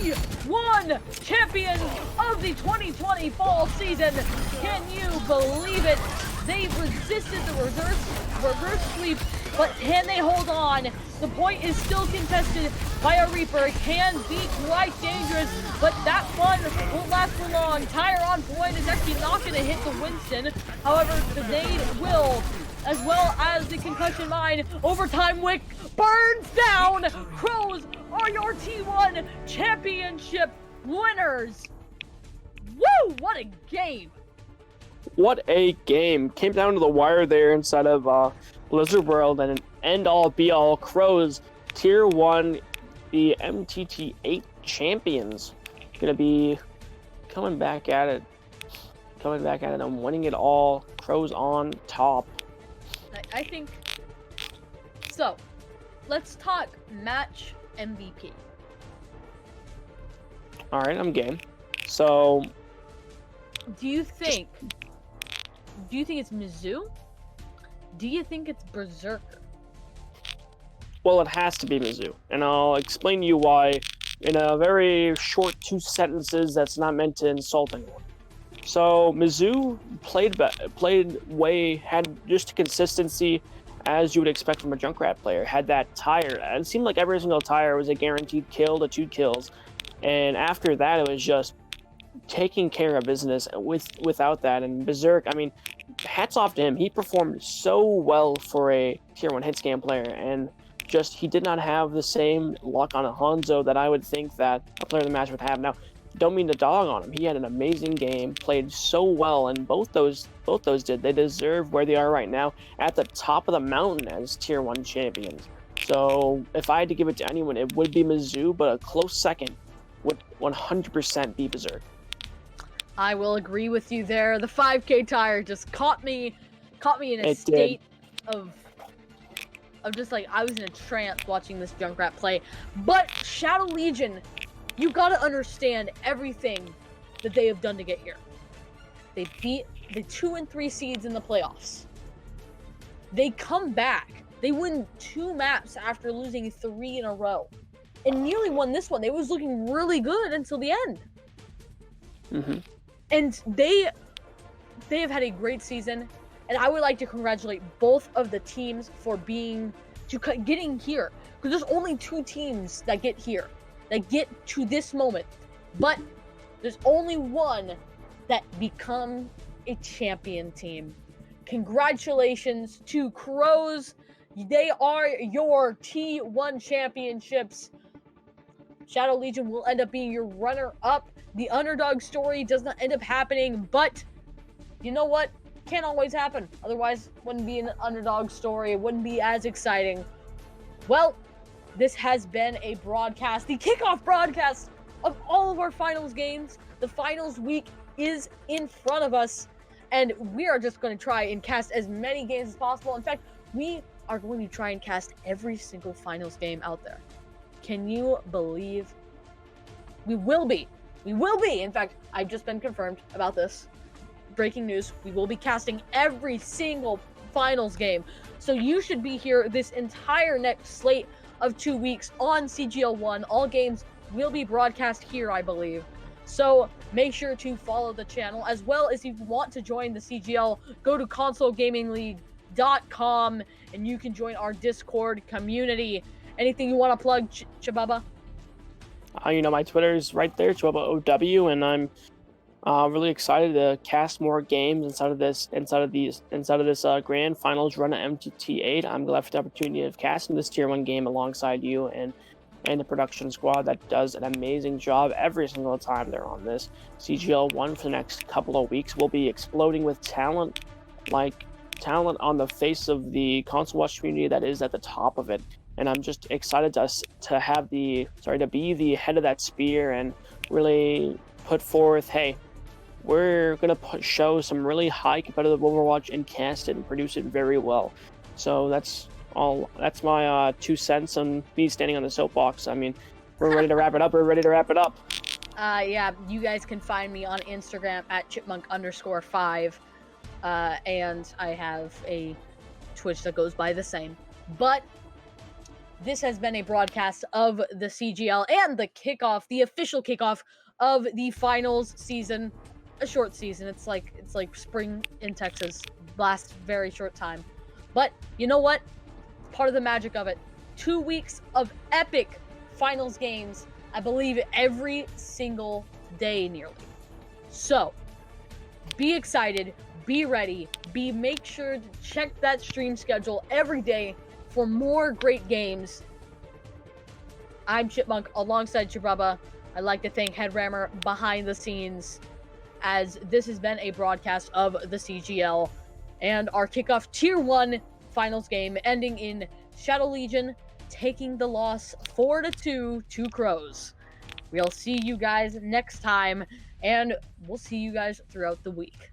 T1 champions of the 2020 fall season. Can you believe it? They've resisted the reverse sweep, but can they hold on? The point is still contested by a Reaper. It can be quite dangerous, but that one won't last for long. Tire on point is actually not going to hit the Winston. However, the nade will, as well as the concussion mine. Overtime Wick burns down. Krows are your T1 championship winners. Woo! What a game! What a game. Came down to the wire there inside of Blizzard World, and an end-all be-all. Krows, Tier 1, the MTT8 champions. Gonna be coming back at it and winning it all. Krows on top. I think... So, let's talk match MVP. Alright, I'm game. So... Do you think it's Mizzou? Do you think it's Berserker? Well, it has to be Mizzou, and I'll explain to you why in a very short 2 sentences that's not meant to insult anyone. So Mizzou had just consistency as you would expect from a Junkrat player. Had that tire, and it seemed like every single tire was a guaranteed kill to 2 kills, and after that it was just taking care of business without that. And Berserk, I mean, hats off to him. He performed so well for a Tier 1 hit scan player, and just he did not have the same luck on a Hanzo that I would think that a player of the match would have. Now, don't mean to dog on him. He had an amazing game, played so well, and both those did. They deserve where they are right now at the top of the mountain as Tier 1 champions. So if I had to give it to anyone, it would be Mizzou, but a close second would 100% be Berserk. I will agree with you there. The 5K tire just caught me in a It state of just like I was in a trance watching this Junkrat play. But Shadow Legion, you gotta understand everything that they have done to get here. They beat the 2 and 3 seeds in the playoffs. They come back. They win 2 maps after losing 3 in a row, and nearly won this one. They was looking really good until the end. Mm-hmm. And they have had a great season, and I would like to congratulate both of the teams for getting here. Because there's only 2 teams that get here, that get to this moment. But there's only one that become a champion team. Congratulations to Krows. They are your T1 championships. Shadow Legion will end up being your runner-up. The underdog story does not end up happening, but you know what? Can't always happen. Otherwise, it wouldn't be an underdog story. It wouldn't be as exciting. Well, this has been a broadcast, the kickoff broadcast of all of our finals games. The finals week is in front of us, and we are just going to try and cast as many games as possible. In fact, we are going to try and cast every single finals game out there. Can you believe? We will be. In fact, I've just been confirmed about this. Breaking news, we will be casting every single finals game. So you should be here this entire next slate of 2 weeks on CGL1. All games will be broadcast here, I believe. So make sure to follow the channel, as well as if you want to join the CGL, go to consolegamingleague.com and you can join our Discord community. Anything you want to plug, Chibaba? My Twitter is right there, ChibabaOW, and I'm really excited to cast more games inside of this grand finals run at MTT8. I'm glad for the opportunity of casting this Tier 1 game alongside you and the production squad that does an amazing job every single time they're on this. CGL1 for the next couple of weeks will be exploding with talent on the face of the console watch community that is at the top of it. And I'm just excited to be the head of that spear and really put forth, hey, we're gonna show some really high competitive Overwatch and cast it and produce it very well. So that's my 2 cents on me standing on the soapbox. I mean, we're ready to wrap it up. Yeah, you guys can find me on Instagram at chipmunk_5, and I have a Twitch that goes by the same. But this has been a broadcast of the CGL and the official kickoff of the finals season. A short season. It's like spring in Texas. Lasts very short time. But you know what? Part of the magic of it. 2 weeks of epic finals games. I believe every single day nearly. So be excited. Be ready. Make sure to check that stream schedule every day for more great games. I'm Chipmunk alongside Chibaba. I'd like to thank Headrammer behind the scenes, as this has been a broadcast of the CGL and our kickoff Tier 1 finals game, ending in Shadow Legion taking the loss 4-2 to Krows. We'll see you guys next time, and we'll see you guys throughout the week.